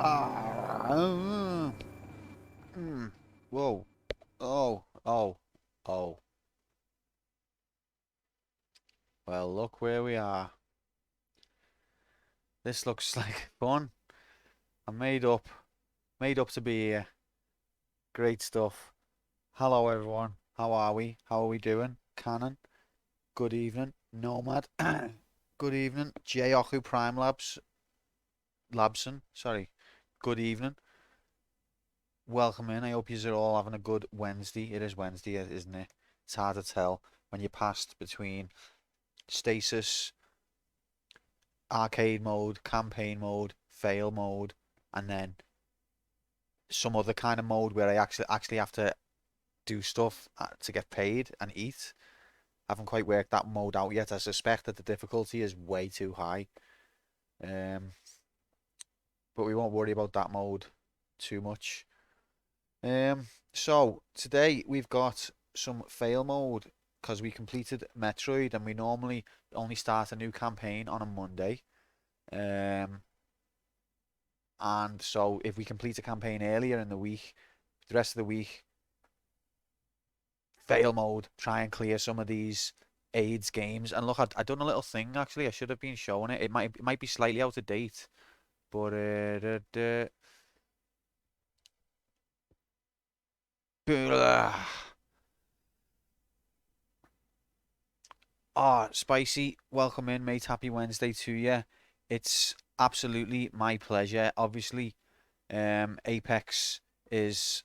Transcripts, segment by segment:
Ah, Whoa. Oh, oh, oh. Well, look where we are. This looks like fun. I'm made up to be here. Great stuff. Hello, everyone. How are we? How are we doing? Cannon. Good evening. Nomad. Good evening. Jayoku Prime Labson. Sorry. Good evening. Welcome in. I hope you're all having a good Wednesday. It is Wednesday, isn't it? It's hard to tell when you passed between stasis, arcade mode, campaign mode, fail mode, and then some other kind of mode where I actually have to do stuff to get paid and eat. I haven't quite worked that mode out yet. I suspect that the difficulty is way too high. Um, but we won't worry about that mode too much. So today we've got some fail mode because we completed Metroid and we normally only start a new campaign on a Monday. Um, and so if we complete a campaign earlier in the week, the rest of the week, fail mode, try and clear some of these AIDS games. And look, I done a little thing actually. I should have been showing it. It might be slightly out of date, but Spicy, welcome in, mate. Happy Wednesday to you. It's absolutely my pleasure. Obviously, Apex is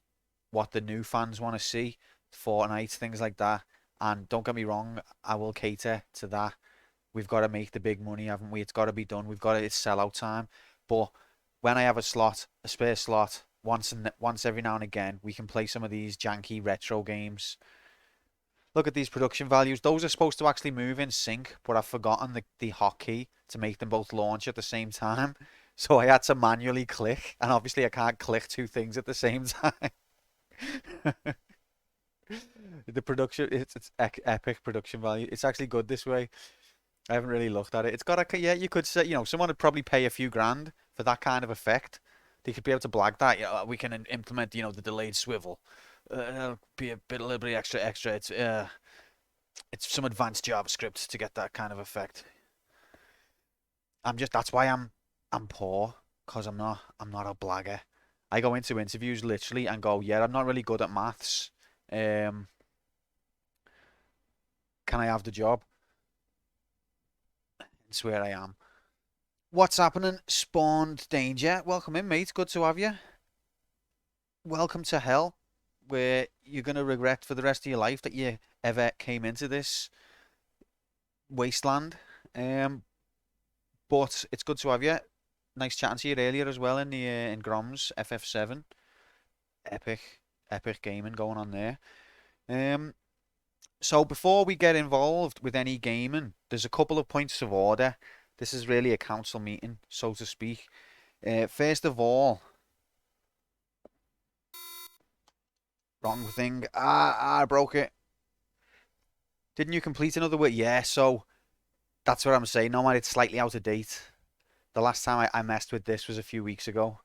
what the new fans want to see, Fortnite, things like that. And don't get me wrong, I will cater to that. We've got to make the big money, haven't we? It's got to be done. It's sellout time. But when I have a spare slot, once every now and again, we can play some of these janky retro games. Look at these production values. Those are supposed to actually move in sync, but I've forgotten the hotkey to make them both launch at the same time. So I had to manually click, and obviously I can't click two things at the same time. The production, it's epic production value. It's actually good this way. I haven't really looked at it. It's got a, yeah, you could say, someone would probably pay a few grand for that kind of effect. They could be able to blag that. Yeah, we can implement, the delayed swivel. It'll be a little bit extra. It's some advanced JavaScript to get that kind of effect. That's why I'm poor. because I'm not a blagger. I go into interviews literally and go, yeah, I'm not really good at maths. Um, can I have the job? It's where I am. What's happening? Spawned danger. Welcome in, mate. Good to have you. Welcome to hell, where you're gonna regret for the rest of your life that you ever came into this wasteland. Um, but it's good to have you. Nice chatting to you earlier as well in the in Grom's FF7. Epic, epic gaming going on there. Um, so before we get involved with any gaming, there's a couple of points of order. This is really a council meeting, so to speak. First of all, wrong thing. I broke it. Didn't you complete another word? Yeah, so that's what I'm saying. No matter it's slightly out of date. The last time I messed with this was a few weeks ago.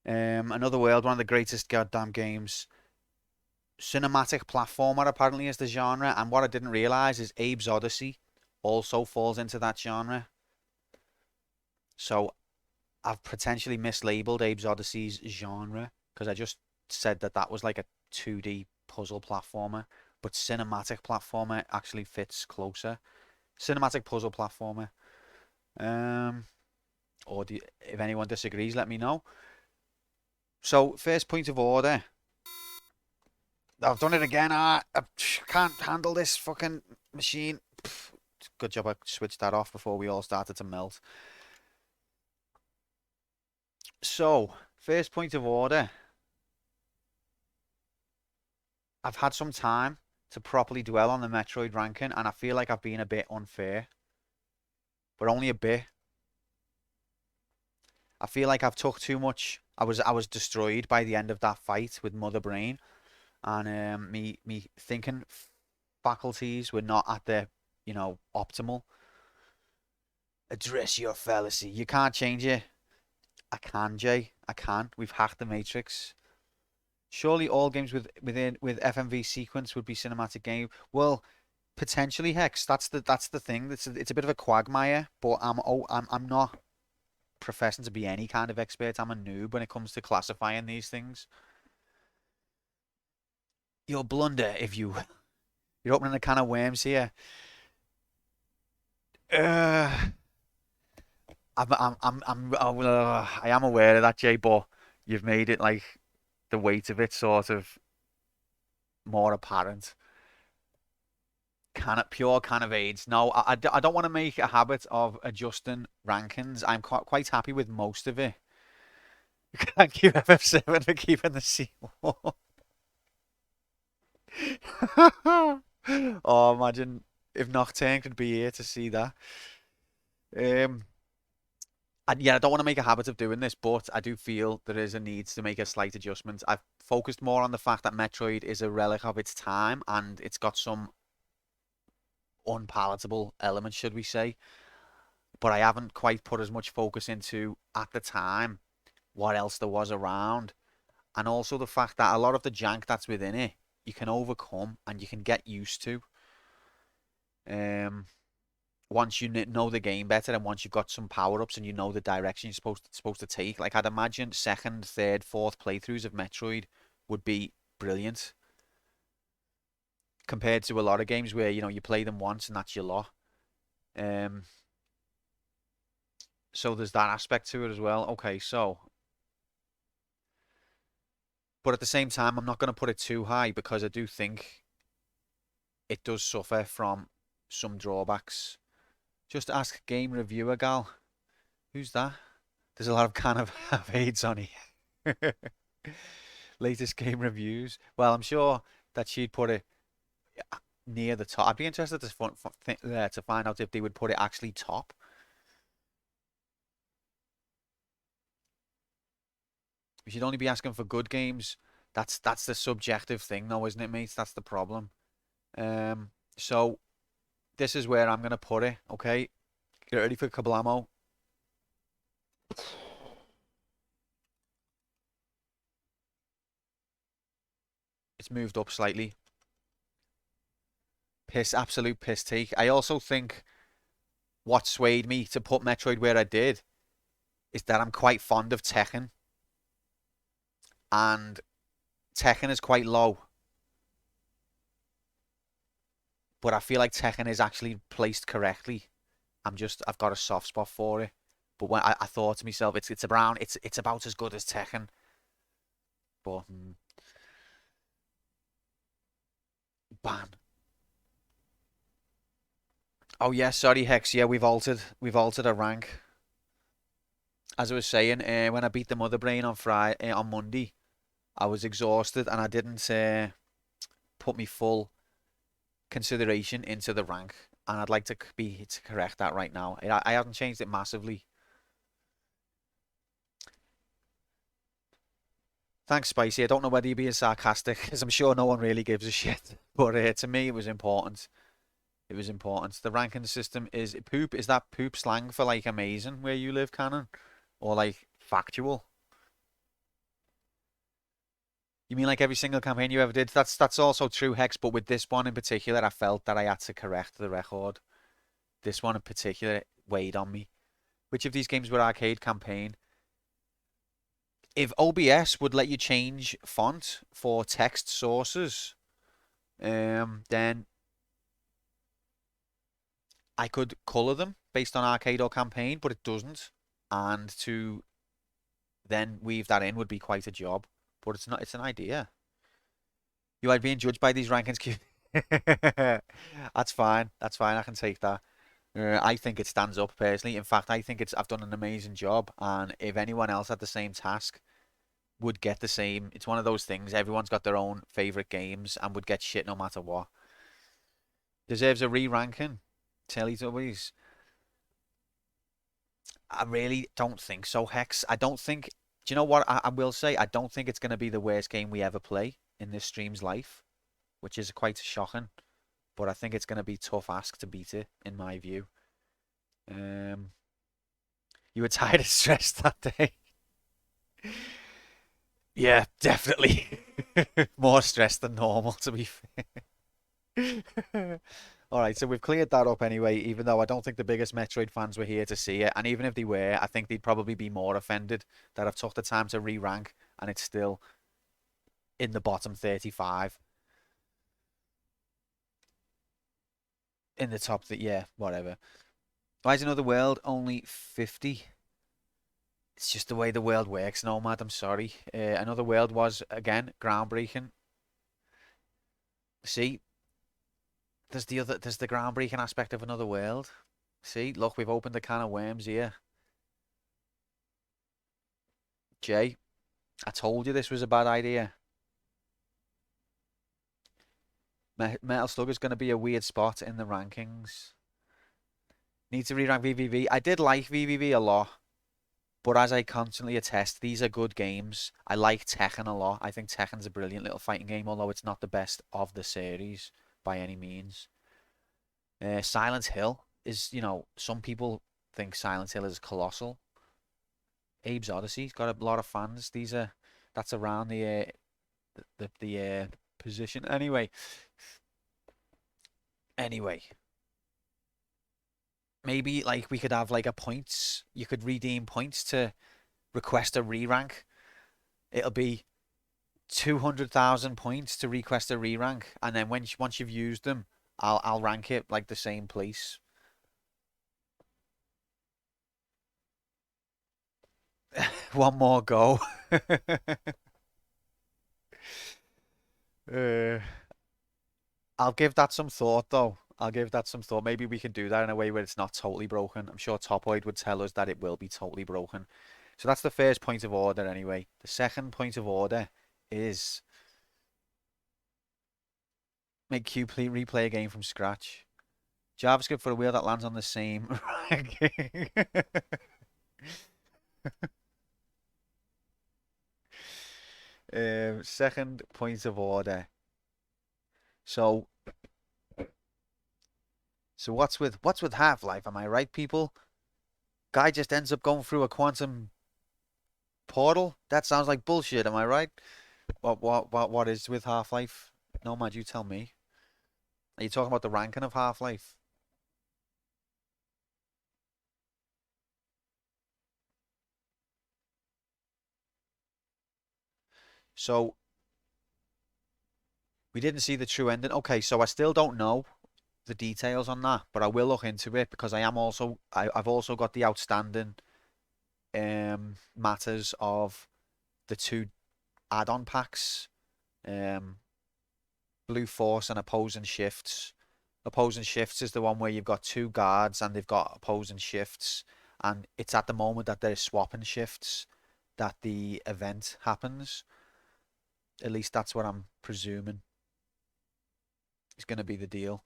Another World, one of the greatest goddamn games. Cinematic platformer apparently is the genre, and what I didn't realize is Abe's Odyssey also falls into that genre. So I've potentially mislabeled Abe's Odyssey's genre because I just said that that was like a 2D puzzle platformer, but cinematic platformer actually fits closer. Cinematic puzzle platformer. Um, if anyone disagrees, let me know. So first point of order. I've done it again. I can't handle this fucking machine. Good job I switched that off before we all started to melt. So, first point of order. I've had some time to properly dwell on the Metroid ranking, and I feel like I've been a bit unfair. But only a bit. I feel like I've took too much. I was destroyed by the end of that fight with Mother Brain, and me thinking faculties were not at their, optimal. Address your fallacy. You can't change it. I can, Jay. I can. We've hacked the Matrix. Surely all games with FMV sequence would be cinematic game. Well, potentially Hex. That's the thing. It's a bit of a quagmire, but I'm not professing to be any kind of expert. I'm a noob when it comes to classifying these things. You'll blunder if you're opening a can of worms here. Uh, I am aware of that, Jay, but you've made it like the weight of it sort of more apparent. Can of AIDS. No, I don't want to make a habit of adjusting rankings. I'm quite happy with most of it. Thank you, FF7, for keeping the seal. Oh, imagine if Nocturne could be here to see that. Um, and yeah, I don't want to make a habit of doing this, but I do feel there is a need to make a slight adjustment. I've focused more on the fact that Metroid is a relic of its time and it's got some unpalatable elements, should we say. But I haven't quite put as much focus into, at the time, what else there was around. And also the fact that a lot of the jank that's within it, you can overcome and you can get used to. Um, Once you know the game better and once you've got some power-ups and you know the direction you're supposed to take. Like, I'd imagine second, third, fourth playthroughs of Metroid would be brilliant compared to a lot of games where, you play them once and that's your lot. Um, so there's that aspect to it as well. Okay, so, but at the same time, I'm not going to put it too high because I do think it does suffer from some drawbacks. Just ask game reviewer gal. Who's that? There's a lot of kind of AIDS on here. Latest game reviews. Well, I'm sure that she'd put it near the top. I'd be interested to find out if they would put it actually top. You should only be asking for good games. That's the subjective thing, though, isn't it, mate? That's the problem. So this is where I'm gonna put it. Okay, get ready for Kablamo. It's moved up slightly. Absolute piss take. I also think what swayed me to put Metroid where I did is that I'm quite fond of Tekken, and Tekken is quite low, but I feel like Tekken is actually placed correctly. I've got a soft spot for it. But when I thought to myself, it's about as good as Tekken. But ban. Oh yeah, sorry Hex. Yeah, we've altered a rank. As I was saying, when I beat the Mother Brain on Friday, on Monday, I was exhausted and I didn't put me full consideration into the rank. And I'd like to correct that right now. I haven't changed it massively. Thanks, Spicy. I don't know whether you're being sarcastic, because I'm sure no one really gives a shit. But to me, it was important. It was important. The ranking system is poop. Is that poop slang for like amazing where you live, Cannon? Or like factual? You mean like every single campaign you ever did? That's also true, Hex, but with this one in particular, I felt that I had to correct the record. This one in particular weighed on me. Which of these games were arcade campaign? If OBS would let you change font for text sources, then I could color them based on arcade or campaign, but it doesn't. And to then weave that in would be quite a job. But it's not. It's an idea. You are being judged by these rankings. That's fine. That's fine. I can take that. I think it stands up personally. In fact, I think I've done an amazing job. And if anyone else had the same task, would get the same. It's one of those things. Everyone's got their own favorite games and would get shit no matter what. Deserves a re-ranking. Teletubbies. I really don't think so, Hex. I don't think. Do you know what I will say? I don't think it's going to be the worst game we ever play in this stream's life, which is quite shocking. But I think it's going to be tough ask to beat it, in my view. Um, you were tired and stressed that day. Yeah, definitely. More stressed than normal, to be fair. All right, so we've cleared that up anyway, even though I don't think the biggest Metroid fans were here to see it. And even if they were, I think they'd probably be more offended that I've took the time to re-rank and it's still in the bottom 35. In the top, yeah, whatever. Why is Another World only 50? It's just the way the world works, Nomad. I'm sorry. Another World was, again, groundbreaking. See, there's the groundbreaking aspect of Another World. See, look, we've opened a can of worms here. Jay, I told you this was a bad idea. Metal Slug is going to be a weird spot in the rankings. Need to re-rank VVV. I did like VVV a lot, but as I constantly attest, these are good games. I like Tekken a lot. I think Tekken's a brilliant little fighting game, although it's not the best of the series by any means. Silent Hill is, some people think Silent Hill is colossal. Abe's Odyssey's got a lot of fans. That's around the position. Anyway, maybe like we could have like a points. You could redeem points to request a re-rank. It'll be 200,000 points to request a re-rank, and then once you've used them, I'll rank it like the same place. One more go. uh, I'll give that some thought though. I'll give that some thought. Maybe we can do that in a way where it's not totally broken. I'm sure Topoid would tell us that it will be totally broken. So that's the first point of order anyway. The second point of order is make Q replay a game from scratch. JavaScript for a wheel that lands on the same ranking. Second point of order. So what's with Half-Life? Am I right, people? Guy just ends up going through a quantum portal. That sounds like bullshit. Am I right? What is with Half-Life? Nomad, you tell me. Are you talking about the ranking of Half-Life? So we didn't see the true ending. Okay, so I still don't know the details on that, but I will look into it because I've also got the outstanding matters of the two add-on packs, um, Blue Force and Opposing Shifts. Opposing Shifts is the one where you've got two guards and they've got opposing shifts, and it's at the moment that they're swapping shifts that the event happens. At least that's what I'm presuming is going to be the deal.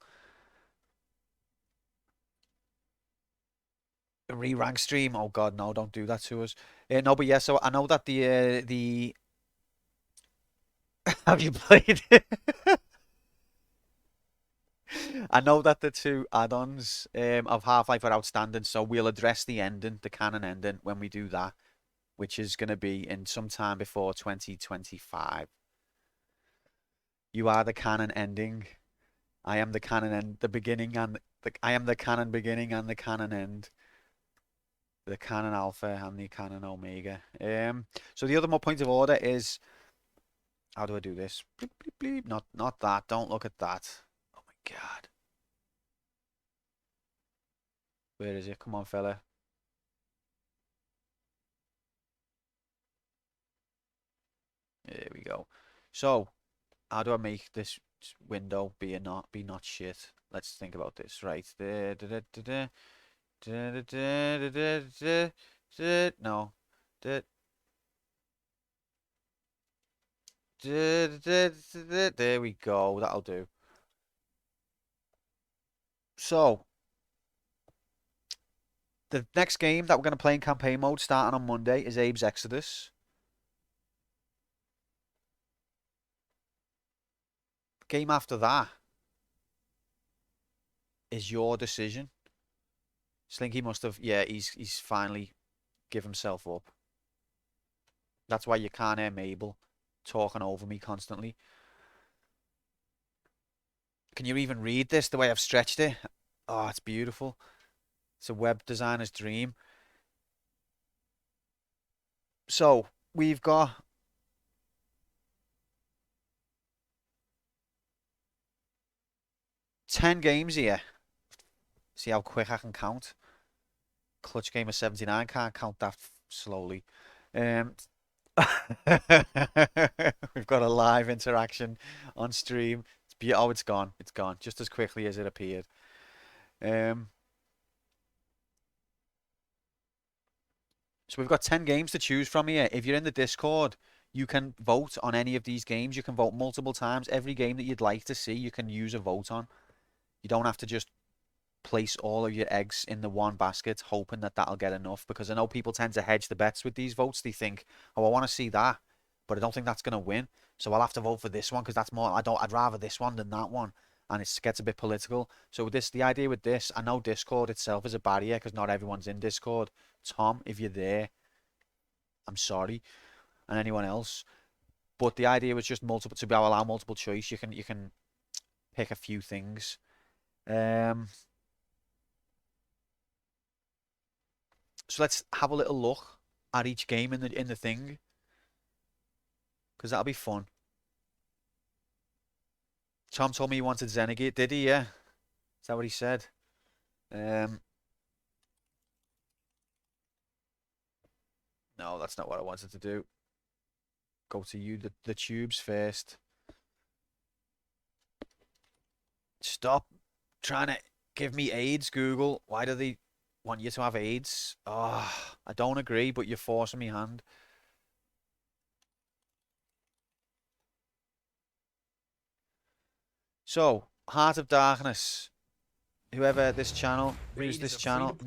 A re-rank stream? Oh God, no! Don't do that to us. No, but yeah. So I know that the have you played it? I know that the two add-ons of Half-Life are outstanding, so we'll address the ending, the canon ending, when we do that, which is going to be in some time before 2025. You are the canon ending. I am the canon end, the beginning, and I am the canon beginning and the canon end. The canon alpha and the canon omega. So the other more point of order is, how do I do this? Bleep, bleep, bleep. Not that. Don't look at that. Oh my God. Where is it? Come on, fella. There we go. So, how do I make this window be not shit? Let's think about this. Right. No. There we go. That'll do. So, the next game that we're going to play in campaign mode starting on Monday is Abe's Exodus. The game after that is your decision. Slinky must have, yeah, he's finally give himself up. That's why you can't hear Mabel talking over me constantly. Can you even read this the way I've stretched it? Oh, it's beautiful. It's a web designer's dream. So, we've got 10 games here. See how quick I can count. Clutch game of 79, can't count that slowly. We've got a live interaction on stream. Oh, it's gone. It's gone just as quickly as it appeared. So we've got 10 games to choose from here. If you're in the Discord, you can vote on any of these games. You can vote multiple times. Every game that you'd like to see, you can use a vote on. You don't have to just place all of your eggs in the one basket, hoping that that'll get enough. Because I know people tend to hedge the bets with these votes. They think, oh, I want to see that, but I don't think that's going to win. So I'll have to vote for this one because that's more. I'd rather this one than that one. And it gets a bit political. So with this, the idea with this, I know Discord itself is a barrier because not everyone's in Discord. Tom, if you're there, I'm sorry, and anyone else. But the idea was just multiple to allow multiple choice. You can pick a few things. So let's have a little look at each game in the thing, because that'll be fun. Tom told me he wanted Xenegate, did he? Yeah, is that what he said? No, that's not what I wanted to do. Go to you, the tubes first. Stop trying to give me AIDS, Google. Why do they want you to have AIDS? Oh, I don't agree, but you're forcing me hand. So, Heart of Darkness. Whoever this channel, who's this channel?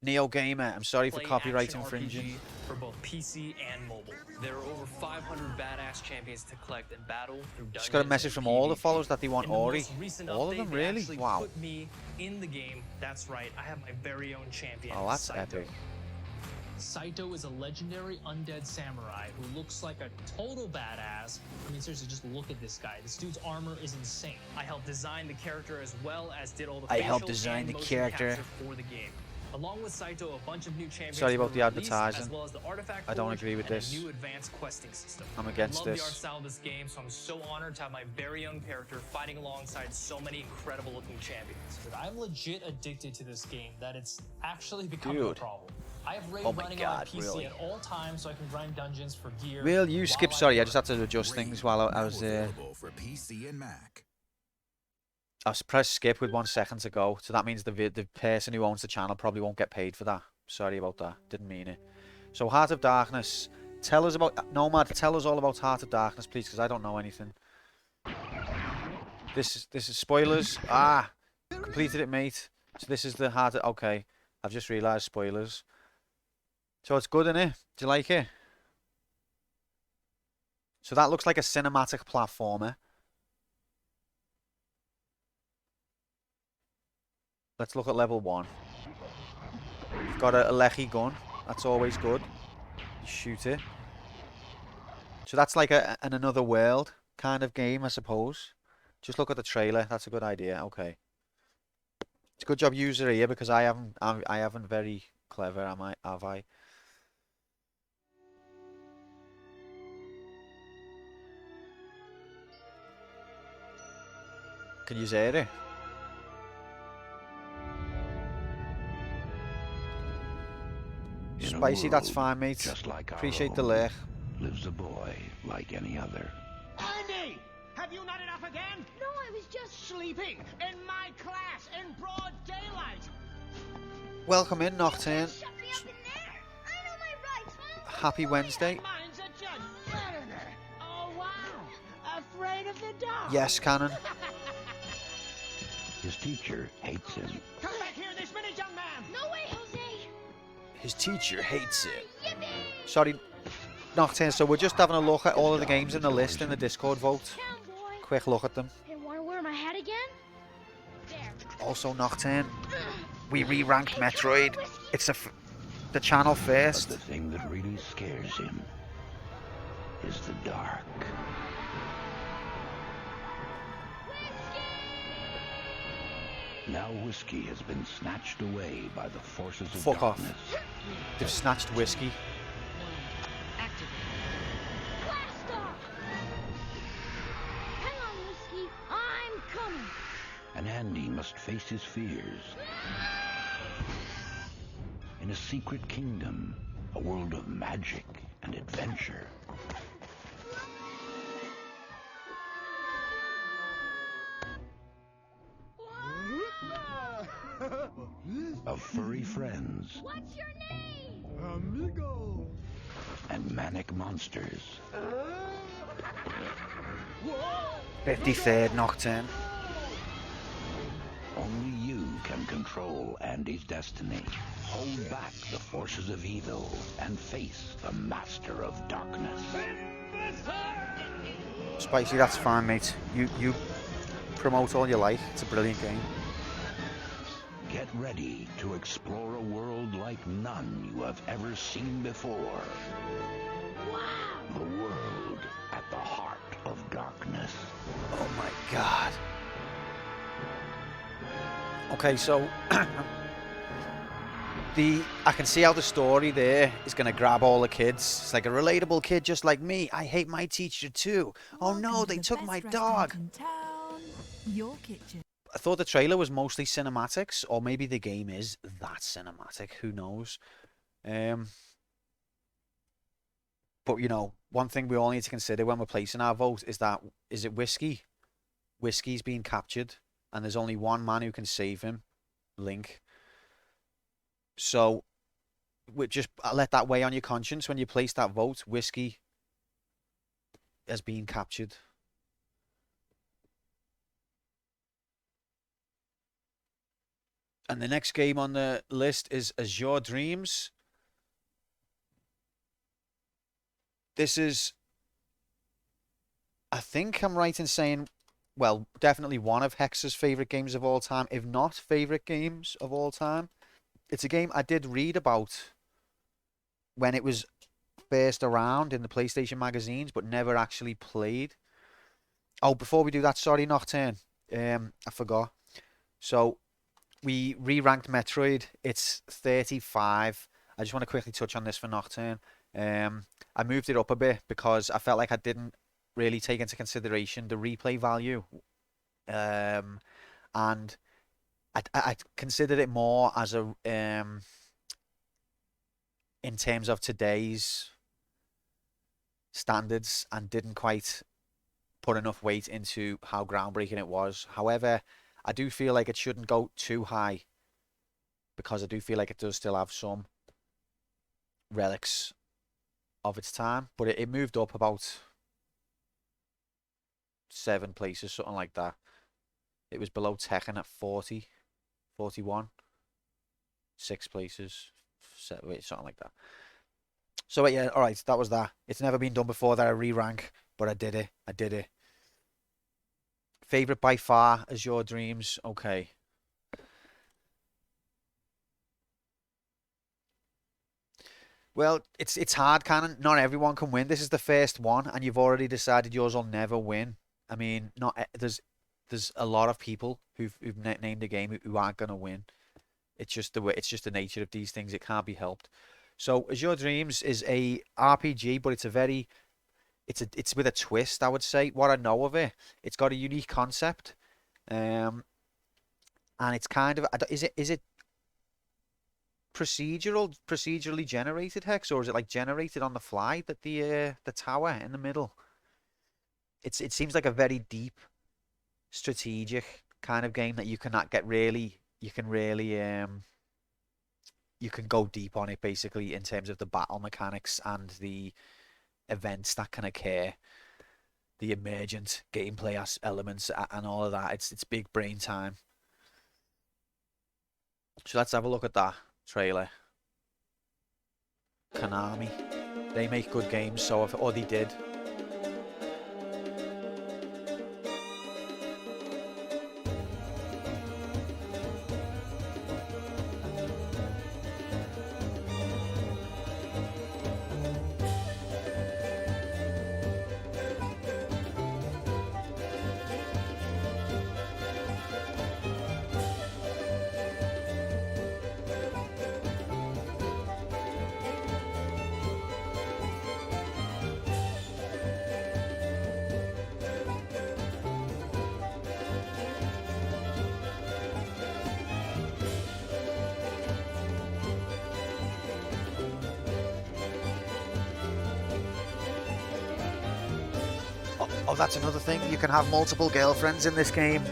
Neo Gamer. I'm sorry for copyright infringing. For both PC and mobile. There are over 500 badass champions to collect and battle through dungeons. Just got a message from all the followers that they want Ori. All of them, really? Wow. Put me in the game. That's right. I have my very own champion. Oh, that's Saito. epic. Saito is a legendary undead samurai who looks like a total badass. I mean, seriously, just look at this guy. This dude's armor is insane. I helped design the character as well as did all the facial and motion capture for the game. Along with Saito, a bunch of new champions Sorry about were the released, advertising. as well as the artifact I don't forge agree with and this. a new advanced questing system. I'm against I love this. the art style of this game, so I'm so honored to have my very young character fighting alongside so many incredible looking champions. But I'm legit addicted to this game that it's actually becoming a problem. I have Raid running on my PC at all times so I can grind dungeons for gear. Will you skip? Sorry, I just had to adjust things while I was there. For PC and Mac. I pressed skip with 1 second to go, so that means the person who owns the channel probably won't get paid for that. Sorry about that, didn't mean it. So Heart of Darkness, tell us about Nomad. Tell us all about Heart of Darkness, please, because I don't know anything. This is spoilers. Completed it, mate. So this is the Heart of, okay. I've just realised spoilers. So it's good, innit? Do you like it? So that looks like a cinematic platformer. Let's look at level 1. You've got a Lechi gun. That's always good. You shoot it. So that's like an another world kind of game, I suppose. Just look at the trailer. That's a good idea. Okay. It's a good job user here because I haven't very clever, have I? Can you hear it? Spicy, that's fine, mate. Just like Appreciate the lurk. Lives a boy like any other. Andy! Have you not enough again? No, I was just Sleeping in my class in broad daylight. Welcome in, Nocturne. Shut me up in there. I know my rights. Happy Wednesday. Mine's a judge. Oh, wow. Afraid of the dark. Yes, Cannon. His teacher hates him. Come back here this minute, young man. No way, Jose. His teacher hates it. Yippee! Sorry, Nocturne. So we're just having a look at all of the games in the list in the Discord vote. Town boy. Quick look at them. Hey, want to wear my hat again? There. Also, Nocturne, we re-ranked Metroid. It's the channel But first. the thing that really scares him is the dark. Now whiskey has been snatched away by the forces of Fuck off. darkness. They've snatched whiskey. Blast off! Hang on, Whiskey. I'm coming. And Andy must face his fears. In a secret kingdom, a world of magic and adventure. Of furry friends What's your name? Amigo. and manic monsters. 53rd Nocturne. Only you can control Andy's destiny. Hold back the forces of evil and face the master of darkness. Spicy, that's fine, mate. You promote all you like. It's a brilliant game. Get ready to explore a world like none you have ever seen before. Wow. The world at the heart of darkness. Oh my god. Okay, so I can see how the story there is going to grab all the kids. It's like a relatable kid just like me. I hate my teacher too. Oh no, Welcome to they the took best my restaurant dog. in town, your kitchen. I thought the trailer was mostly cinematics, or maybe the game is that cinematic. Who knows? But you know, one thing we all need to consider when we're placing our vote is that, is it Whiskey? Whiskey's being captured, and there's only one man who can save him, Link. So just let that weigh on your conscience when you place that vote. Whiskey has been captured. And the next game on the list is Azure Dreams. This is, I think I'm right in saying, well, definitely one of Hex's favourite games of all time, if not favourite games of all time. It's a game I did read about when it was first around in the PlayStation magazines, but never actually played. Oh, before we do that, sorry, Nocturne. I forgot. So, we re-ranked Metroid. It's 35. I just want to quickly touch on this for Nocturne. I moved it up a bit because I felt like I didn't really take into consideration the replay value. And I considered it more as a in terms of today's standards and didn't quite put enough weight into how groundbreaking it was. However, I do feel like it shouldn't go too high because I do feel like it does still have some relics of its time, but it moved up about 7 places, something like that. It was below Tekken at 40, 41, 6 places, something like that. So yeah, all right, that was that. It's never been done before that I re-rank, but I did it. I did it. Favorite by far is Your Dreams. Okay. Well, it's hard, Cannon. Not everyone can win. This is the first one, and you've already decided yours will never win. I mean, not there's a lot of people who've named the game who aren't gonna win. It's just the way. It's just the nature of these things. It can't be helped. So, As Your Dreams is a RPG, but it's with a twist, I would say. What I know of it, it's got a unique concept, and it's kind of is it procedurally generated hex, or is it like generated on the fly? That the tower in the middle. It seems like a very deep, strategic kind of game that you cannot get really. You can really you can go deep on it basically in terms of the battle mechanics and the events that can occur, the emergent gameplay elements and all of that. It's big brain time. So let's have a look at that trailer. Konami, they make good games, so or they did. Oh, that's another thing. You can have multiple girlfriends in this game.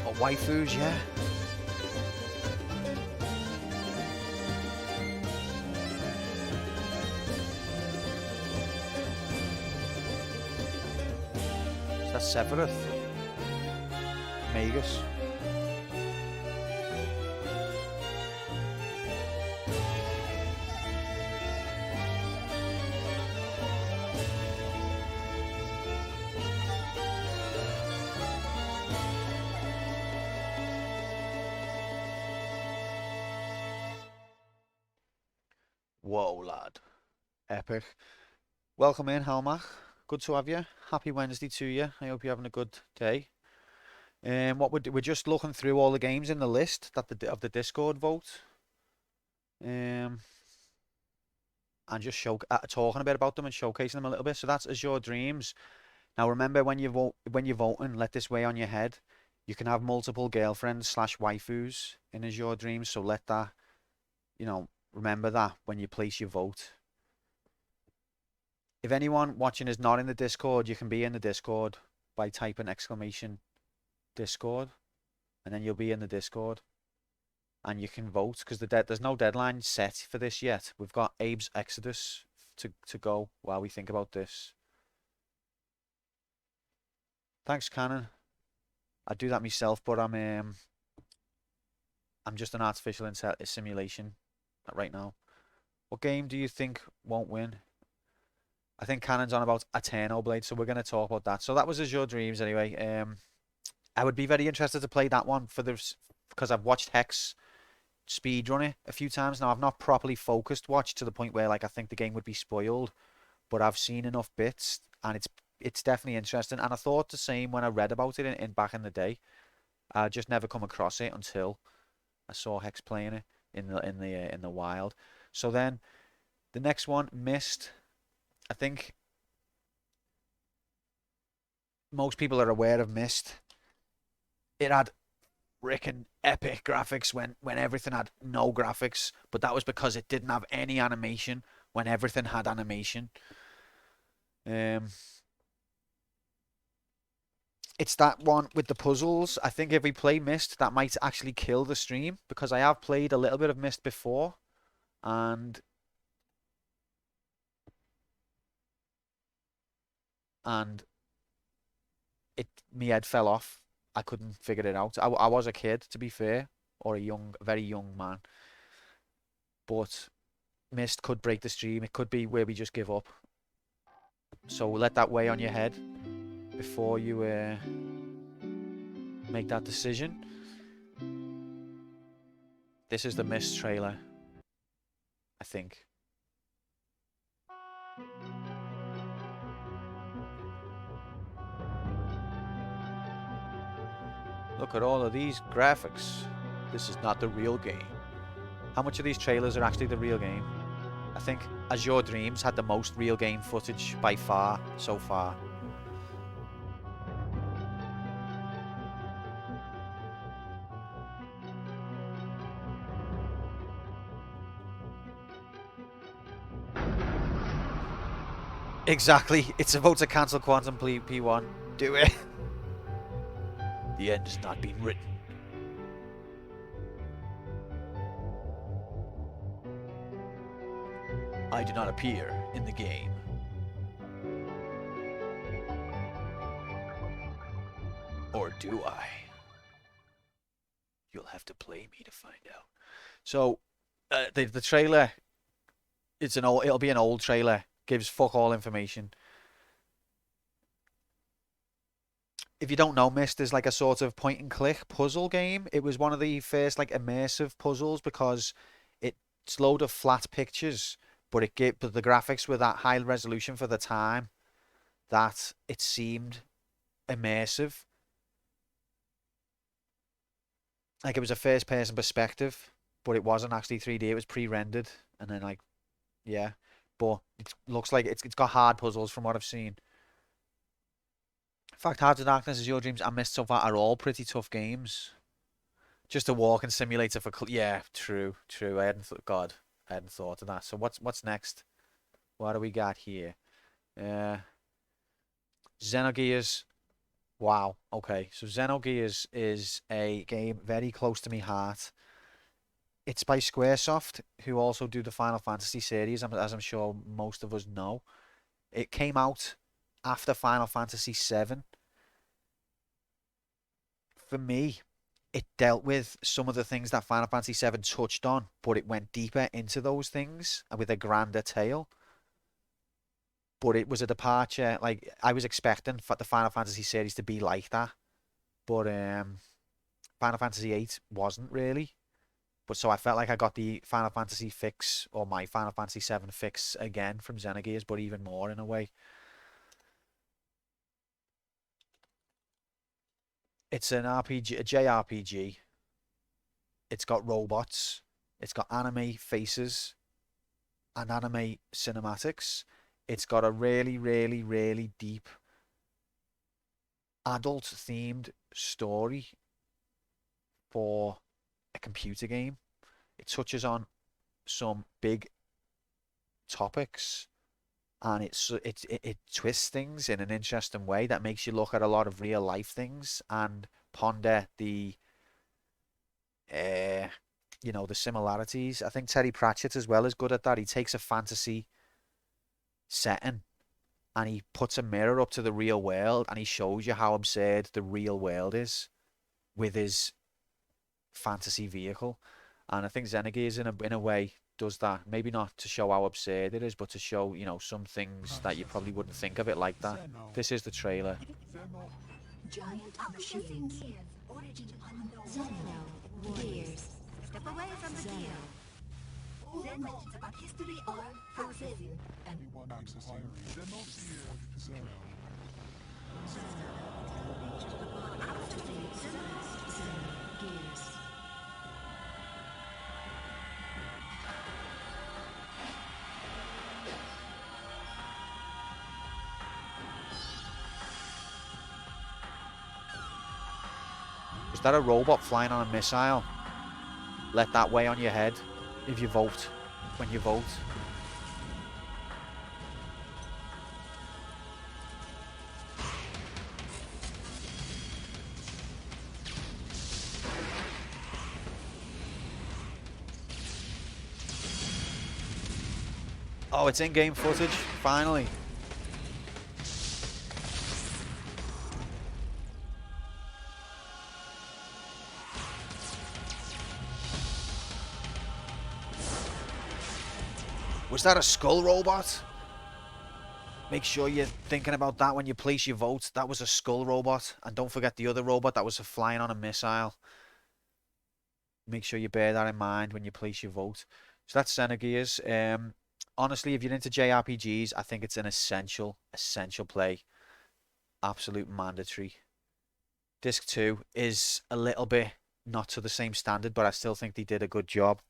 Or waifus, yeah. So that's Sephiroth. Magus. Whoa, lad. Epic. Welcome in, Halmach. Good to have you. Happy Wednesday to you. I hope you're having a good day. We're just looking through all the games in the list of the Discord vote. And just talking a bit about them and showcasing them a little bit. So that's As Your Dreams. Now remember, when you you're voting, let this weigh on your head. You can have multiple girlfriends / waifus in As Your Dreams. So let that, remember that when you place your vote. If anyone watching is not in the Discord, you can be in the Discord by typing !Discord, and then you'll be in the Discord, and you can vote because there's no deadline set for this yet. We've got Abe's Exodus to go while we think about this. Thanks, Cannon. I do that myself, but I'm just an artificial simulation right now. What game do you think won't win? I think Cannon's on about Eterno Blade, so we're going to talk about that. So that was As Your Dreams anyway. I would be very interested to play that one because I've watched Hex speedrun it a few times now. I've not properly watched to the point where like I think the game would be spoiled, but I've seen enough bits and it's definitely interesting. And I thought the same when I read about it in back in the day. I just never come across it until I saw Hex playing it in the wild. So then the next one, Mist. I think most people are aware of Mist. It had freaking epic graphics when everything had no graphics, but that was because it didn't have any animation when everything had animation. It's that one with the puzzles. I think if we play Mist, that might actually kill the stream because I have played a little bit of Mist before, and it my head fell off. I couldn't figure it out. I was a kid, to be fair, or a very young man, but Mist could break the stream. It could be where we just give up. So let that weigh on your head before you make that decision. This is the Mist trailer, I think. Look at all of these graphics. This is not the real game. How much of these trailers are actually the real game? I think Azure Dreams had the most real game footage by far so far. Exactly. It's about to cancel Quantum P1. Do it. The end has not been written. I do not appear in the game. Or do I? You'll have to play me to find out. So, the trailer, it'll be an old trailer. Gives fuck all information. If you don't know, Mist is like a sort of point and click puzzle game. It was one of the first like immersive puzzles because it's a load of flat pictures, but the graphics were that high resolution for the time that it seemed immersive. Like it was a first person perspective, but it wasn't actually 3D. It was pre-rendered, and then like, yeah. But it looks like it's got hard puzzles from what I've seen. In fact, Hearts of Darkness, Is Your Dreams, and Mist so far are all pretty tough games. Just a walking simulator for yeah, true. I hadn't thought of that. So what's next? What do we got here? Xenogears. Wow. Okay. So Xenogears is a game very close to my heart. It's by Squaresoft, who also do the Final Fantasy series, as I'm sure most of us know. It came out after Final Fantasy VII. For me, it dealt with some of the things that Final Fantasy VII touched on, but it went deeper into those things and with a grander tale. But it was a departure. Like, I was expecting for the Final Fantasy series to be like that, but Final Fantasy VIII wasn't really. But so I felt like I got the Final Fantasy fix, or my Final Fantasy VII fix again from Xenogears, but even more in a way. It's an RPG, a JRPG. It's got robots. It's got anime faces and anime cinematics. It's got a really, really, really deep adult-themed story for a computer game. It touches on some big topics, and it twists things in an interesting way that makes you look at a lot of real life things and ponder the the similarities. I think Terry Pratchett as well is good at that. He takes a fantasy setting and he puts a mirror up to the real world and he shows you how absurd the real world is with his fantasy vehicle. And I think Xenogears in a way does that. Maybe not to show how absurd it is, but to show, some things that you probably wouldn't think of it like that. This is the trailer. Giant machines. Origin unknown. Xeno. Gears. Step away from the gear. Then mentions about history or forbidden. And Was that a robot flying on a missile? Let that weigh on your head if you vote. When you vote. Oh, it's in-game footage, finally. Was that a skull robot? Make sure you're thinking about that when you place your vote. That was a skull robot. And don't forget the other robot that was flying on a missile. Make sure you bear that in mind when you place your vote. So that's Xenogears. Honestly, if you're into JRPGs, I think it's an essential play. Absolute mandatory. Disc 2 is a little bit not to the same standard, but I still think they did a good job.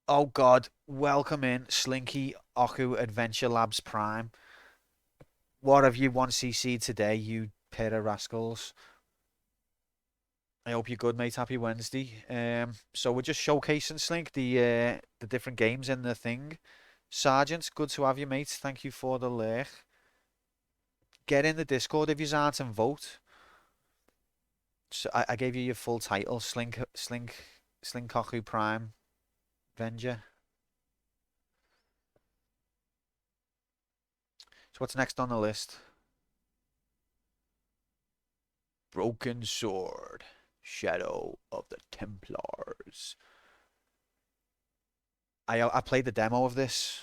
Oh God, welcome in Slinky Oku Adventure Labs Prime. What have you 1cc today, you pair of rascals? I hope you're good, mate. Happy Wednesday. So we're just showcasing, Slink, the different games in the thing. Sergeant, good to have you, mate. Thank you for the lurk. Get in the Discord if you aren't and vote. So I gave you your full title, Slinkoku Prime Avenger. So what's next on the list? Broken Sword, Shadow of the Templars. I played the demo of this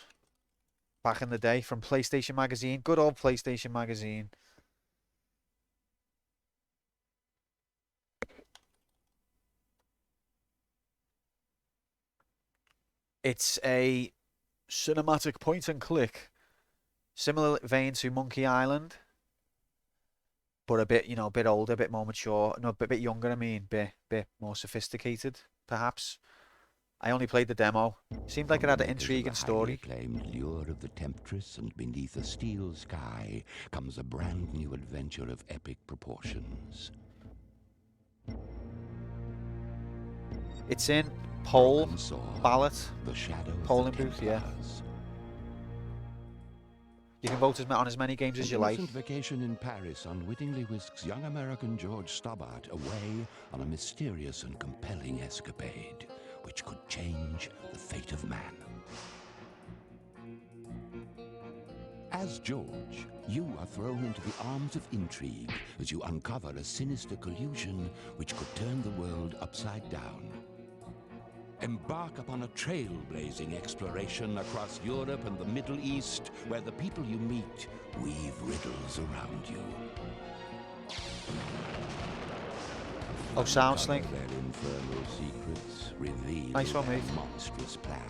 back in the day from PlayStation Magazine. Good old PlayStation Magazine. It's a cinematic point and click. Similar vein to Monkey Island. But a bit, you know, a bit older, a bit more mature. No, a bit younger, I mean. Bit more sophisticated, perhaps. I only played the demo. Seemed like it had an intriguing story. Acclaimed lure of the temptress, and beneath a steel sky comes a brand new adventure of epic proportions. It's in poll, ballot, the shadow polling booth, yeah. You can vote on as many games as you like. An innocent vacation in Paris unwittingly whisks young American George Stobbart away on a mysterious and compelling escapade, which could change the fate of man. As George, you are thrown into the arms of intrigue as you uncover a sinister collusion which could turn the world upside down. Embark upon a trailblazing exploration across Europe and the Middle East, where the people you meet weave riddles around you. Oh, sound Slink. Their infernal secrets, reveal nice one, mate. Their monstrous plan.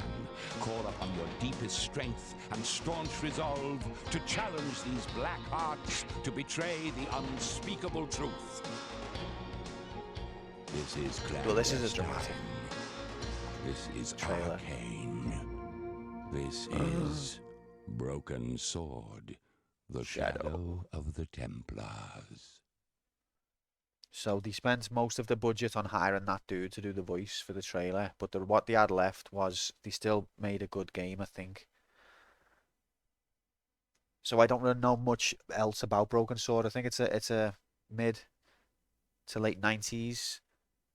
Call upon your deepest strength and staunch resolve to challenge these black hearts to betray the unspeakable truth. This is well, this is a dramatic. This is trailer. Arcane. This is Broken Sword, the shadow of the Templars. So they spent most of the budget on hiring that dude to do the voice for the trailer, but what they had left was they still made a good game, I think. So I don't really know much else about Broken Sword. I think it's a mid to late 90s.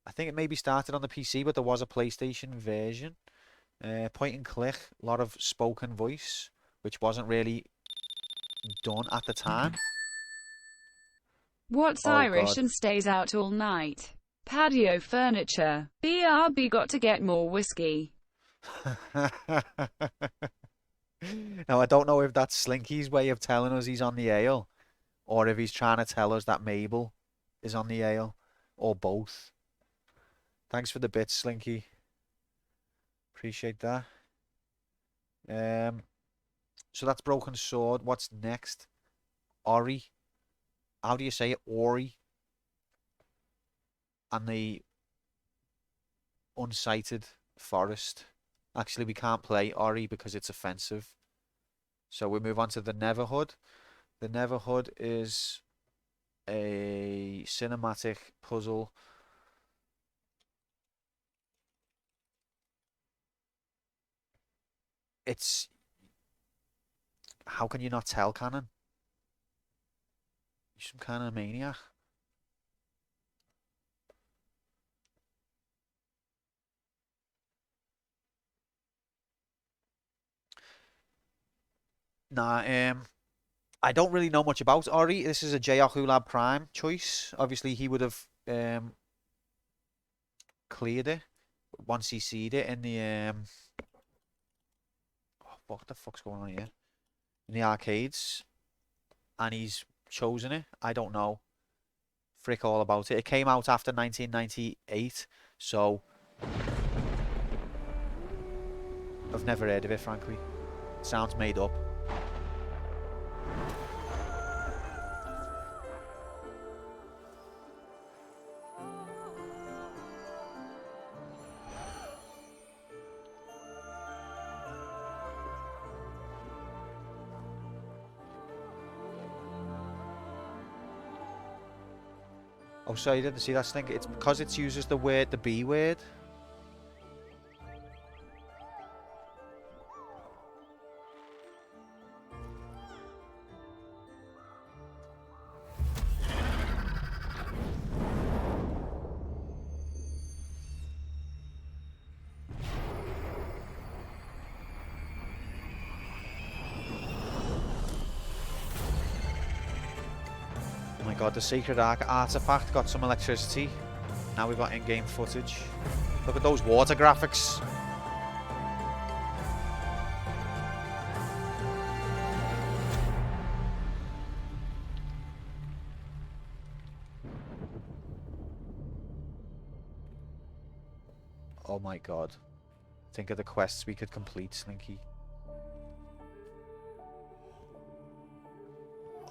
I think it maybe started on the PC, but there was a PlayStation version. Point and click, a lot of spoken voice, which wasn't really done at the time. What's Irish and stays out all night? Patio furniture. BRB got to get more whiskey. Now, I don't know if that's Slinky's way of telling us he's on the ale, or if he's trying to tell us that Mabel is on the ale, or both. Thanks for the bits, Slinky. Appreciate that. So that's Broken Sword. What's next? Ori. How do you say it? Ori. And the unsighted forest. Actually, we can't play Ori because it's offensive. So we move on to the Neverhood. The Neverhood is a cinematic puzzle. It's... How can you not tell, Canon? You're some kind of maniac. Nah, I don't really know much about Ori. This is a J.Lab Prime choice. Obviously, he would have cleared it once he seed it in the what the fuck's going on here? In the arcades, and he's chosen it. I don't know frick all about it. It came out after 1998, so I've never heard of it, frankly. It sounds made up. Oh, sorry, you didn't see that thing. It's because it uses the word, the B word. Oh my god, the Sacred Artifact got some electricity. Now we've got in-game footage. Look at those water graphics. Oh my god. Think of the quests we could complete, Slinky.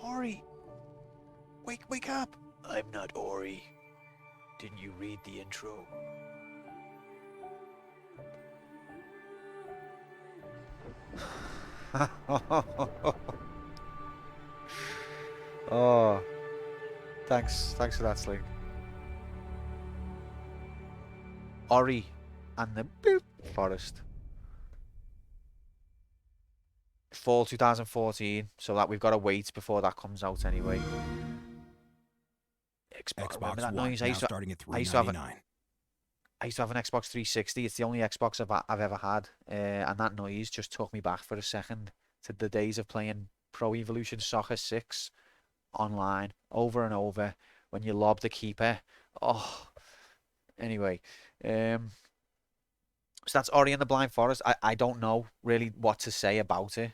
Ori! Wake up! I'm not Ori. Didn't you read the intro? Oh. Thanks for that, Slink. Ori and the boop forest. Fall 2014, so that we've got to wait before that comes out anyway. Xbox that One noise? now starting at I used to have an Xbox 360. It's the only Xbox I've ever had, and that noise just took me back for a second to the days of playing Pro Evolution Soccer 6 online over and over when you lob the keeper. Oh, anyway, so that's Ori and the Blind Forest. I don't know really what to say about it.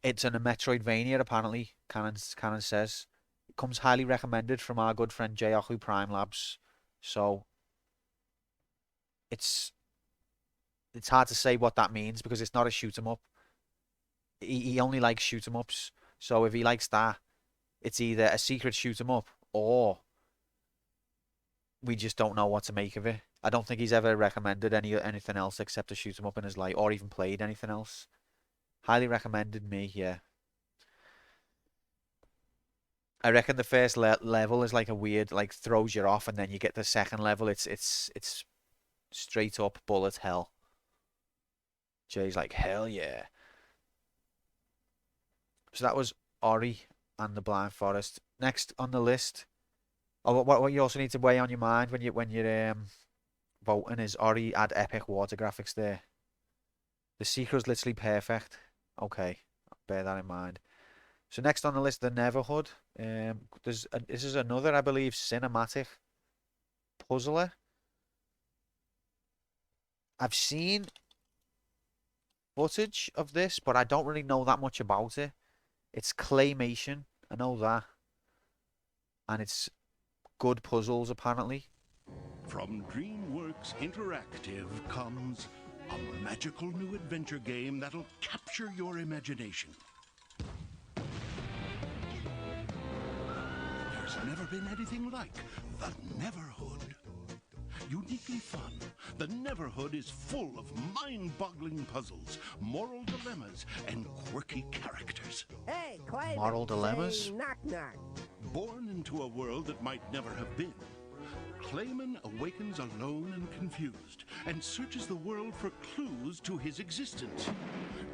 It's in a Metroidvania, apparently. Canon says it comes highly recommended from our good friend J.Lab Prime Labs. So it's hard to say what that means because it's not a shoot 'em up. He only likes shoot 'em ups. So if he likes that, it's either a secret shoot 'em up or we just don't know what to make of it. I don't think he's ever recommended anything else except a shoot 'em up in his life, or even played anything else. Highly recommended me, yeah. I reckon the first level is like a weird, like throws you off, and then you get the second level. It's straight up bullet hell. Jay's like, hell yeah. So that was Ori and the Blind Forest. Next on the list. Oh, what you also need to weigh on your mind when you're voting is Ori add epic water graphics there. The Secret's literally perfect. Okay, bear that in mind. So next on the list, the Neverhood. This is another, I believe, cinematic puzzler. I've seen footage of this, but I don't really know that much about it. It's claymation, I know that. And it's good puzzles, apparently. From DreamWorks Interactive comes A magical new adventure game that'll capture your imagination. There's never been anything like the Neverhood. Uniquely fun, the Neverhood is full of mind-boggling puzzles, moral dilemmas, and quirky characters. Hey, Clayman. Moral dilemmas? Say knock knock. Born into a world that might never have been, Clayman awakens alone and confused and searches the world for clues to his existence.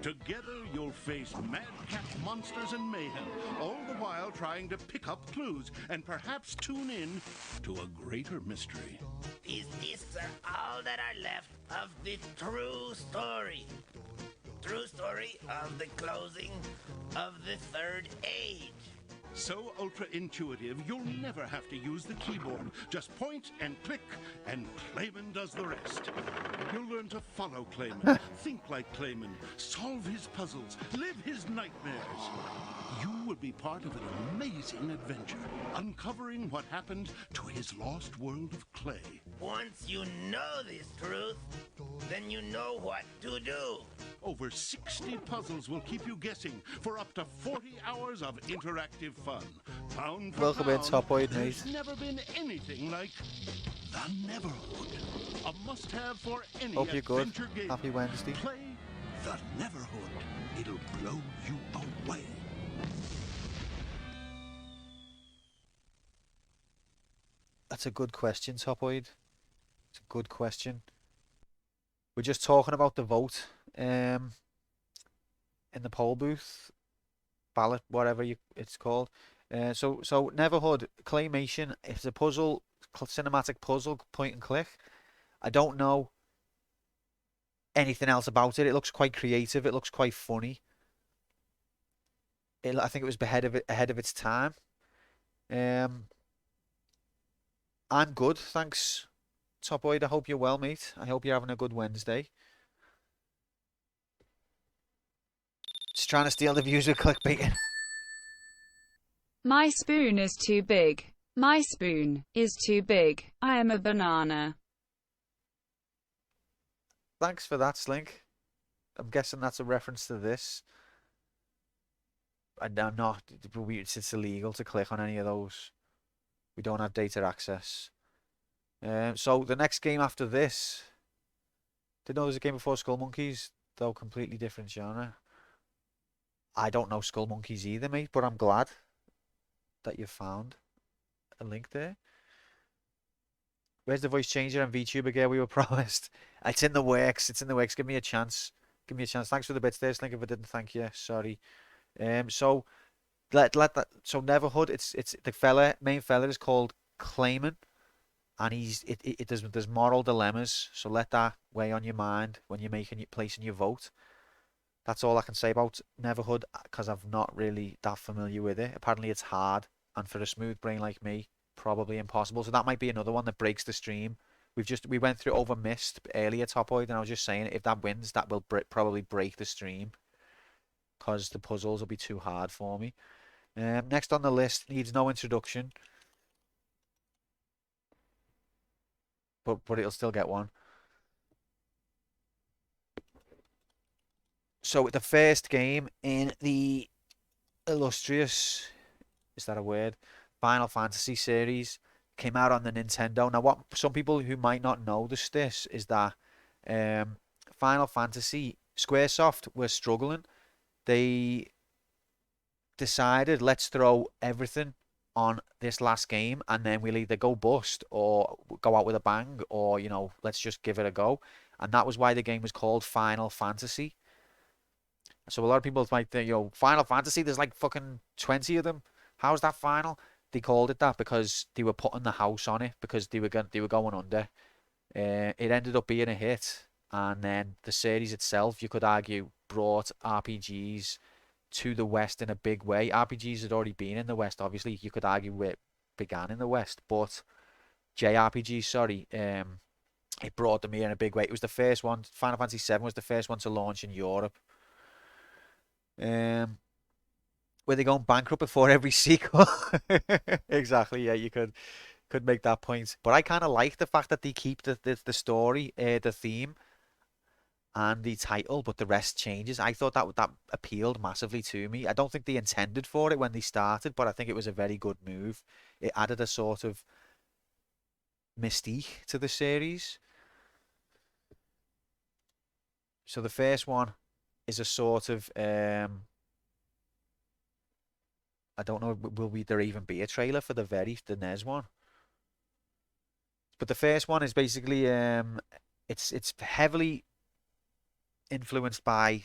Together, you'll face madcap monsters and mayhem, all the while trying to pick up clues and perhaps tune in to a greater mystery. These discs are all that are left of the true story. True story of the closing of the Third Age. So ultra-intuitive, you'll never have to use the keyboard. Just point and click, and Clayman does the rest. You'll learn to follow Clayman, think like Clayman, solve his puzzles, live his nightmares. You will be part of an amazing adventure, uncovering what happened to his lost world of clay. Once you know this truth, then you know what to do. Over 60 puzzles will keep you guessing for up to 40 hours of interactive fun. Pound for Welcome in, pound, Top Boy, mate. there's never been anything like the Neverhood. A must-have for any Hope you're good. adventure game. Happy Wednesday. Play the Neverhood. It'll blow you away. That's a good question, Topoid. It's a good question. We're just talking about the vote in the poll booth, ballot, whatever it's called. So Neverhood claymation. It's a puzzle, cinematic puzzle, point and click. I don't know anything else about it. It looks quite creative. It looks quite funny. I think it was ahead of its time. I'm good, thanks, Topoid. I hope you're well, mate. I hope you're having a good Wednesday. Just trying to steal the views with clickbait. My spoon is too big. My spoon is too big. I am a banana. Thanks for that, Slink. I'm guessing that's a reference to this. And I'm not. It's illegal to click on any of those. We don't have data access. So the next game after this. Didn't know there was a game before Skull Monkeys, though completely different genre. I don't know Skull Monkeys either, mate, but I'm glad that you found a link there. Where's the voice changer and VTuber gear we were promised? It's in the works. It's in the works. Give me a chance. Give me a chance. Thanks for the bits there, Slink. If I didn't thank you, sorry. So let that. So Neverhood. It's the main fella is called Clayman, and there's moral dilemmas. So let that weigh on your mind when you're placing your vote. That's all I can say about Neverhood because I'm not really that familiar with it. Apparently it's hard, and for a smooth brain like me, probably impossible. So that might be another one that breaks the stream. We went through over Mist earlier, Topoid, and I was just saying if that wins, that will probably break the stream because the puzzles will be too hard for me. Next on the list needs no introduction, but it'll still get one. So the first game in the illustrious, is that a word, Final Fantasy series came out on the Nintendo. Now, what some people who might not know this is that Final Fantasy, Squaresoft were struggling. They decided, let's throw everything on this last game, and then we'll either go bust or go out with a bang, or, let's just give it a go. And that was why the game was called Final Fantasy. So a lot of people might think, Final Fantasy, there's like fucking 20 of them. How's that final? They called it that because they were putting the house on it because they were going under. It ended up being a hit, and then the series itself, you could argue, brought RPGs to the West in a big way. RPGs had already been in the West, obviously. You could argue it began in the West, but JRPGs, sorry, it brought them here in a big way. It was the first one. Final Fantasy VII was the first one to launch in Europe. Were they going bankrupt before every sequel? Exactly, yeah, you could make that point. But I kind of like the fact that they keep the story, the theme, and the title, but the rest changes. I thought that appealed massively to me. I don't think they intended for it when they started, but I think it was a very good move. It added a sort of mystique to the series. So the first one is a sort of I don't know, there even be a trailer for the NES one? But the first one is basically it's heavily influenced by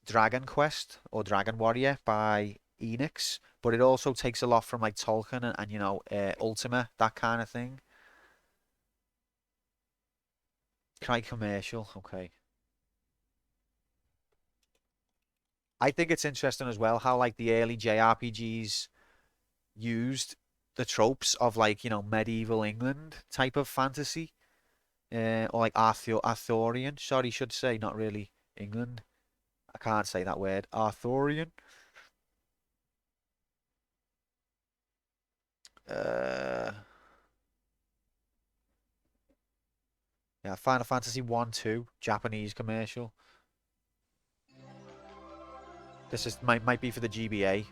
Dragon Quest or Dragon Warrior by Enix, but it also takes a lot from like Tolkien and you know Ultima, that kind of thing. Try commercial, okay. I think it's interesting as well how like the early JRPGs used the tropes of like, you know, medieval England type of fantasy. Or like Arthurian, sorry, should say, not really England. I can't say that word. Arthurian. Uh, yeah, Final Fantasy 1, 2, Japanese commercial. This is might be for the GBA.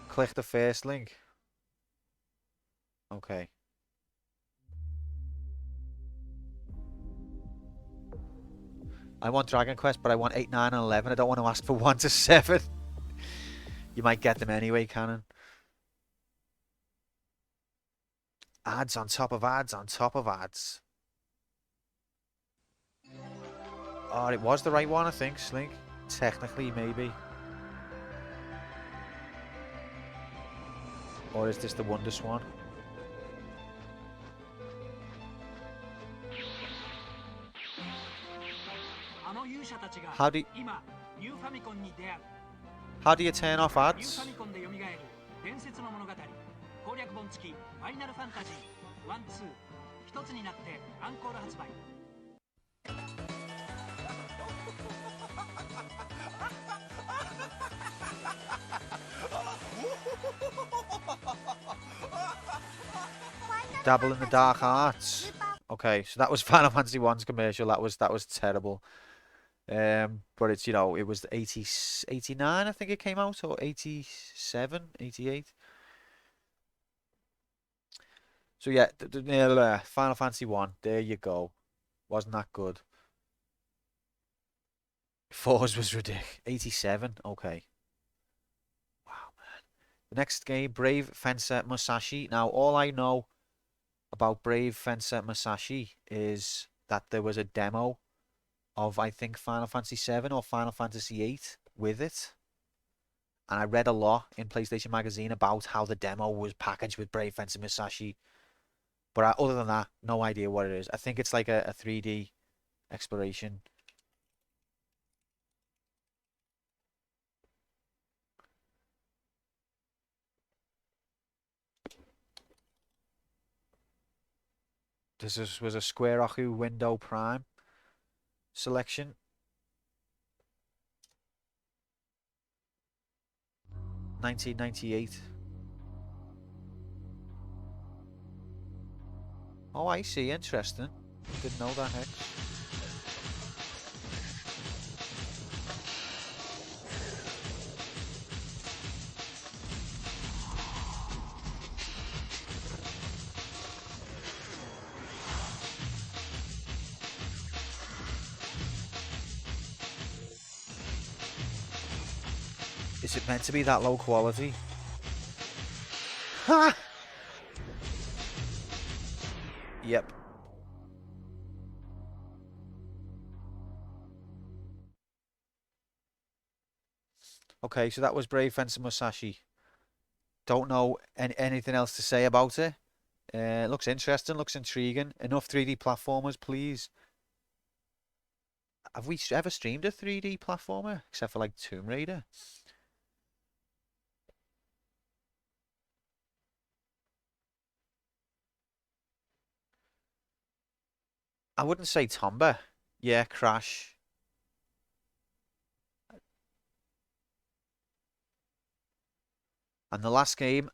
Click the first link. Okay. I want Dragon Quest, but I want 8, 9, and 11. I don't want to ask for 1 to 7. You might get them anyway, Canon. Ads on top of ads on top of ads. Oh, it was the right one, I think, Slink. Technically, maybe. Or is this the Wonder Swan? How do you turn off ads? Dabble in the dark arts. Okay, so that was Final Fantasy 1's commercial. That was terrible. But it's, you know, it was 89, I think it came out, or 87, 88. So yeah, Final Fantasy 1, there you go. Wasn't that good? 4's was ridiculous. 87, okay. Wow, man. The next game, Brave Fencer Musashi. Now, all I know about Brave Fencer Musashi is that there was a demo of, I think, Final Fantasy 7 or Final Fantasy 8 with it. And I read a lot in PlayStation Magazine about how the demo was packaged with Brave Fencer Musashi. But other than that, no idea what it is. I think it's like a 3D exploration. This was a Square Oku Window Prime selection. 1998. Oh, I see. Interesting. Didn't know that, Hex. Is it meant to be that low quality? Ha! Yep. Okay, so that was Brave Fencer Musashi. Don't know anything else to say about it. Looks interesting, looks intriguing. Enough 3D platformers, please. Have we ever streamed a 3D platformer? Except for like Tomb Raider? I wouldn't say Tomba. Yeah, Crash. And the last game,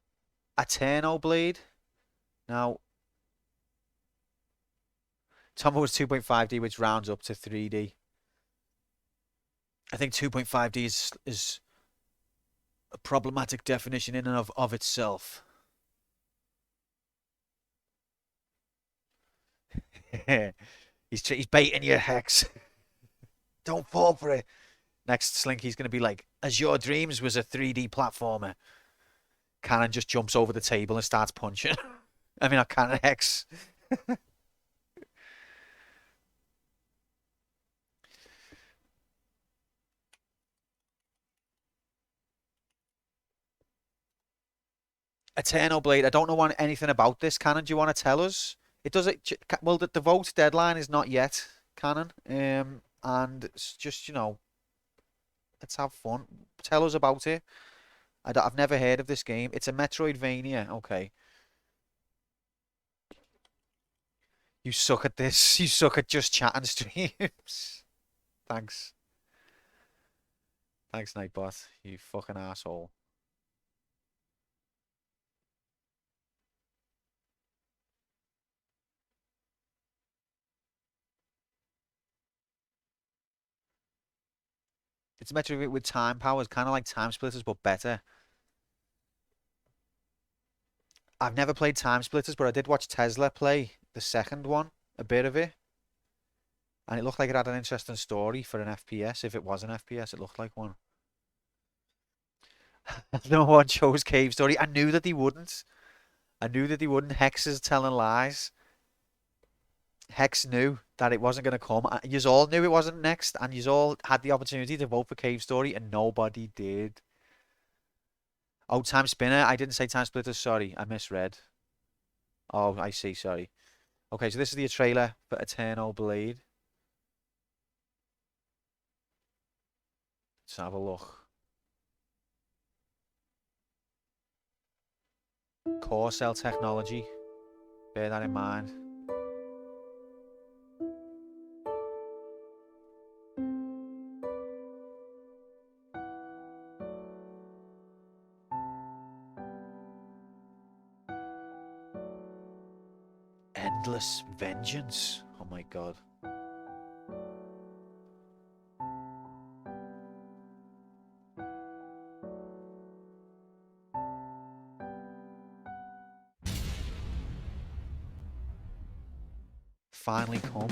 Aterno Blade. Now, Tombo was 2.5D, which rounds up to 3D. I think 2.5D is a problematic definition in and of itself. He's baiting you, Hex. Don't fall for it. Next Slinky's going to be like, As Your Dreams was a 3D platformer. Cannon just jumps over the table and starts punching. I mean, not Cannon, Hex. Eternal Blade. I don't know anything about this, Cannon. Do you want to tell us? It does it. Well, the vote deadline is not yet, Cannon. And it's just, let's have fun. Tell us about it. I've never heard of this game. It's a Metroidvania. Okay. You suck at this. You suck at just chatting streams. Thanks. Thanks, Nightbot. You fucking asshole. It's a Metroid with time powers, kind of like Time Splitters, but better. I've never played Time Splitters, but I did watch Tesla play the second one, a bit of it. And it looked like it had an interesting story for an FPS. If it was an FPS, it looked like one. No one chose Cave Story. I knew that they wouldn't. I knew that they wouldn't. Hex is telling lies. Hex knew that it wasn't going to come. You all knew it wasn't next, and you all had the opportunity to vote for Cave Story, and nobody did. Oh, Time Spinner. I didn't say Time Splitters. Sorry, I misread. Oh, I see. Sorry. Okay, so this is the trailer for Eternal Blade. Let's have a look. Core cell technology. Bear that in mind. Endless vengeance. Oh my god. Finally come.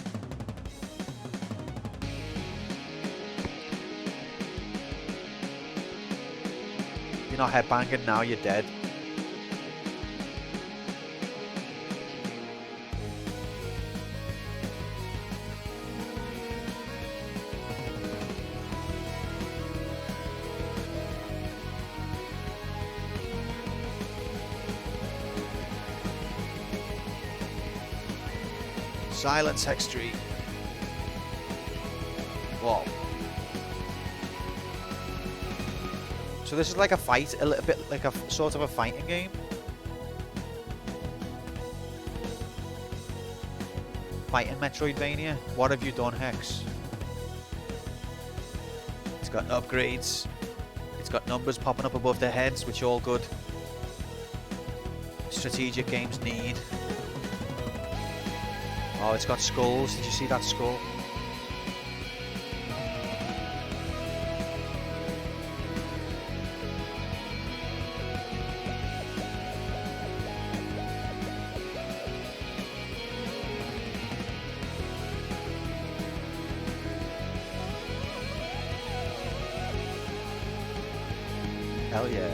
You're not headbanging now, you're dead. Silence Hex Street. Whoa. So this is like a fight, a little bit like a sort of a fighting game. Fighting Metroidvania. What have you done, Hex? It's got upgrades. It's got numbers popping up above their heads, which all good strategic games need. Oh, it's got skulls. Did you see that skull? Hell yeah.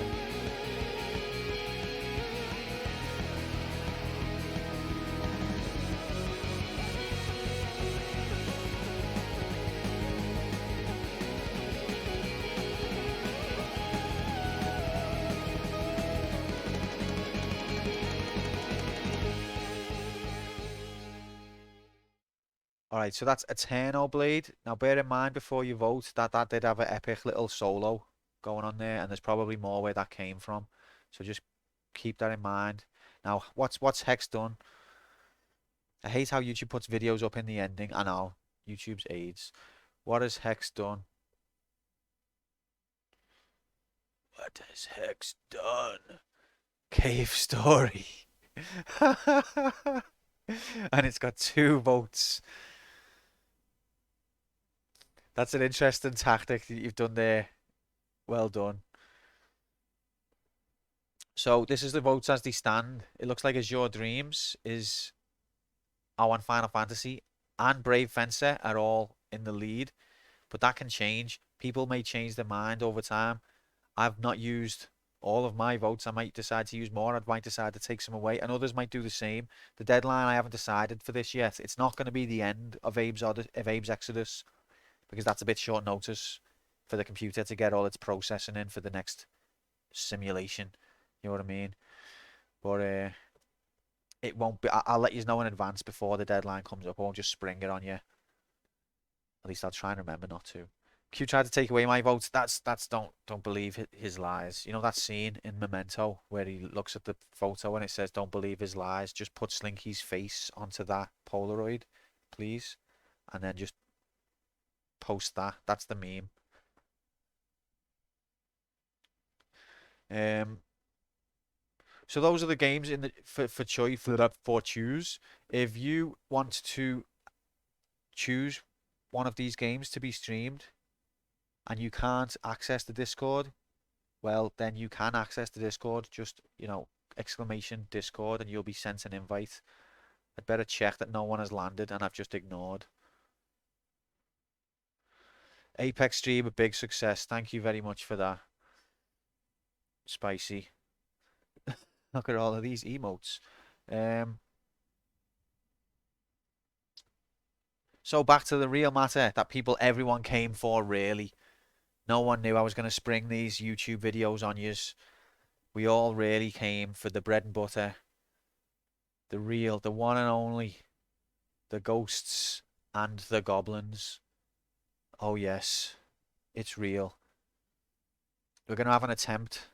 Alright, so that's Eternal Blade. Now bear in mind before you vote that did have an epic little solo going on there, and there's probably more where that came from. So just keep that in mind. Now, what's Hex done? I hate how YouTube puts videos up in the ending. I know, YouTube's AIDS. What has Hex done? What has Hex done? Cave Story. And it's got 2 votes. That's an interesting tactic that you've done there. Well done. So this is the votes as they stand. It looks like Azure Dreams is our Final Fantasy and Brave Fencer are all in the lead, but that can change. People may change their mind over time. I've not used all of my votes. I might decide to use more. I might decide to take some away, and others might do the same. The deadline I haven't decided for this yet. It's not going to be the end of Abe's Exodus, because that's a bit short notice for the computer to get all its processing in for the next simulation. You know what I mean? But it won't be. I'll let you know in advance before the deadline comes up. I won't just spring it on you. At least I'll try and remember not to. Q tried to take away my votes. That's don't believe his lies. You know that scene in Memento where he looks at the photo and it says don't believe his lies. Just put Slinky's face onto that Polaroid, please, and then just post that. That's the meme. So those are the games in the for choice for choose. If you want to choose one of these games to be streamed and you can't access the Discord, well, then you can access the Discord. Just, exclamation Discord and you'll be sent an invite. I'd better check that no one has landed and I've just ignored. Apex stream, a big success. Thank you very much for that. Spicy. Look at all of these emotes. So back to the real matter that everyone came for, really. No one knew I was going to spring these YouTube videos on yous. We all really came for the bread and butter. The real, the one and only. The ghosts and the goblins. Oh yes, it's real. We're going to have an attempt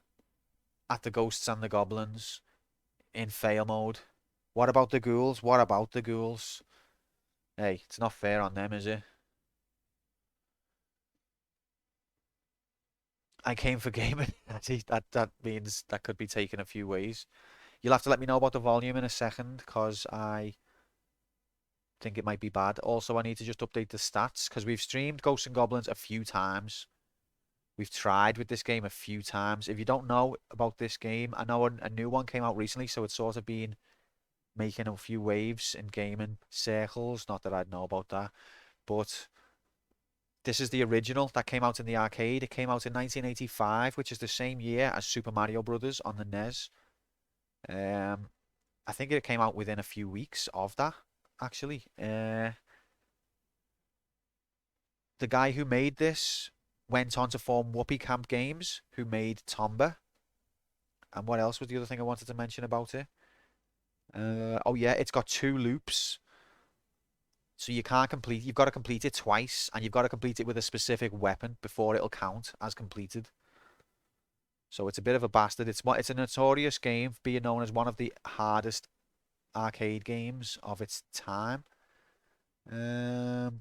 at the ghosts and the goblins in fail mode. What about the ghouls? What about the ghouls? Hey, it's not fair on them, is it? I came for gaming. That means that could be taken a few ways. You'll have to let me know about the volume in a second, because I think it might be bad. Also, I need to just update the stats, because we've streamed Ghosts and Goblins a few times. We've tried with this game a few times. If you don't know about this game, I know a new one came out recently, so it's sort of been making a few waves in gaming circles. Not that I'd know about that, but this is the original that came out in the arcade. It came out in 1985, which is the same year as Super Mario Brothers on the NES. I think it came out within a few weeks of that, actually. The guy who made this went on to form Whoopee Camp Games, who made Tomba. And what else was the other thing I wanted to mention about it? Oh yeah, it's got 2 loops. So you've got to complete it twice, and you've got to complete it with a specific weapon before it'll count as completed. So it's a bit of a bastard. It's a notorious game for being known as one of the hardest arcade games of its time. There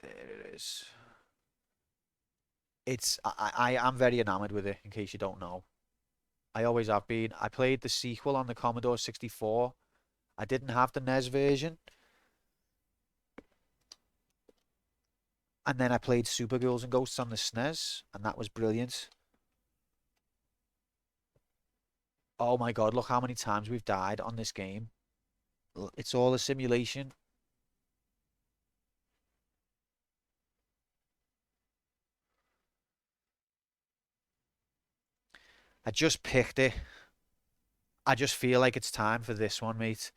it is. I am very enamored with it, in case you don't know. I always have been. I played the sequel on the Commodore 64. I didn't have the NES version. And then I played Super Ghouls and Ghosts on the SNES, and that was brilliant. Oh my god, look how many times we've died on this game. It's all a simulation. I just picked it. I just feel like it's time for this one, mate.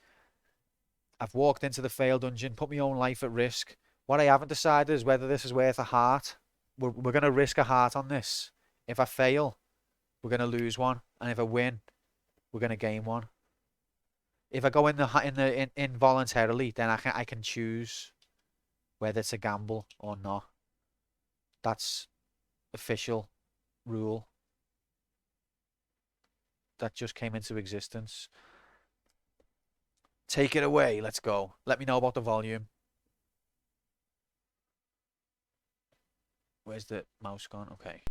I've walked into the fail dungeon, put my own life at risk. What I haven't decided is whether this is worth a heart. We're going to risk a heart on this. If I fail, we're going to lose one. And if I win, we're going to gain one. If I go in involuntarily, then I can choose whether to gamble or not. That's official rule that just came into existence. Take it away. Let's go. Let me know about the volume. Where's the mouse gone? Okay.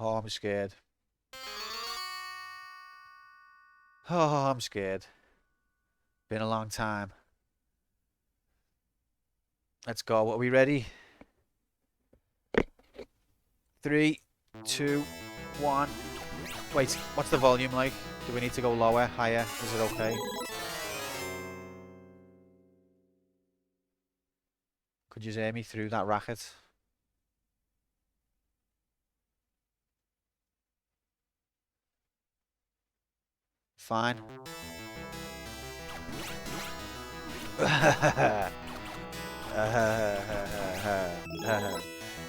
Oh, I'm scared. Oh, I'm scared. Been a long time. Let's go. Are we ready? 3, 2, 1. Wait, what's the volume like? Do we need to go lower, higher? Is it okay? Could you hear me through that racket? Fine.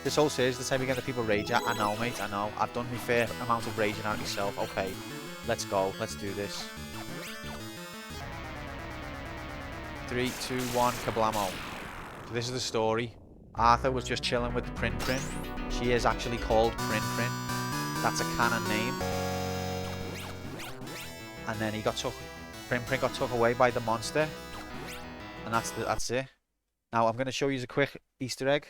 This whole series, the time we get the people rage at. I know, mate, I know. I've done my fair amount of raging out myself. Okay, let's go. Let's do this. 3, 2, 1, kablamo. So this is the story. Arthur was just chilling with the Prin Prin. She is actually called Prin Prin. That's a canon name. And then Prin Prin got took away by the monster. And that's it. Now I'm going to show you a quick Easter egg.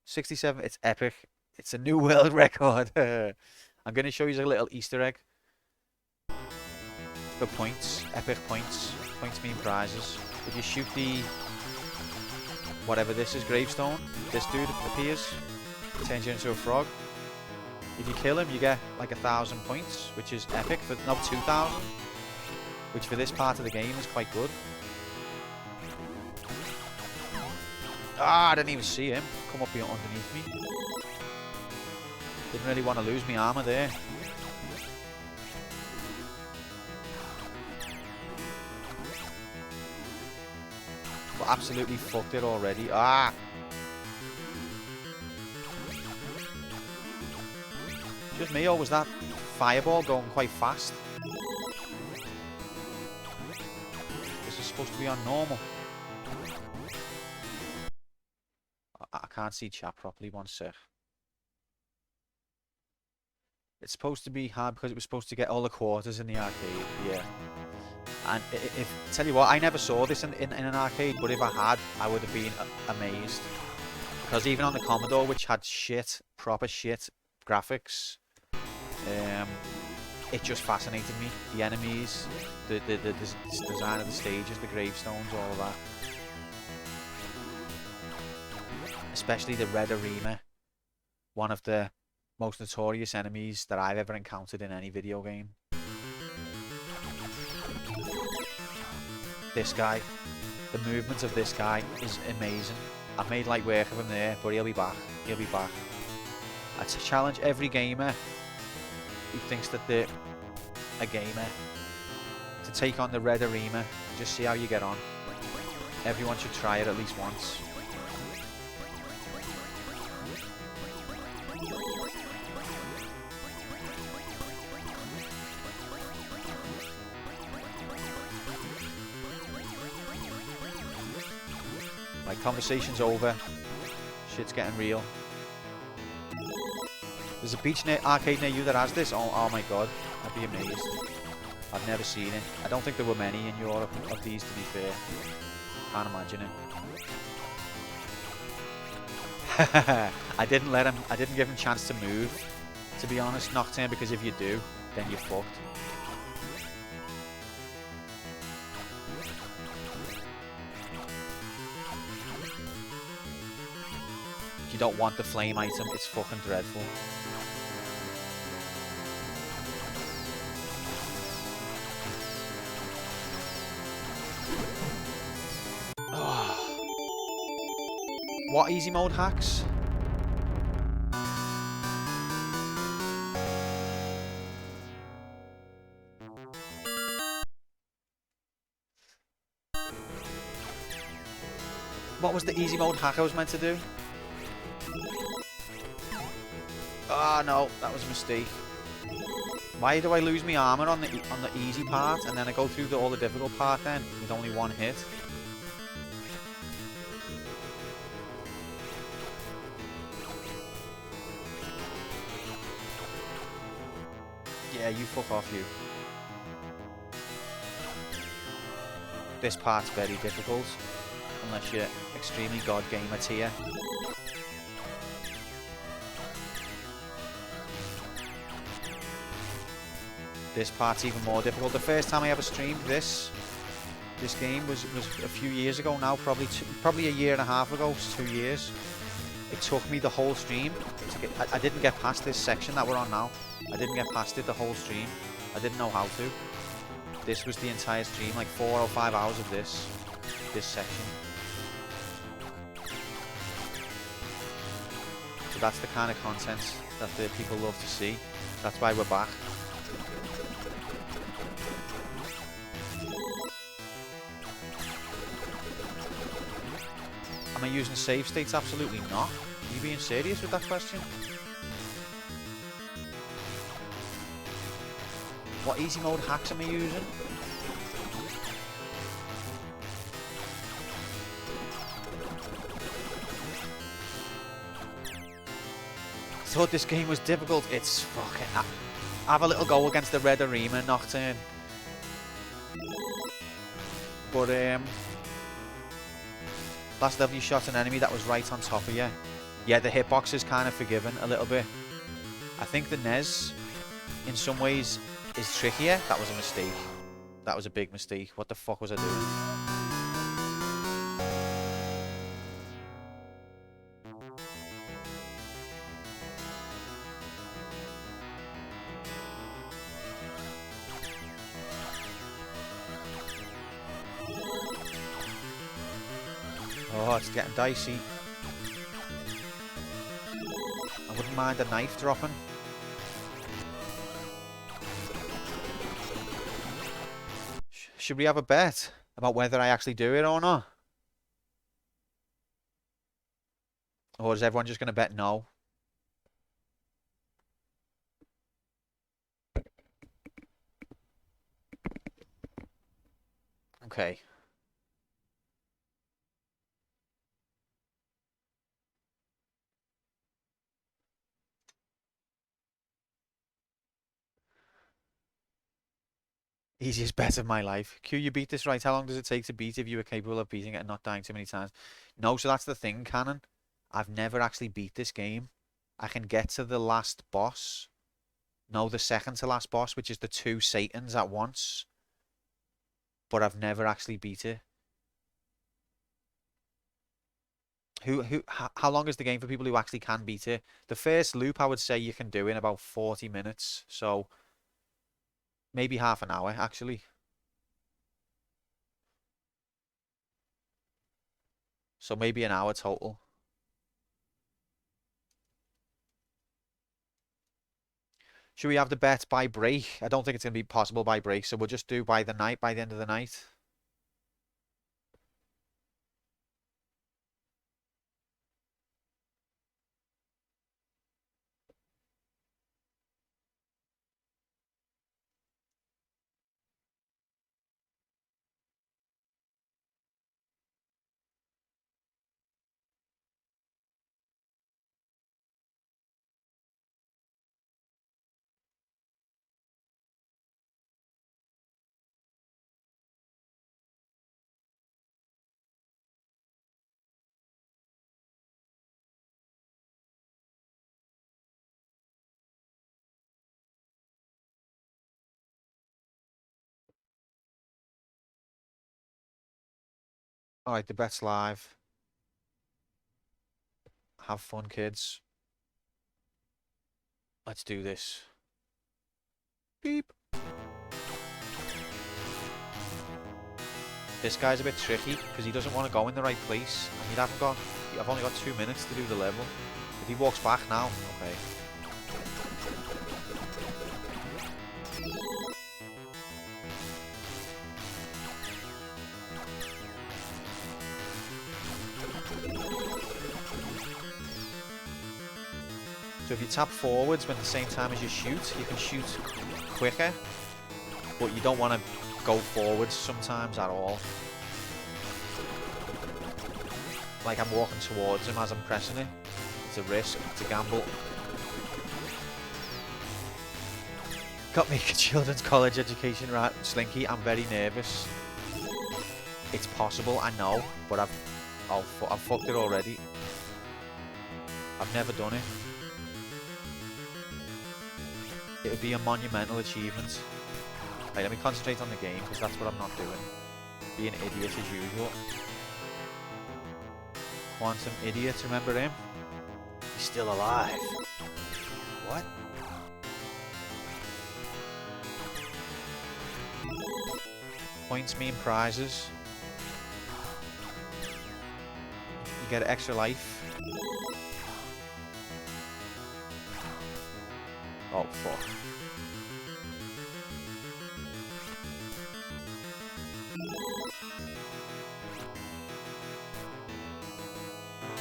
67, it's epic. It's a new world record. I'm going to show you a little Easter egg. For points, epic points. Points mean prizes. If you shoot the, whatever this is, gravestone, this dude appears, turns you into a frog. If you kill him, you get like 1,000 points, which is epic. For no, 2,000, which for this part of the game is quite good. Ah, I didn't even see him come up here underneath me. Didn't really want to lose my armor there. But absolutely fucked it already. Ah! Just me, or was that fireball going quite fast? This is supposed to be on normal. I can't see chat properly, one sec. It's supposed to be hard because it was supposed to get all the quarters in the arcade, yeah. And tell you what, I never saw this in an arcade, but if I had, I would have been amazed. Because even on the Commodore, which had shit, proper shit graphics, it just fascinated me. The enemies, the design of the stages, the gravestones, all of that. Especially the Red Arena, one of the most notorious enemies that I've ever encountered in any video game. This guy, the movement of this guy is amazing. I've made light work of him there, but he'll be back. He'll be back. I challenge every gamer who thinks that they're a gamer to take on the Red Arena. Just see how you get on. Everyone should try it at least once. Like, conversation's over. Shit's getting real. There's a beach arcade near you that has this? Oh my god. I'd be amazed. I've never seen it. I don't think there were many in Europe of these, to be fair. Can't imagine it. I didn't give him a chance to move, to be honest, Nocturne, because if you do, then you're fucked. You don't want the flame item, it's fucking dreadful. Oh. What easy mode hacks? What was the easy mode hack I was meant to do? Ah, no, that was a mistake. Why do I lose my armor on the easy part and then I go through all the difficult part then with only one hit? Yeah, you fuck off, you. This part's very difficult unless you're extremely god gamer tier. this part's even more difficult. The first time I ever streamed this game was a few years ago now, probably a year and a half ago, 2 years. It took me the whole stream to get. I didn't get past this section that we're on now. I didn't get past it the whole stream. I didn't know how to. This was the entire stream, like 4 or 5 hours of this section. So that's the kind of content that the people love to see. That's why we're back. Am I using save states? Absolutely not. Are you being serious with that question? What easy mode hacks am I using? Thought this game was difficult. It's fucking... Have a little go against the Red Arena Nocturne. But, last level you shot an enemy that was right on top of you. Yeah, the hitbox is kind of forgiven a little bit. I think the NES, in some ways, is trickier. That was a mistake. That was a big mistake. What the fuck was I doing? Oh, it's getting dicey. I wouldn't mind a knife dropping. Should we have a bet about whether I actually do it or not? Or is everyone just going to bet no? Okay. Easiest bet of my life. Q, you beat this right. How long does it take to beat if you were capable of beating it and not dying too many times? No, so that's the thing, Canon. I've never actually beat this game. I can get to the last boss. No, the second to last boss, which is the 2 Satans at once. But I've never actually beat it. How long is the game for people who actually can beat it? The first loop, I would say you can do in about 40 minutes. So... maybe half an hour, actually. So maybe an hour total. Should we have the bet by break? I don't think it's going to be possible by break, so we'll just do by the night, by the end of the night. Alright, the bet's live. Have fun, kids. Let's do this. Beep. This guy's a bit tricky because he doesn't want to go in the right place. And I've only got 2 minutes to do the level. If he walks back now, okay. So if you tap forwards when at the same time as you shoot, you can shoot quicker, but you don't want to go forwards sometimes at all. Like I'm walking towards him as I'm pressing it. It's a risk, it's a gamble. Got me a children's college education right, Slinky. I'm very nervous. It's possible, I know, but I've fucked it already. I've never done it. It would be a monumental achievement. Right, let me concentrate on the game, because that's what I'm not doing. Being an idiot as usual. Quantum Idiot, remember him? He's still alive. What? Points mean prizes. You get extra life. Oh, fuck.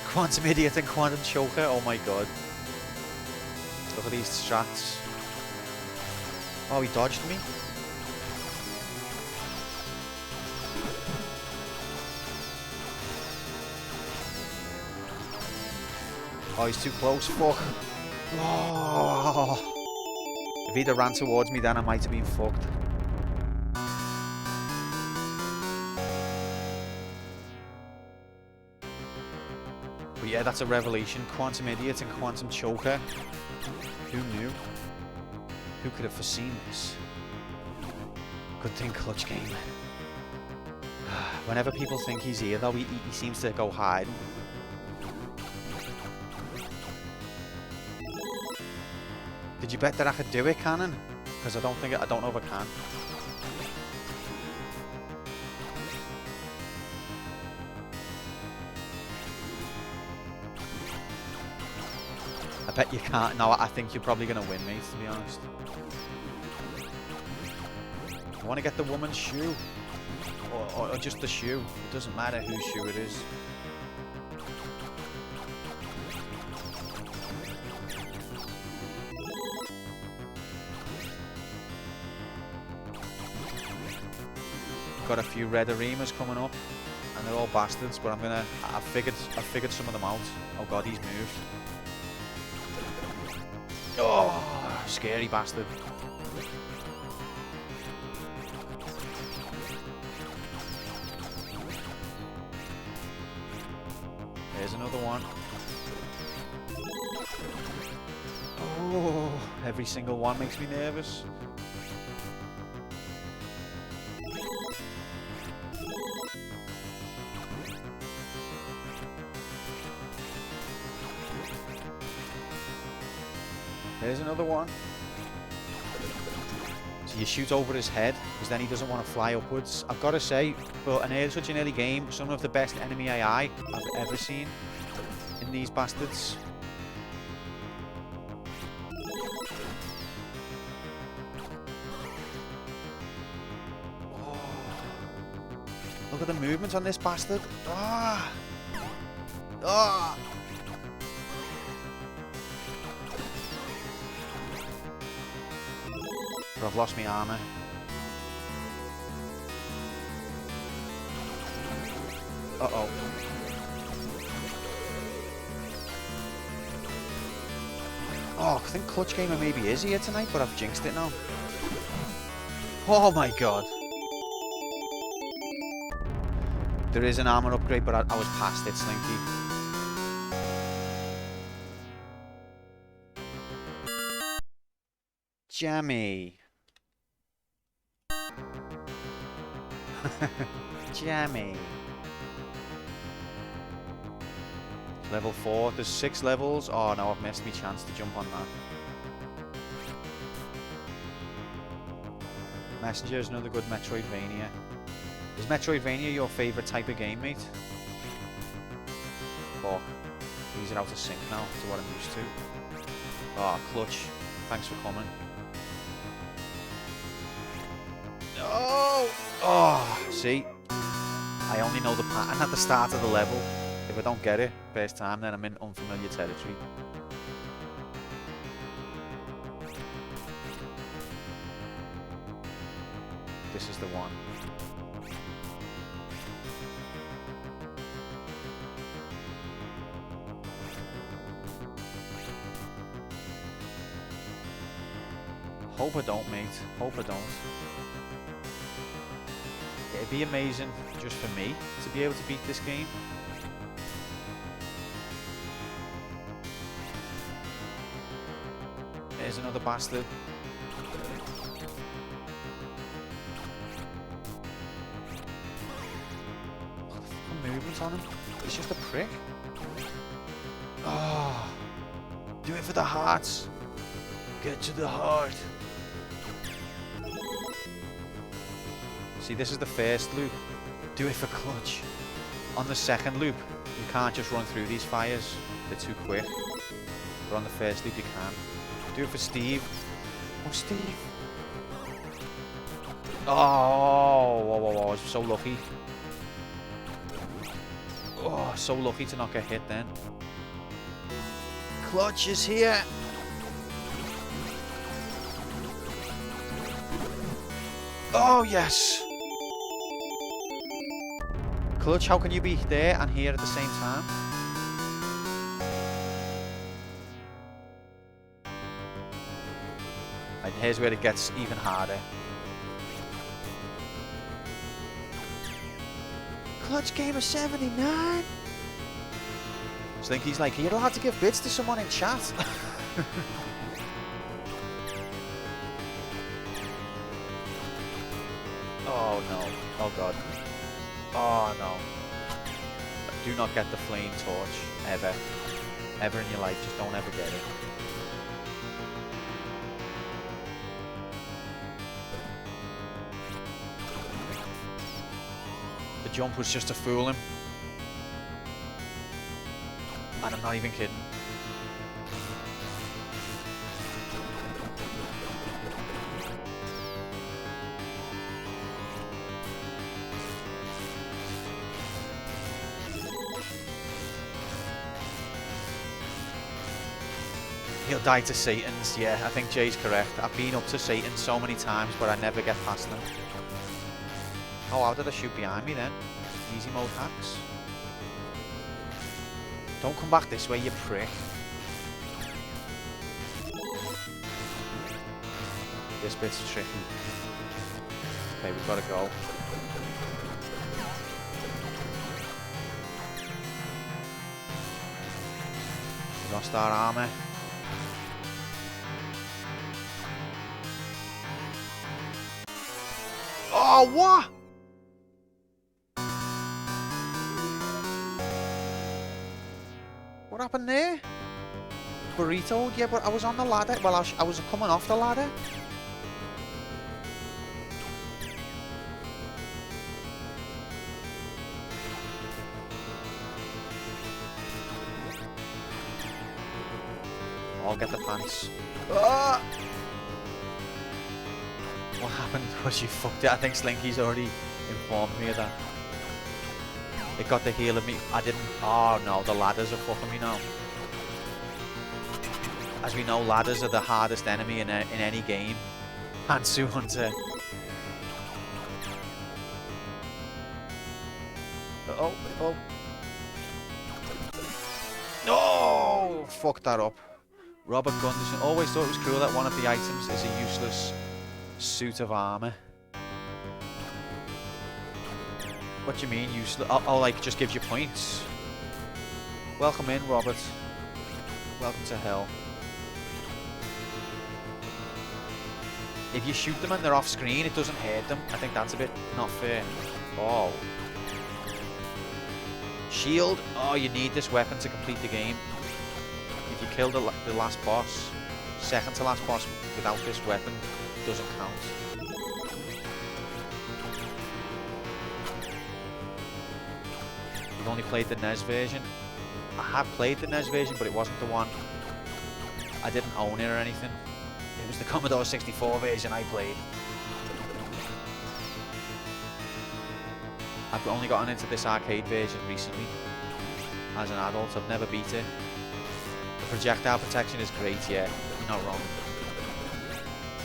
Quantum Idiot and Quantum Choker, oh my god. Look at these strats. Oh, he dodged me? Oh, he's too close, fuck. Oh. If he'd have ran towards me then I might have been fucked. But yeah, that's a revelation. Quantum Idiot and Quantum Choker. Who knew? Who could have foreseen this? Good thing Clutch Game. Whenever people think he's here though, he seems to go hiding. Did you bet that I could do it, Cannon? Because I don't know if I can. I bet you can't. No, I think you're probably going to win, mate, to be honest. I want to get the woman's shoe. Or just the shoe. It doesn't matter whose shoe it is. Got a few red arenas coming up, and they're all bastards. But I figured some of them out. Oh god, he's moved. Oh, scary bastard. There's another one. Oh, every single one makes me nervous. There's another one. So you shoot over his head, because then he doesn't want to fly upwards. I've got to say, for such an early game, some of the best enemy AI I've ever seen in these bastards. Oh. Look at the movement on this bastard. Ah! Ah! But I've lost my armor. Uh-oh. Oh, I think Clutch Gamer maybe is here tonight, but I've jinxed it now. Oh my god. There is an armor upgrade, but I was past it, Slinky. Jammy. Jammy. Level 4. There's 6 levels. Oh no, I've missed my chance to jump on that. Messenger is another good Metroidvania. Is Metroidvania your favourite type of game, mate? Fuck. These are out of sync now to what I'm used to. Oh, Clutch. Thanks for coming. No! Oh, see? I only know the pattern at the start of the level. If I don't get it first time, then I'm in unfamiliar territory. This is the one. Hope I don't, mate. Hope I don't. It'd be amazing just for me to be able to beat this game. There's another bastard. movement on him. He's just a prick. Oh, do it for the hearts. Get to the heart. See, this is the first loop. Do it for clutch. On the second loop, you can't just run through these fires. They're too quick. But on the first loop, you can. Do it for Steve. Oh, Steve. Oh, whoa, whoa, whoa. I was so lucky. Oh, so lucky to not get hit then. Clutch is here. Oh, yes. Clutch, how can you be there and here at the same time? And here's where it gets even harder. Clutch game of 79. Slinky's like, are you allowed to give bits to someone in chat? Oh no. Oh god. Oh no. Do not get the flame torch. Ever. Ever in your life. Just don't ever get it. The jump was just to fool him. And I'm not even kidding. He'll die to Satan's. Yeah, I think Jay's correct. I've been up to Satan so many times, but I never get past them. Oh, how did I shoot behind me then? Easy mode hacks. Don't come back this way, you prick. This bit's tricky. Okay, we've got to go. We lost our armor. Oh, what? What happened there? Burrito? Yeah, but I was on the ladder. Well, I was coming off the ladder. I'll get the pants. Ah! What happened was you fucked it. I think Slinky's already informed me of that. It got the heel of me. I didn't. Oh no, the ladders are fucking me now. As we know, ladders are the hardest enemy in any game. Hansu Hunter. Oh, oh. No! Fucked that up. Robert Gunderson always thought it was cool that one of the items is a useless suit of armor. What do you mean useless? Oh, like just gives you points. Welcome in, Robert. Welcome to hell. If you shoot them and they're off screen, it doesn't hurt them. I think that's a bit not fair. Oh. Shield. Oh, you need this weapon to complete the game. If you kill the last boss, second to last boss without this weapon, it doesn't count. You've only played the NES version. I have played the NES version, but it wasn't the one. I didn't own it or anything. It was the Commodore 64 version I played. I've only gotten into this arcade version recently. As an adult, I've never beat it. The projectile protection is great, yeah, you're not wrong.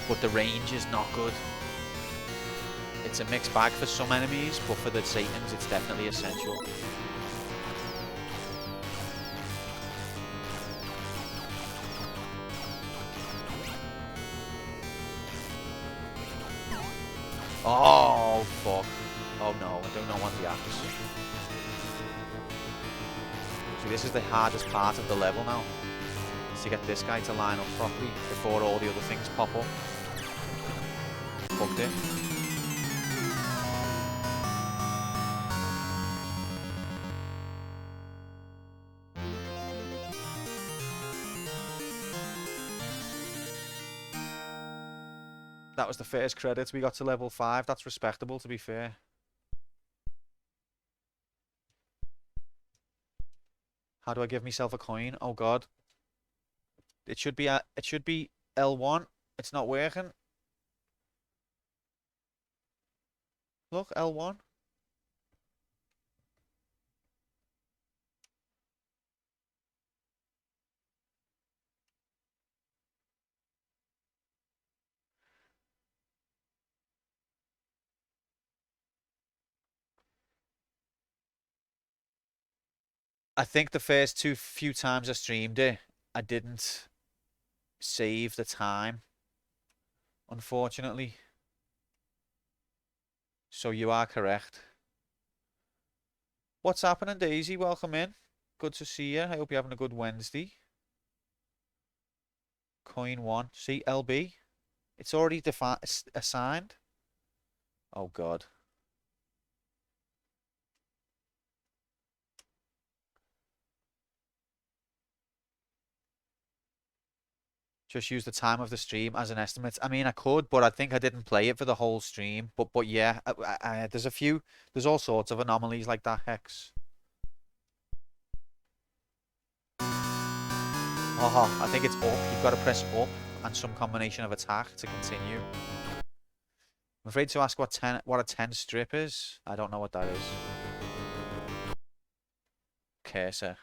But the range is not good. It's a mixed bag for some enemies, but for the Satans, it's definitely essential. Oh, fuck. Oh no, I do not want the axe. So this is the hardest part of the level now. Is to get this guy to line up properly before all the other things pop up. Fucked it. was the first credits. We got to level 5. That's respectable, to be fair. How do I give myself a coin? Oh god. It should be L1. It's not working. Look, L1. I think the first few times I streamed it, I didn't save the time, unfortunately. So you are correct. What's happening, Daisy? Welcome in. Good to see you. I hope you're having a good Wednesday. Coin 1. See, LB. It's already assigned. Oh, God. Just use the time of the stream as an estimate. I mean, I could, but I think I didn't play it for the whole stream. But yeah, there's all sorts of anomalies like that, Hex. Oh, I think it's up. You've got to press up and some combination of attack to continue. I'm afraid to ask what a 10 strip is. I don't know what that is. Cursor.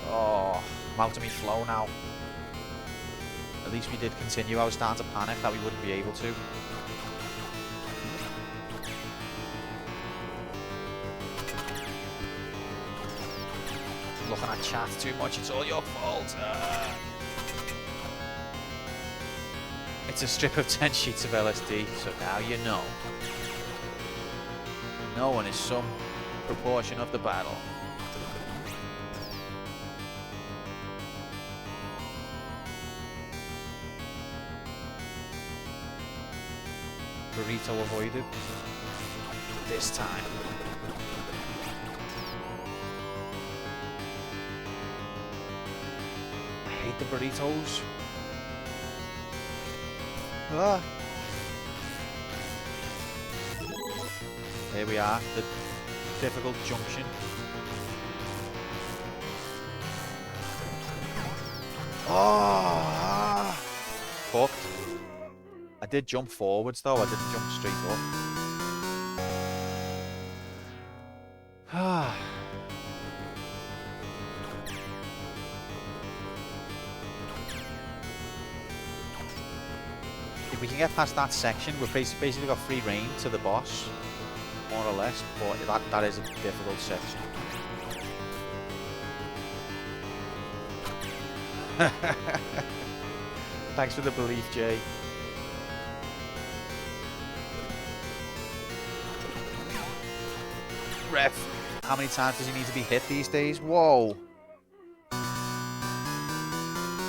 Oh, I'm out of me flow now. At least we did continue. I was starting to panic that we wouldn't be able to. Looking at chat too much, it's all your fault. It's a strip of 10 sheets of LSD, so now you know. No one is some proportion of the battle. Burrito avoided. This time. I hate the burritos. Ah. Here we are, the difficult junction. Oh, fucked. I did jump forwards though, I didn't jump straight up. Ah. If we can get past that section, we've basically got free reign to the boss, more or less, but that is a difficult section. Thanks for the belief, Jay. Ref, how many times does he need to be hit these days? Whoa.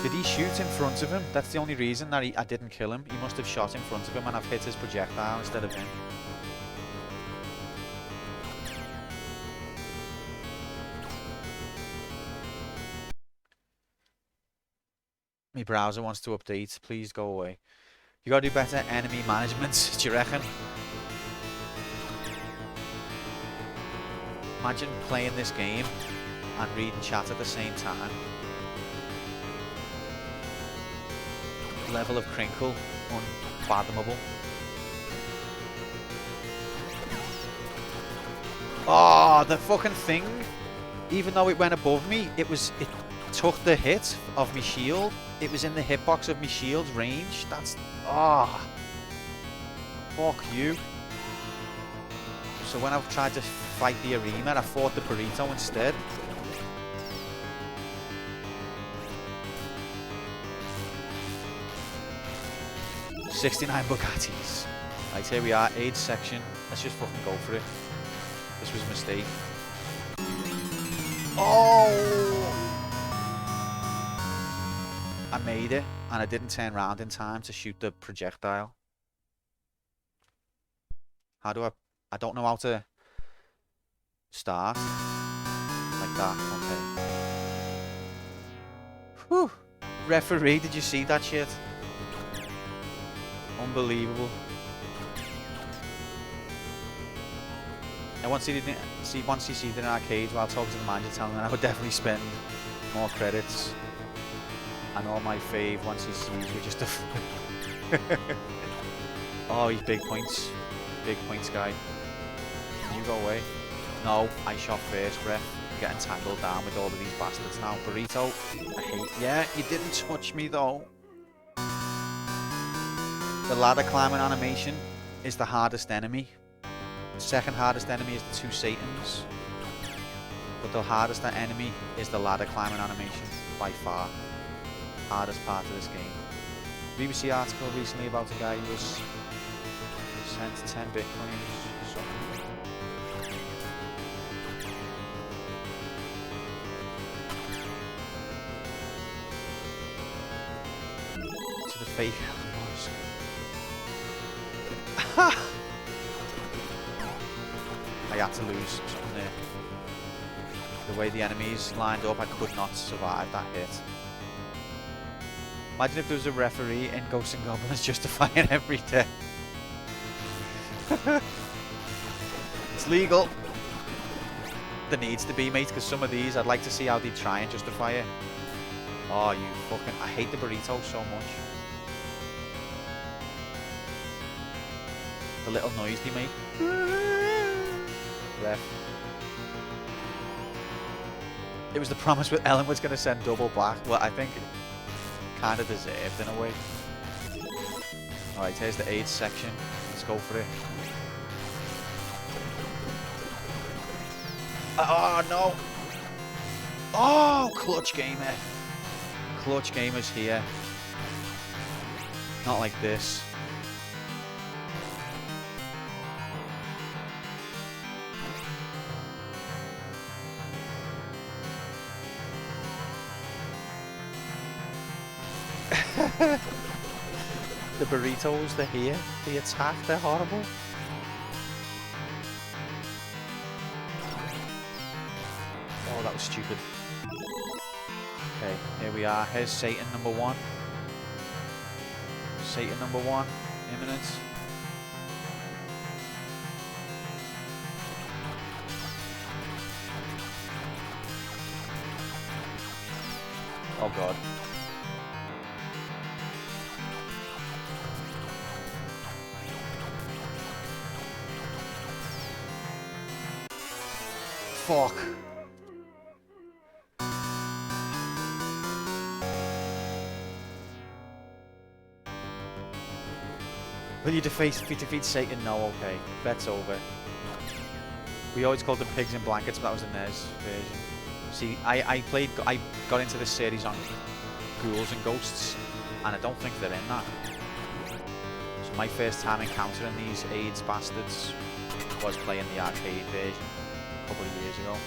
Did he shoot in front of him? That's the only reason that I didn't kill him. He must have shot in front of him and I've hit his projectile instead of him. My browser wants to update. Please go away. You gotta do better enemy management, do you reckon? Imagine playing this game and reading chat at the same time. Level of crinkle, unfathomable. Oh, the fucking thing. Even though it went above me, it took the hit of my shield. It was in the hitbox of my shield's range. That's... Ah. Oh, fuck you. So when I tried to fight the arena, I fought the burrito instead. $69 Bugattis. Right, here we are, AIDS section. Let's just fucking go for it. This was a mistake. Oh! I made it, and I didn't turn around in time to shoot the projectile. How do I don't know how to start. Like that, okay. Whew. Referee, did you see that shit? Unbelievable. And once you see it in arcades while talking to the manager, telling them I would definitely spend more credits. And all my fave once he sees were just a... Oh, he's big points. Big points guy. You go away. No, I shot first, ref. I'm getting tangled down with all of these bastards now. Burrito, I hate... Yeah, you didn't touch me though. The ladder climbing animation is the hardest enemy. The second hardest enemy is the two Satans. But the hardest enemy is the ladder climbing animation, by far. Hardest part of this game. BBC article recently about a guy who was sent 10 bitcoins. To the fake mosque. I had to lose something there. The way the enemies lined up, I could not survive that hit. Imagine if there was a referee in Ghosts and Goblins justifying every death. It's legal. There needs to be, mate, because some of these, I'd like to see how they try and justify it. Oh, you fucking... I hate the burrito so much. The little noise they make. Ref. It was the promise with Ellen was going to send double back. Well, I think... kind of deserved in a way. Alright, here's the AIDS section. Let's go for it. Oh no! Oh, clutch gamer. Clutch gamer's here. Not like this. The burritos, they're here. The attack, they're horrible. Oh, that was stupid. Okay, here we are. Here's Satan number 1. Satan number 1, imminent. Oh god. Fuck. Will you defeat Satan? No, okay. Bet's over. We always called them pigs in blankets, but that was the NES version. See, I got into this series on ghouls and ghosts, and I don't think they're in that. So my first time encountering these AIDS bastards was playing the arcade version a couple of years ago.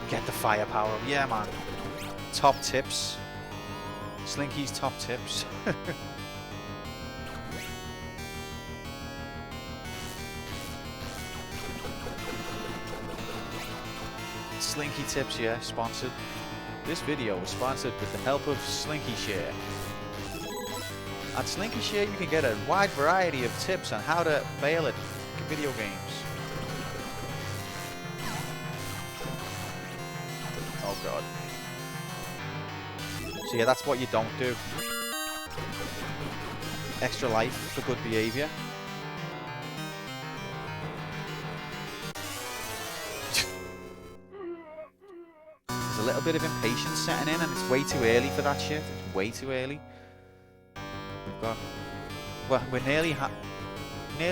Get the firepower. Yeah, man. Top tips. Slinky's top tips. Slinky tips, yeah, sponsored. This video was sponsored with the help of Slinky Share. At Slinky Share, you can get a wide variety of tips on how to fail at video games. Oh god. So yeah, that's what you don't do. Extra life for good behaviour. There's a little bit of impatience setting in, and it's way too early for that shit. It's way too early. We've got... Well, we're nearly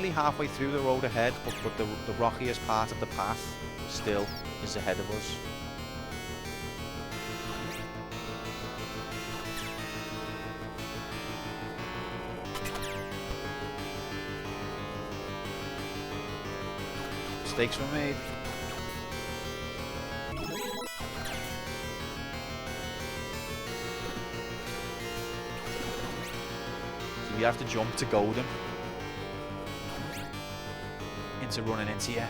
halfway through the road ahead, but the rockiest part of the path still is ahead of us. Mistakes were made. So you have to jump to golden into running into you.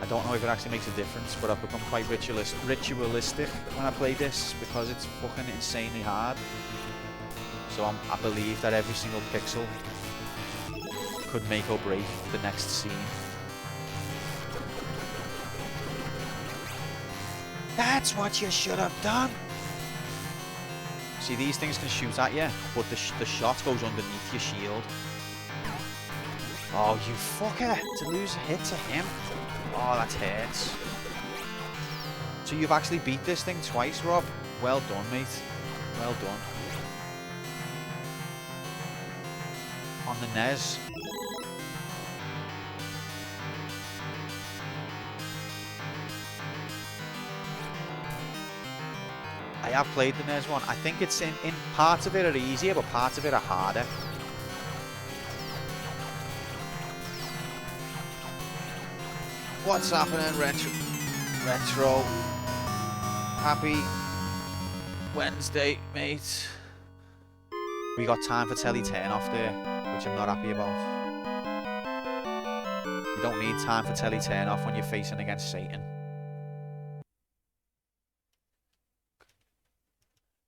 I don't know if it actually makes a difference, but I've become quite ritualistic when I play this because it's fucking insanely hard. So I believe that every single pixel could make or break the next scene. That's what you should have done. See, these things can shoot at you, but the shot goes underneath your shield. Oh, you fucker! To lose a hit to him. Oh, that hurts. So you've actually beat this thing twice, Rob. Well done, mate. Well done. On the NES. I have played the NES one. I think it's in parts of it are easier, but parts of it are harder. What's happening, Retro? Happy Wednesday, mate. We got time for telly turn off there, which I'm not happy about. You don't need time for telly turn off when you're facing against Satan.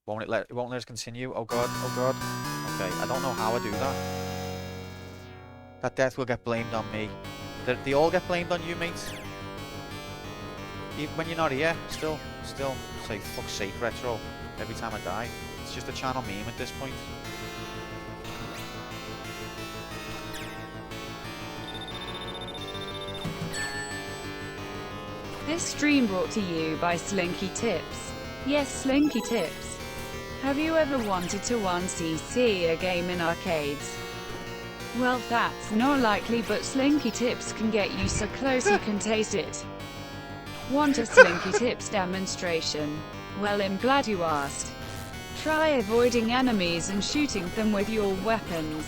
Won't let us continue? Oh god, oh god. Okay, I don't know how I do that. That death will get blamed on me. They all get blamed on you, mate. Even when you're not here, still say fuck's sake, Retro. Every time I die. It's just a channel meme at this point. This stream brought to you by Slinky Tips. Yes, Slinky Tips. Have you ever wanted to 1cc a game in arcades? Well, that's not likely, but Slinky Tips can get you so close you can taste it. Want a Slinky Tips demonstration? Well, I'm glad you asked. Try avoiding enemies and shooting them with your weapons.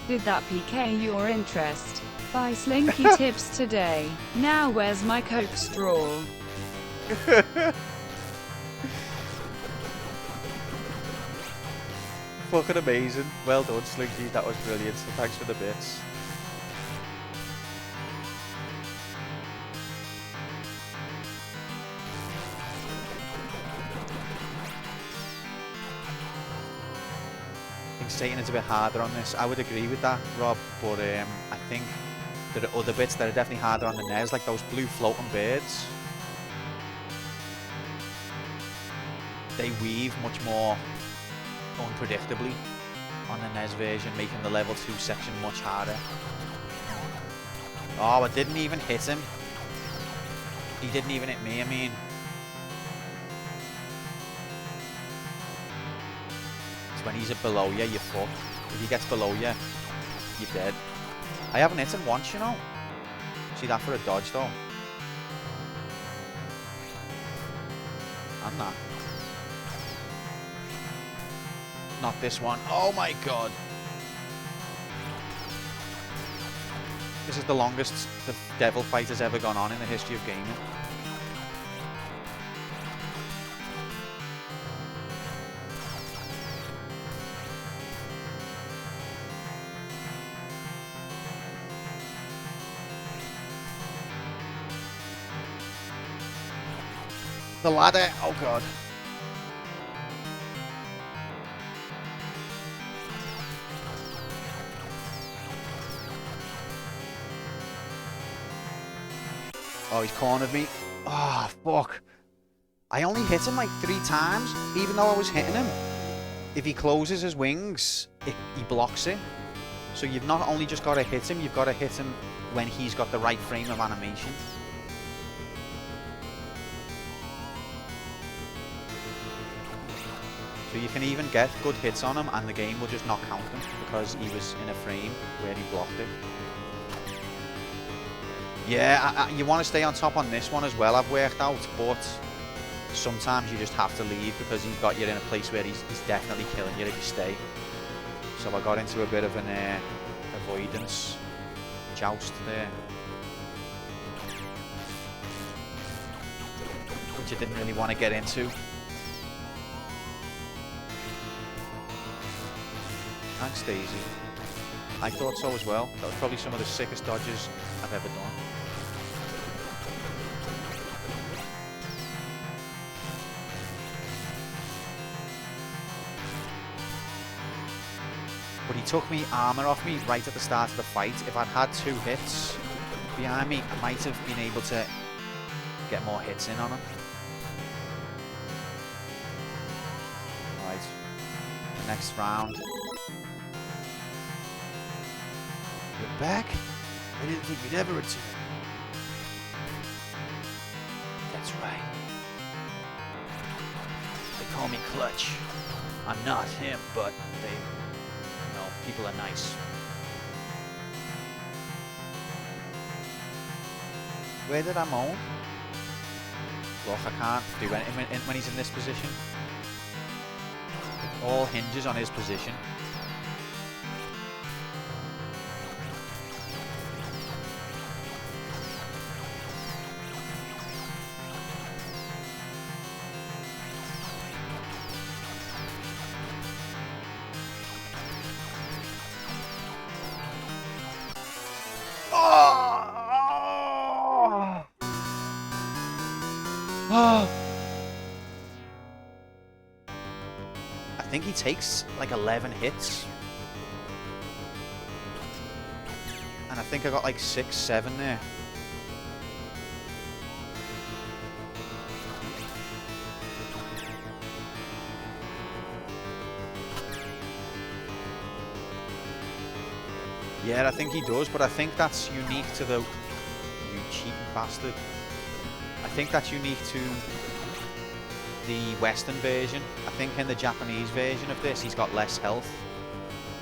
Did that pique your interest? Buy Slinky Tips today. Now where's my Coke straw? Fucking amazing. Well done, Slinky. That was brilliant. Thanks for the bits. I think Satan is a bit harder on this. I would agree with that, Rob, but I think there are other bits that are definitely harder on the NES, like those blue floating birds. They weave much more unpredictably on the NES version, making the level 2 section much harder. Oh, I didn't even hit him. He didn't even hit me, I mean. It's when he's below you, you're fucked. If he gets below you, you're dead. I haven't hit him once, you know. See that for a dodge, though. And that. Not this one. Oh my god. This is the longest the devil fight has ever gone on in the history of gaming. The ladder. Oh god. Oh, he's cornered me. Oh, fuck. I only hit him like 3 times, even though I was hitting him. If he closes his wings, he blocks it. So you've not only just got to hit him, you've got to hit him when he's got the right frame of animation. So you can even get good hits on him and the game will just not count them because he was in a frame where he blocked it. Yeah, you want to stay on top on this one as well, I've worked out, but sometimes you just have to leave because he's got you in a place where he's definitely killing you if you stay. So I got into a bit of an avoidance joust there, which I didn't really want to get into. Thanks, Daisy. I thought so as well. That was probably some of the sickest dodges I've ever done. But he took me armor off me right at the start of the fight. If I'd had 2 hits behind me, I might have been able to get more hits in on him. Right. The next round. You're back? I didn't think you'd ever return. That's right. They call me Clutch. I'm not him, but they... No, people are nice. Where did I moan? Look, I can't do anything when he's in this position. It all hinges on his position. I think he takes like 11 hits. And I think I got like 6, 7 there. Yeah, I think he does, but I think that's unique to the... You cheating bastard. I think that's unique to the Western version. I think in the Japanese version of this, he's got less health.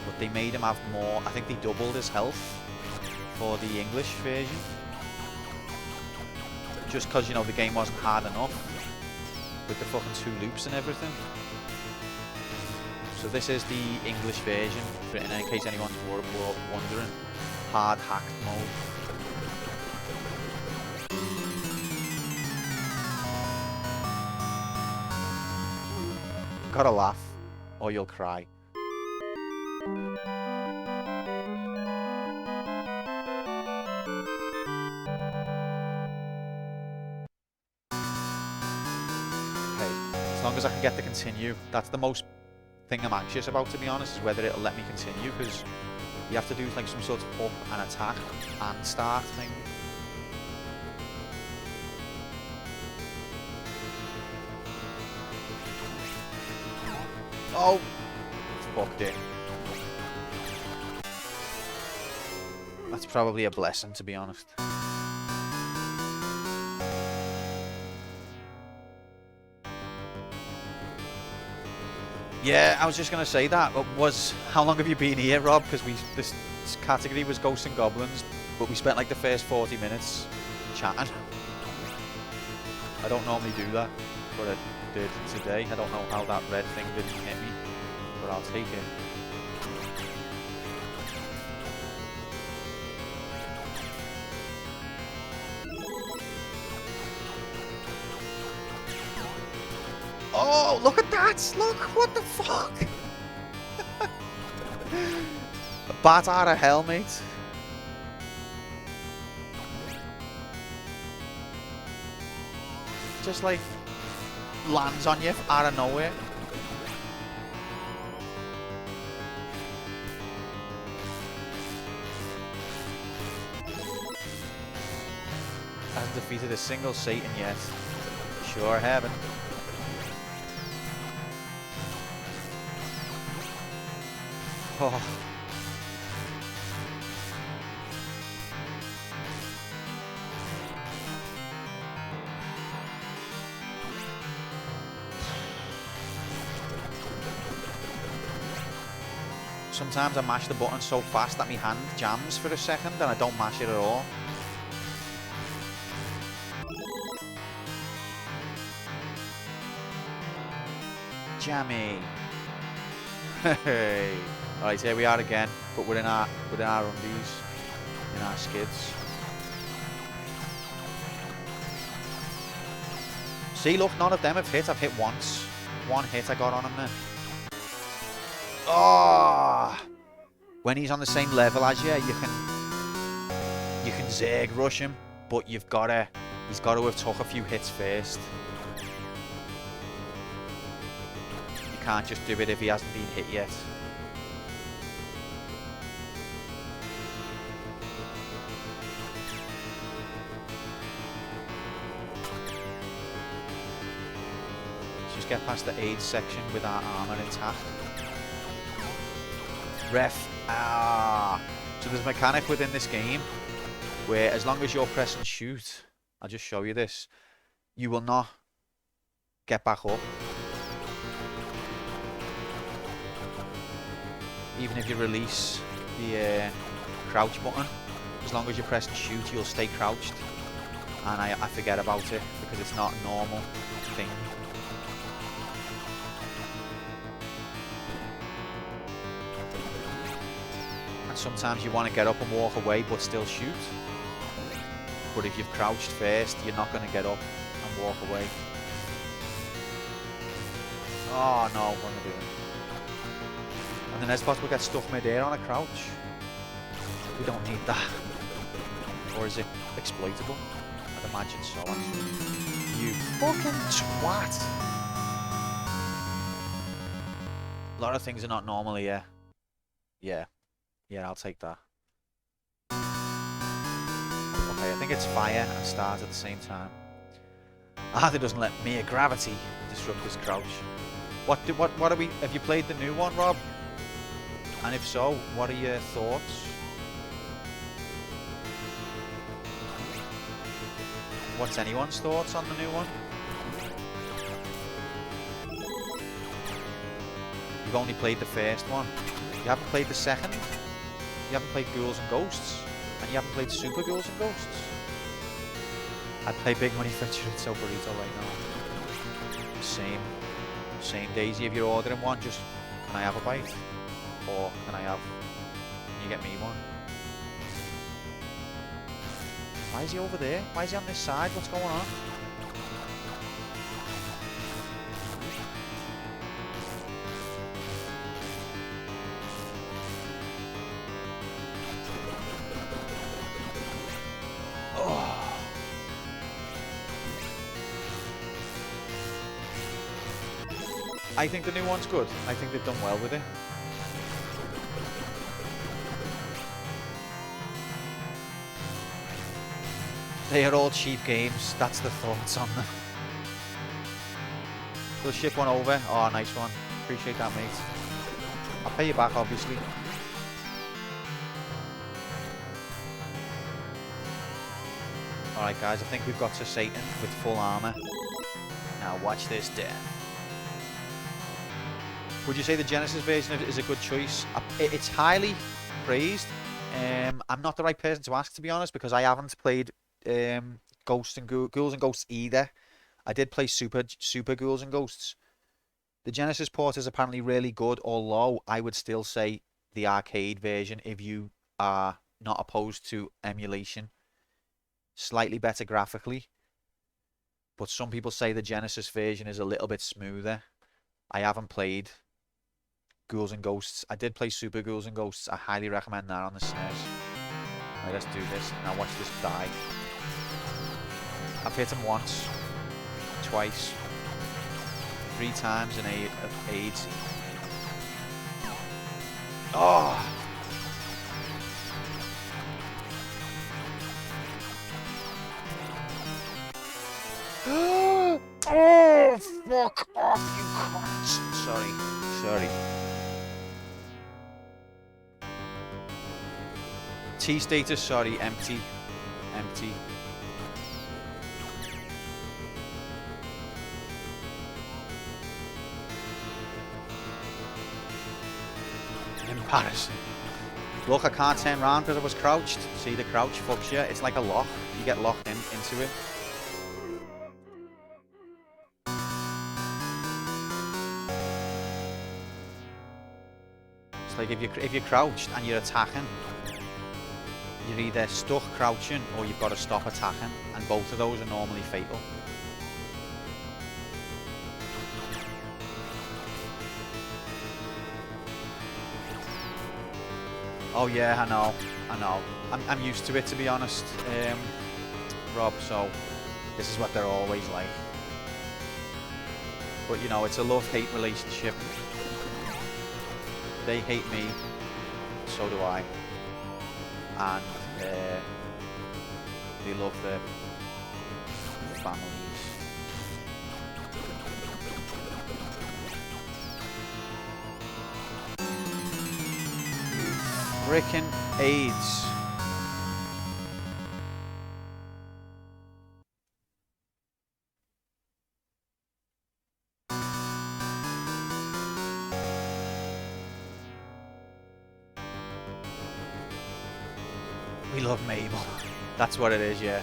But they made him have more. I think they doubled his health for the English version. Just because, you know, the game wasn't hard enough with the fucking 2 loops and everything. So this is the English version, in case anyone's wondering. Hard hacked mode. Gotta laugh, or you'll cry. Okay, as long as I can get to continue, that's the most thing I'm anxious about, to be honest, is whether it'll let me continue, because you have to do like some sort of up and attack and start thing. Oh, fucked it. That's probably a blessing, to be honest. Yeah, I was just going to say that. How long have you been here, Rob? Because this category was Ghosts and Goblins, but we spent like the first 40 minutes chatting. I don't normally do that, but I did today. I don't know how that red thing didn't hit me, but I'll take it. Oh, look at that! Look, what the fuck? A bat out of hell, mate. Just like lands on you out of nowhere. Hasn't defeated a single Satan yet. Sure haven't. Oh. Sometimes I mash the button so fast that my hand jams for a second and I don't mash it at all. Jammy. Hey. Alright, here we are again, but within our undies, in our skids. See, look, none of them have hit. I've hit once. One hit I got on him then. Oh! When he's on the same level as you, you can zerg rush him, but he's got to have took a few hits first. You can't just do it if he hasn't been hit yet. just get past the aid section with our armor intact. Ref. Ah. So there's a mechanic within this game where as long as you're pressing shoot, I'll just show you this, you will not get back up. Even if you release the crouch button, as long as you're pressing shoot, you'll stay crouched. And I forget about it because it's not a normal thing. And sometimes you want to get up and walk away but still shoot. But if you've crouched first, you're not going to get up and walk away. Oh no, what am I doing? And then it's possible to get stuck mid-air on a crouch. We don't need that. Or is it exploitable? I'd imagine so, actually. You fucking twat! A lot of things are not normal here. Yeah. Yeah, I'll take that. Okay, I think it's fire and start at the same time. Arthur doesn't let mere gravity disrupt his crouch. What are we... Have you played the new one, Rob? And if so, what are your thoughts? What's anyone's thoughts on the new one? You've only played the first one. You haven't played the second. You haven't played Ghouls and Ghosts. And you haven't played Super Ghouls and Ghosts. I'd play Big Money for Chorizo Burrito right now. Same Daisy. If you're ordering one, just, can I have a bite? Or can you get me one? Why is he over there? Why is he on this side? What's going on? Oh. I think the new one's good. I think they've done well with it. They are all cheap games, that's the thoughts on them. We'll ship one over. Oh, nice one. Appreciate that, mate. I'll pay you back, obviously. Alright, guys, I think we've got to Satan with full armor. Now, watch this death. Would you say the Genesis version is a good choice? It's highly praised. I'm not the right person to ask, to be honest, because I haven't played Ghouls and Ghosts either. I did play Super Ghouls and Ghosts. The Genesis port is apparently really good, although I would still say the arcade version, if you are not opposed to emulation. Slightly better graphically, but some people say the Genesis version is a little bit smoother. I haven't played Ghouls and Ghosts. I did play Super Ghouls and Ghosts. I highly recommend that on the SNES. Right, let's do this. Now watch this die. I've hit him once, twice, 3 times in AIDS. Oh! Oh, fuck off, you cunts. Sorry. T status, sorry, empty. Embarrassing. Look, I can't turn around because I was crouched. See, the crouch fucks you. It's like a lock. You get locked into it. It's like if you're crouched and you're attacking, you're either stuck crouching or you've got to stop attacking, and both of those are normally fatal. Oh yeah, I know. I'm used to it, to be honest, Rob, so this is what they're always like. But you know, it's a love-hate relationship. They hate me, so do I. And they love their families. Frickin' AIDS. We love Mabel. That's what it is, yeah.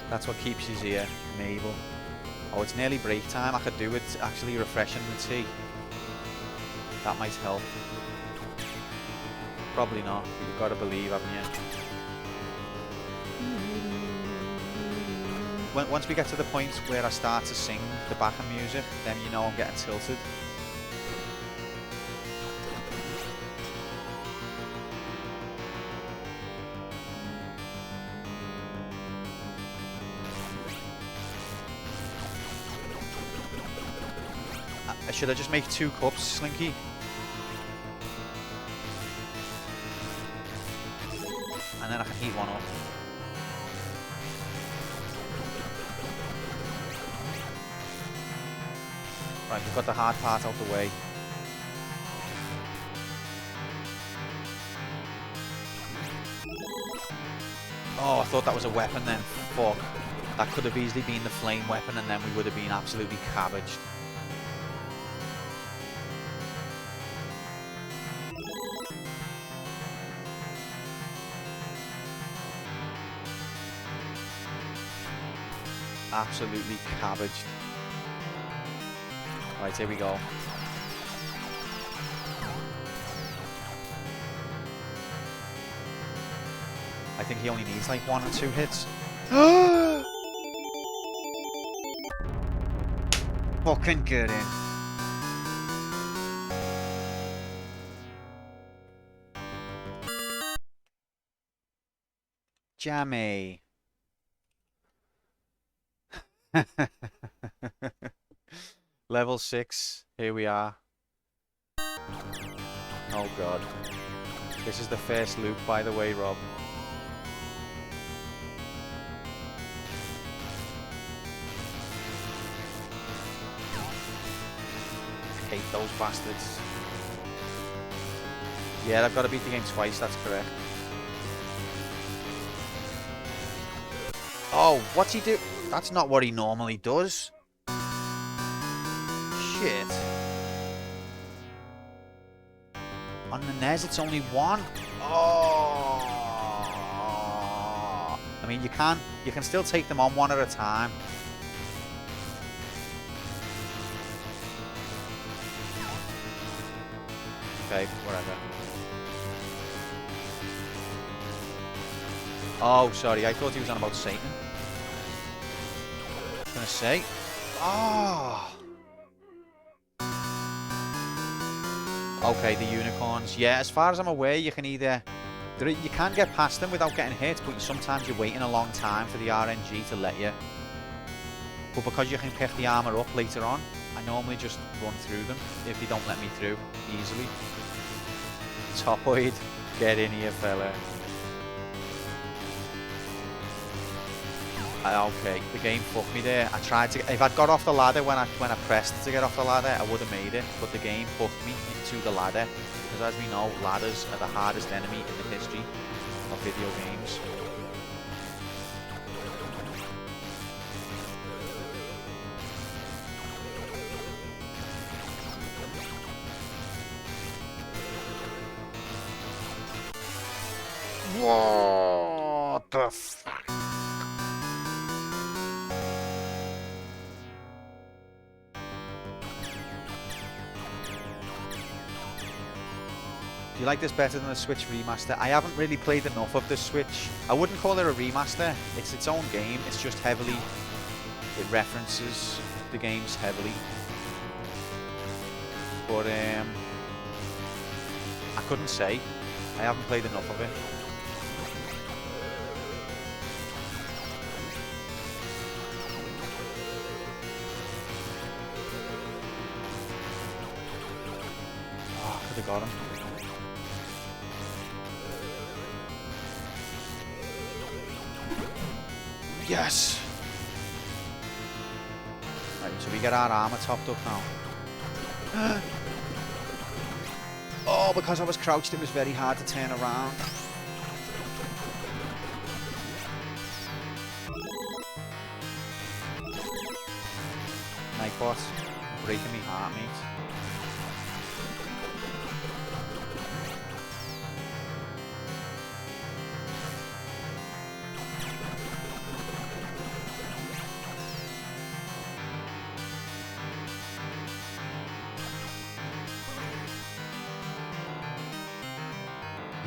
That's what keeps us here, Mabel. Oh, it's nearly break time. I could do with actually refreshing the tea. That might help. Probably not, but you've got to believe, haven't you? Once we get to the point where I start to sing the backing music, then you know I'm getting tilted. Should I just make 2 cups, Slinky? And then I can heat one up. Right, we've got the hard part out the way. Oh, I thought that was a weapon then. Fuck. That could have easily been the flame weapon and then we would have been absolutely cabbaged. Absolutely cabbaged. Right, here we go. I think he only needs like 1 or 2 hits. Fucking get in. Jammy. Level 6, here we are. Oh god. This is the first loop, by the way, Rob. Hate those bastards. Yeah, I've got to beat the game twice, that's correct. Oh, what's he do? That's not what he normally does. Shit. On the NES, it's only 1. Oh. I mean, you can still take them on 1 at a time. Okay, whatever. Oh, sorry, I thought he was on about Satan. I was gonna say. Oh. Okay, the unicorns. Yeah, as far as I'm aware, you can either... You can get past them without getting hit, but sometimes you're waiting a long time for the RNG to let you. But because you can pick the armor up later on, I normally just run through them if they don't let me through easily. Topoid, get in here, fella. Okay, the game fucked me there. I tried to... If I'd got off the ladder when I pressed to get off the ladder, I would have made it. But the game fucked me into the ladder. Because as we know, ladders are the hardest enemy in the history of video games. What the fuck? Do you like this better than the Switch remaster? I haven't really played enough of the Switch. I wouldn't call it a remaster. It's its own game. It's just heavily... It references the games heavily. But, I couldn't say. I haven't played enough of it. Oh, I could have got him. Yes! Right, so we get our armor topped up now. Oh, because I was crouched, it was very hard to turn around. Nightbot, breaking me heart, mate.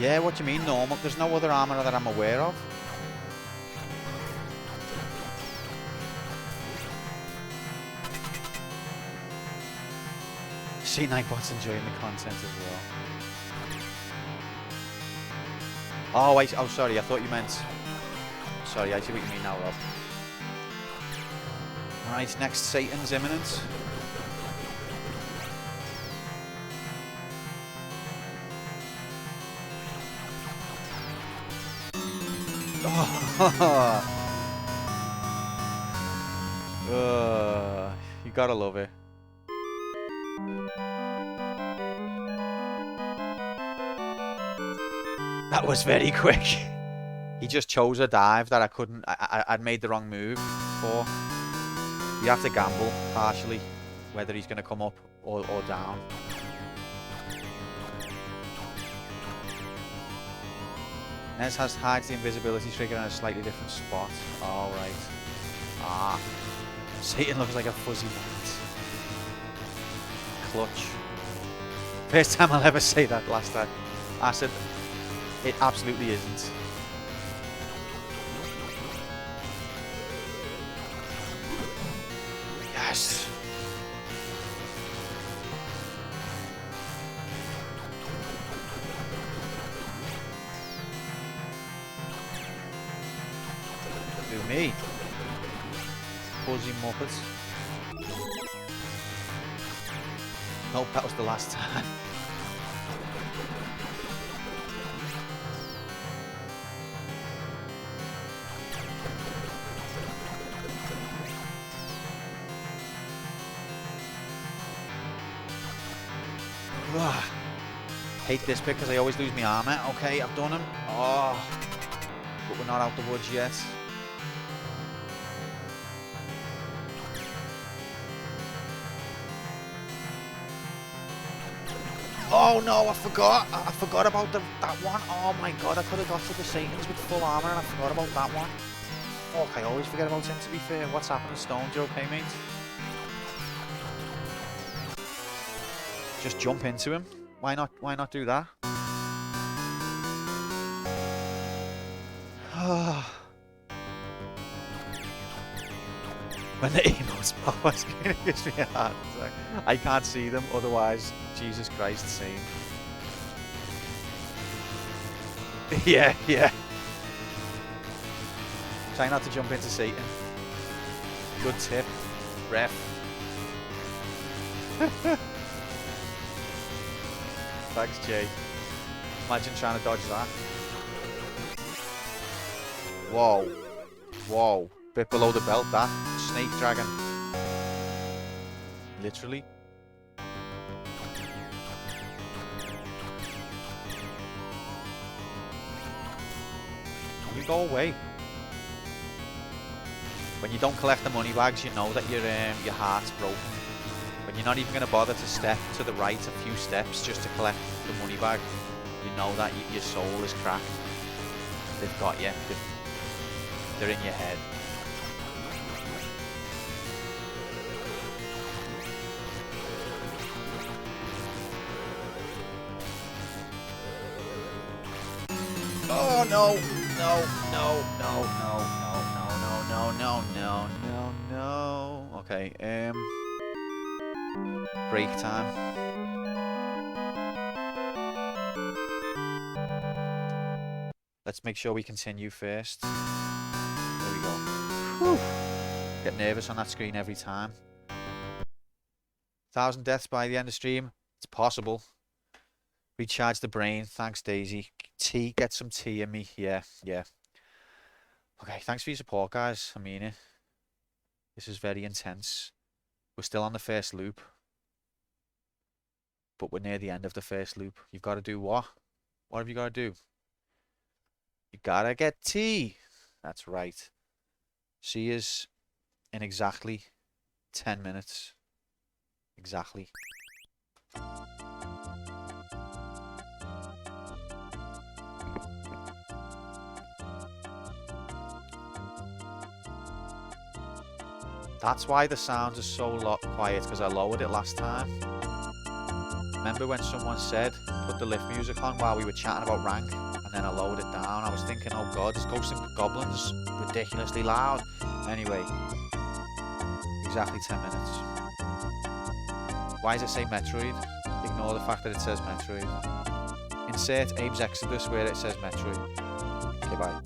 Yeah, what do you mean normal? There's no other armor that I'm aware of. See, Nightbot's enjoying the content as well. Oh, wait. Oh, sorry. I thought you meant... Sorry, I see what you mean now, Rob. Right, next Satan's imminent. You gotta love it. That was very quick. He just chose a dive that I couldn't... I'd made the wrong move for. You have to gamble, partially, whether he's going to come up or down. Nez hides the invisibility trigger in a slightly different spot. All right. Ah. Satan looks like a fuzzy bat. Clutch. First time I'll ever say that. Last time I said it absolutely isn't. Yes. Do me. Fuzzy Muppets. Nope, that was the last time. Ugh. Hate this bit because I always lose my armor. Okay, I've done him. Oh, but we're not out the woods yet. Oh no, I forgot. I forgot about that one. Oh my god, I could have got to the Satans with full armor and I forgot about that one. Fuck, I always forget about him, to be fair. What's happening, Stones? You okay, mate? Just jump into him. Why not do that? When the emotes pop, it's going to give me a heart attack. I can't see them, otherwise, Jesus Christ, same. Yeah. Try not to jump into Satan. Good tip, ref. Thanks, Jay. Imagine trying to dodge that. Whoa. Bit below the belt, that. Snake dragon. Literally. You go away. When you don't collect the money bags, you know that your heart's broken. When you're not even going to bother to step to the right a few steps just to collect the money bag, you know that your soul is cracked. They've got you. They're in your head. Oh no! No. Okay, break time. Let's make sure we continue first. There we go. Whew. Get nervous on that screen every time. 1,000 deaths by the end of stream. It's possible. Recharge the brain. Thanks, Daisy. Tea. Get some tea in me. Yeah. Okay, thanks for your support, guys. I mean it. This is very intense. We're still on the first loop. but we're near the end of the first loop. You've got to do what? What have you got to do? You gotta get tea. That's right. See us in exactly 10 minutes. Exactly. That's why the sounds are so quiet, because I lowered it last time. Remember when someone said, put the lift music on while we were chatting about rank, and then I lowered it down? I was thinking, oh god, is Ghosts and Goblins ridiculously loud? Anyway, exactly 10 minutes. Why does it say Metroid? Ignore the fact that it says Metroid. Insert Abe's Exodus where it says Metroid. Okay, bye.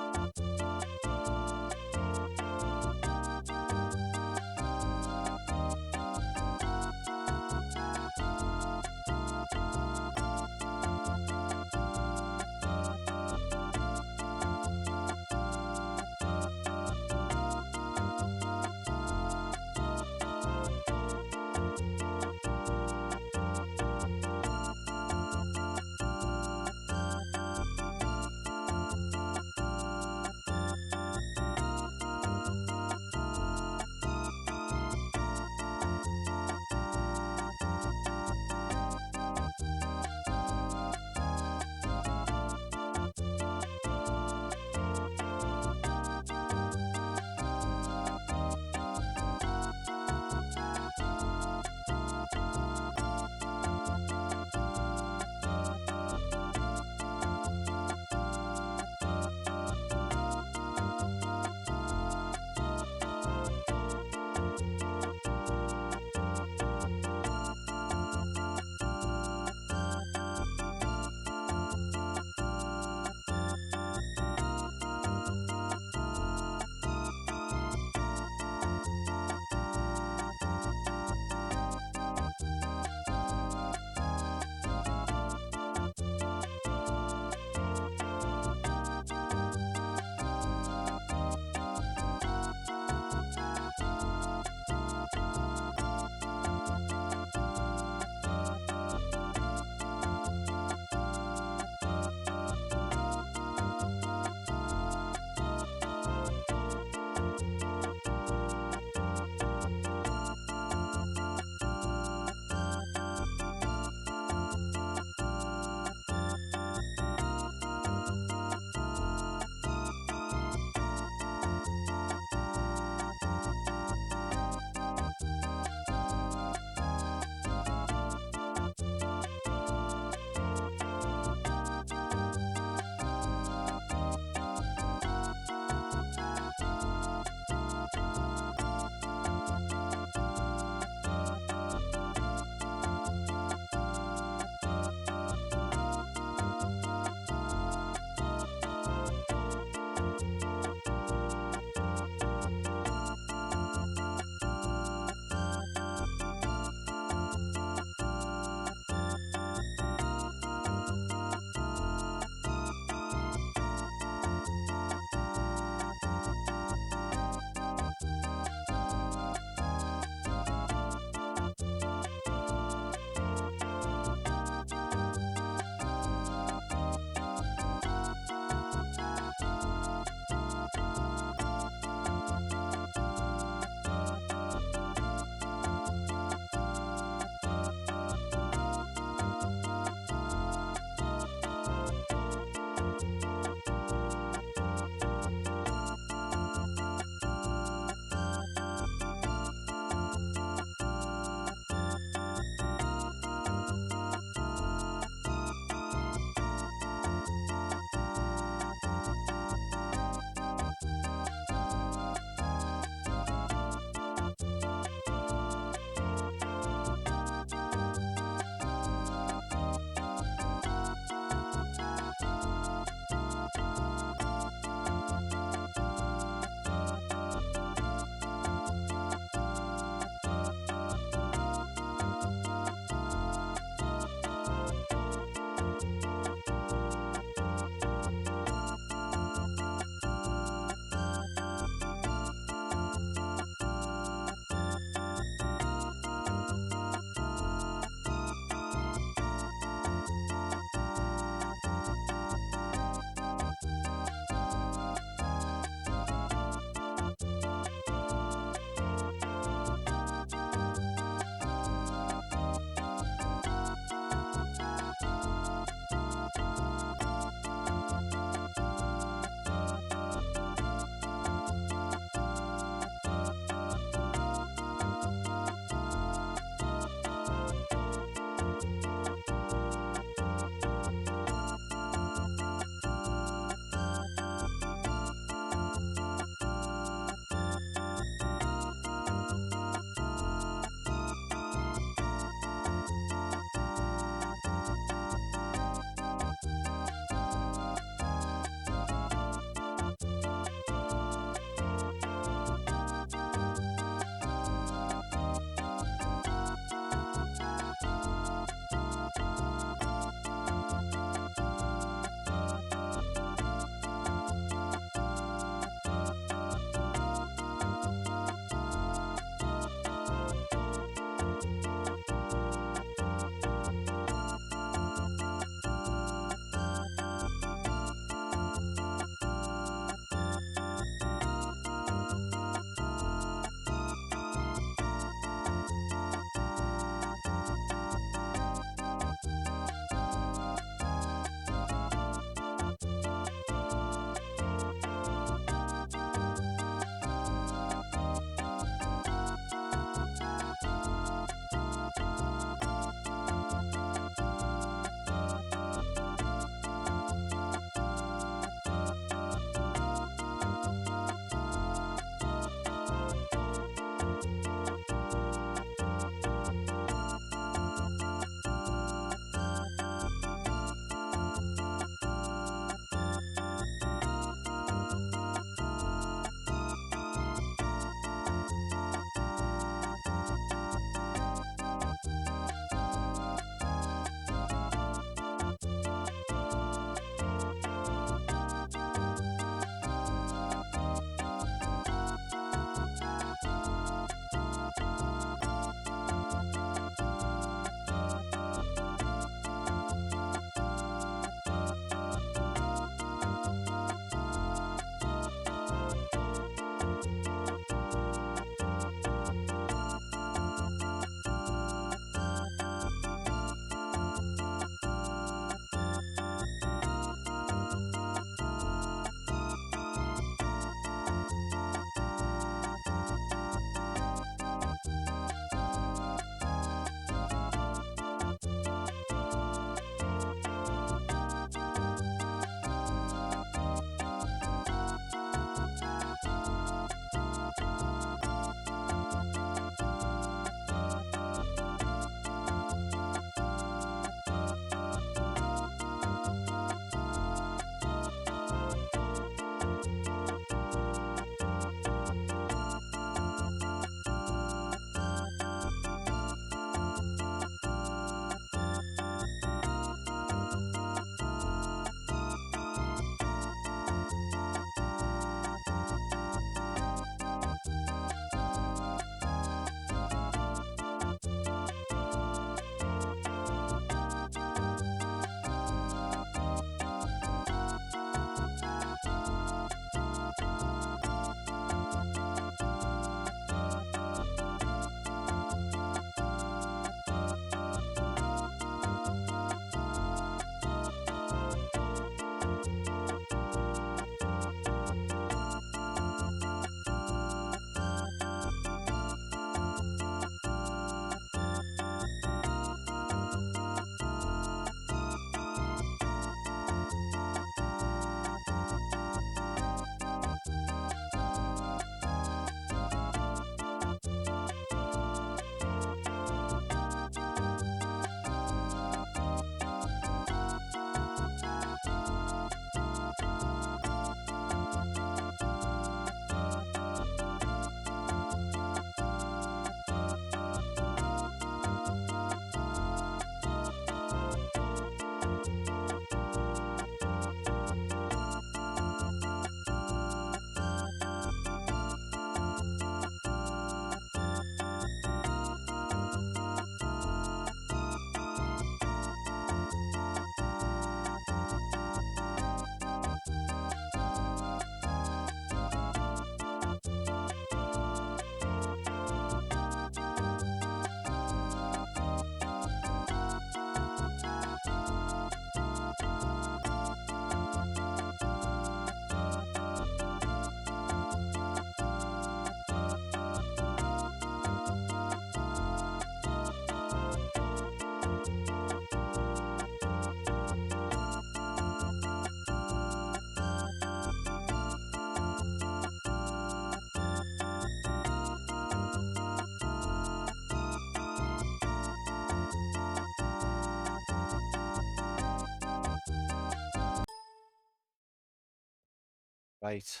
Right.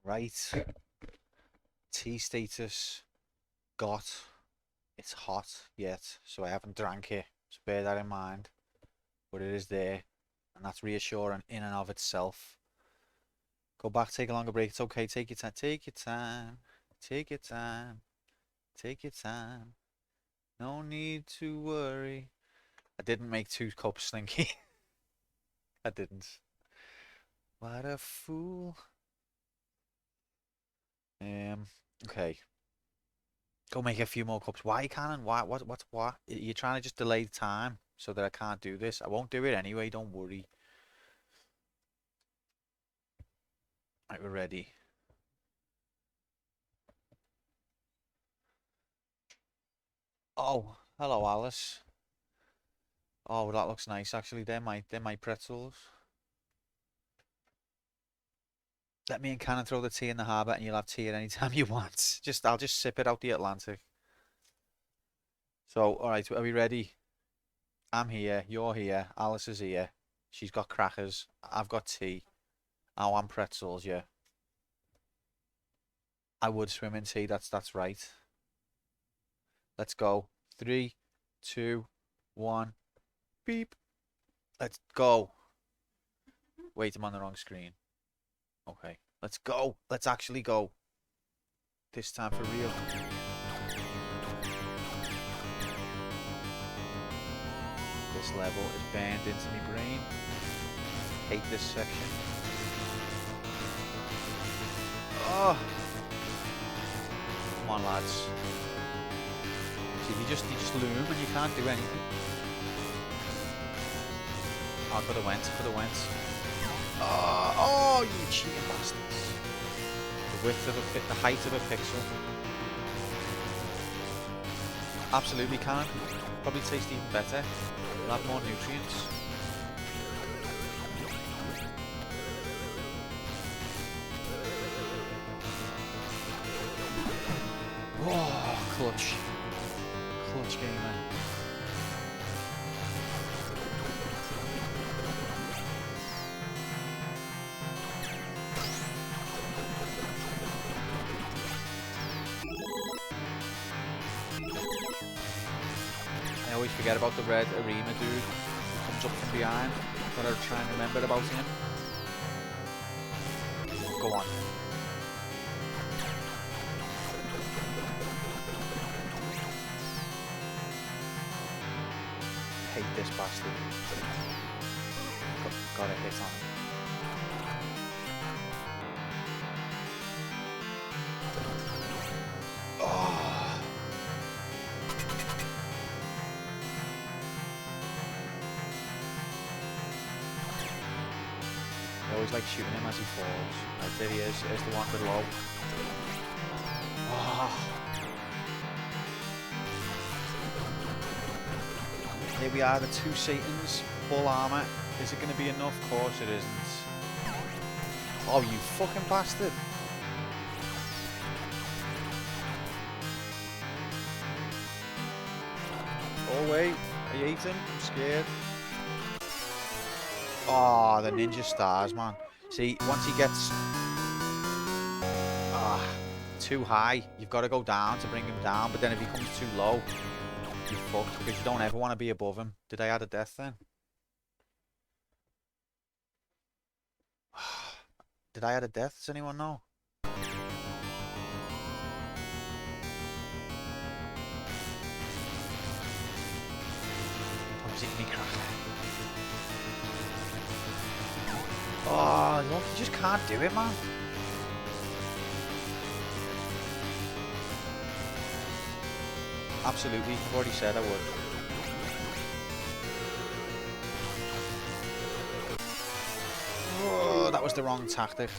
Right. Tea status. Got. It's hot yet, so I haven't drank it. So bear that in mind. But it is there. And that's reassuring in and of itself. Go back, take a longer break. It's okay. Take your time. Take your time. Take your time. Take your time. No need to worry. I didn't make 2 cups, Slinky. I didn't. What a fool. Okay. Go make a few more cups. Why, Cannon? Why? What? You're trying to just delay the time so that I can't do this. I won't do it anyway. Don't worry. Right, we're ready. Oh, hello, Alice. Oh, that looks nice. Actually, they're my pretzels. Let me and Cannon throw the tea in the harbour, and you'll have tea at any time you want. I'll just sip it out the Atlantic. So, all right, are we ready? I'm here. You're here. Alice is here. She's got crackers. I've got tea. I want pretzels. Yeah. I would swim in tea. That's right. Let's go. 3, 2, 1. Beep. Let's go. Wait, I'm on the wrong screen. Okay. Let's go. Let's actually go. This time for real. This level is burned into my brain. Hate this section. Oh. Come on, lads. See, you just loom and you can't do anything. Oh, I could have went. Oh, you cheating bastards. The height of a pixel. Absolutely can. Probably taste even better. It'll have more nutrients. Oh, clutch. Clutch gamer. I always forget about the red Arima dude who comes up from behind. Gotta try and remember about him. Go on. Hate this bastard. Got a hit on him. Oh. I always like shooting him as he falls. Right, there he is. There's the one below. Oh. Here we are, the 2 Satans, full armor. Is it going to be enough? Of course it isn't. Oh, you fucking bastard. Oh, wait. I ate him. I'm scared. Oh, the ninja stars, man. See, once he gets too high, you've got to go down to bring him down. But then if he comes too low, you're fucked, because you don't ever want to be above him. Did I add a death then? Did I add a death? Does anyone know? I was eating me cracker. Oh, look, you just can't do it, man. Absolutely, I've already said I would. Oh, that was the wrong tactic.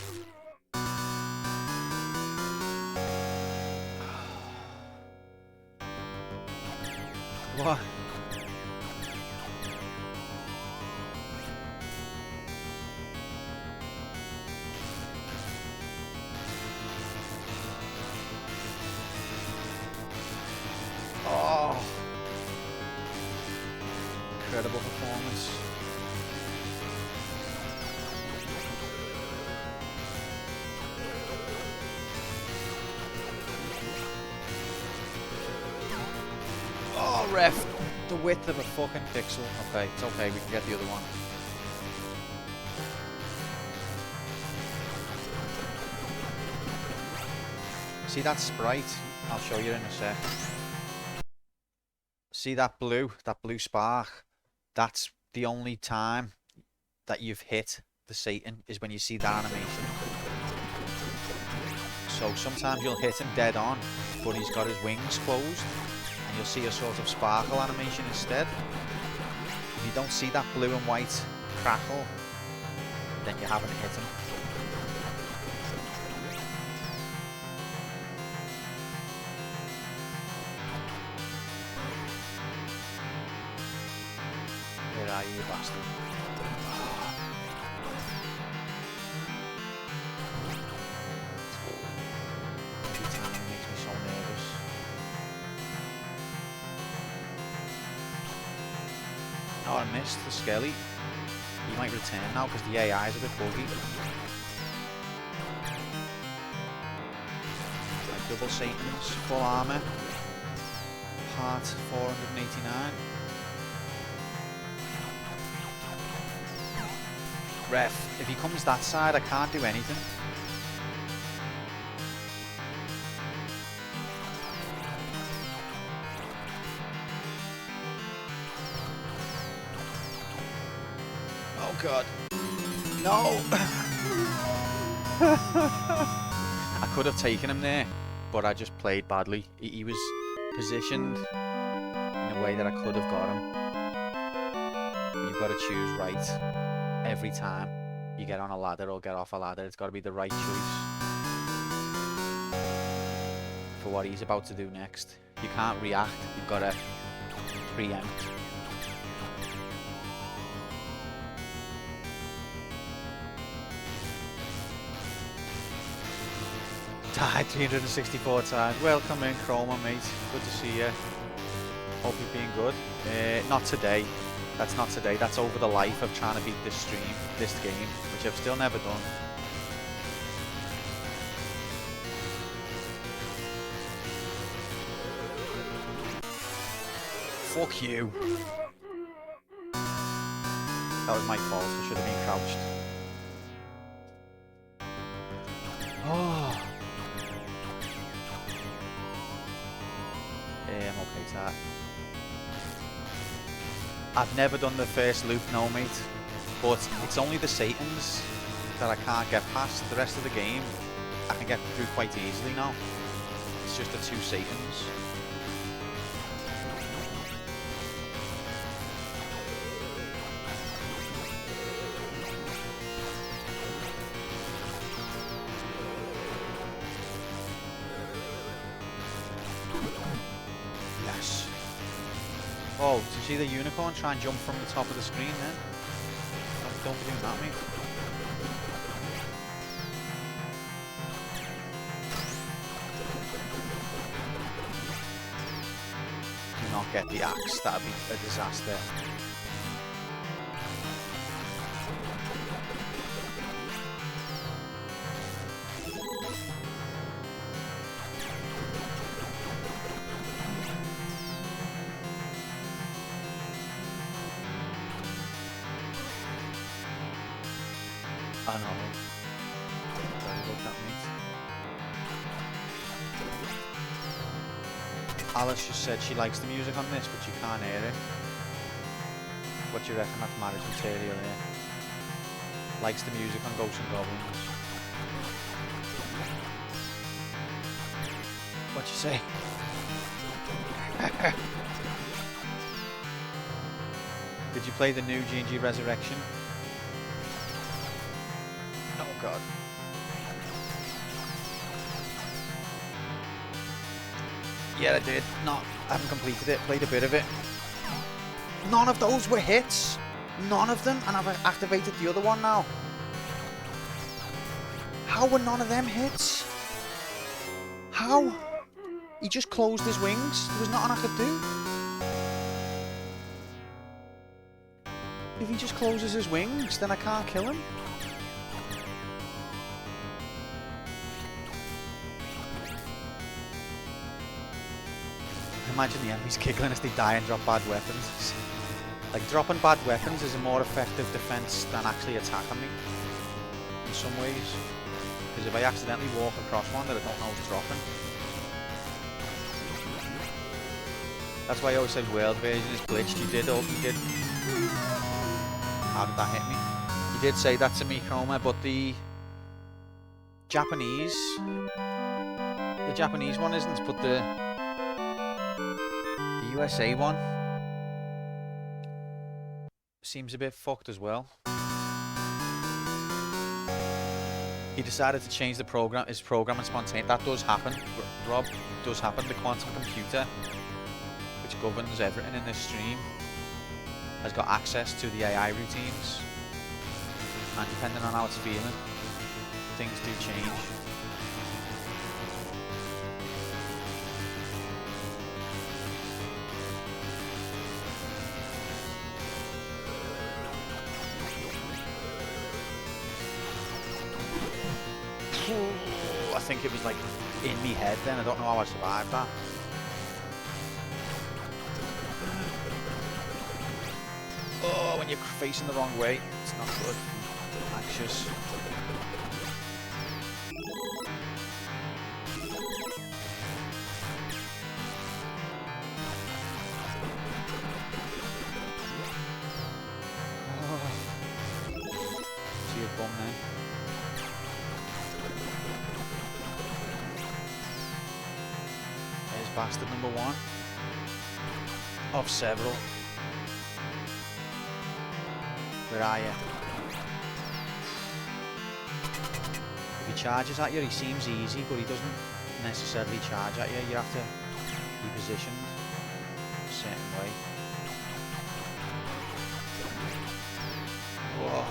What? Oh, incredible performance. Oh, ref. The width of a fucking pixel. Okay, it's okay. We can get the other one. See that sprite? I'll show you in a sec. See that blue spark? That's the only time that you've hit the Satan, is when you see that animation. So sometimes you'll hit him dead on, but he's got his wings closed, and you'll see a sort of sparkle animation instead. If you don't see that blue and white crackle, then you haven't hit him. Where are you, bastard? Every time it makes me so nervous. Oh, I missed the Skelly. He might return now because the AI is a bit buggy. Like double Satan's, full armor. Part 489. Ref, if he comes that side, I can't do anything. Oh god. No! I could have taken him there, but I just played badly. He was positioned in a way that I could have got him. You've got to choose right. Every time you get on a ladder or get off a ladder, it's got to be the right choice for what he's about to do next. You can't react, you've got to preempt. Died 364 times. Welcome in, Chroma, mate. Good to see you. Hope you're being good. Not today. That's not today, that's over the life of trying to beat this game, which I've still never done. Fuck you. That was my fault, I should have been crouched. Oh. I'm okay to that. I've never done the first loop, no mate, but it's only the Satans that I can't get past. The rest of the game I can get through quite easily now. It's just the two Satans. Yes. Oh, did you see the unicorn try and jump from the top of the screen then? Don't be doing that, mate. Do not get the axe, that'd be a disaster. I know. Sorry about that, mate. Alice just said she likes the music on this, but you can't hear it. What do you reckon? That's marriage material here. Likes the music on Ghosts and Goblins. What you say? Did you play the new G&G Resurrection? Oh god. Yeah, I did. No, I haven't completed it. Played a bit of it. None of those were hits. None of them. And I've activated the other one now. How were none of them hits? How? He just closed his wings. There was nothing I could do. If he just closes his wings, then I can't kill him. Imagine the enemies giggling as they die and drop bad weapons. Like, dropping bad weapons is a more effective defense than actually attacking me, in some ways. Because if I accidentally walk across one that I don't know is dropping. That's why I always said world version is glitched. You did. How did that hit me? You did say that to me, Chroma, but the Japanese one isn't, but the USA one seems a bit fucked as well. He decided to change his programming spontaneously. That does happen, Rob. It does happen. The quantum computer, which governs everything in this stream, has got access to the AI routines, and depending on how it's feeling, things do change. I think it was like in me head then. I don't know how I survived that. Oh, when you're facing the wrong way, it's not good. Anxious. Oh. See a bum then. There's bastard number one of several. Where are you? If he charges at you, he seems easy, but he doesn't necessarily charge at you. You have to be positioned a certain way. Whoa.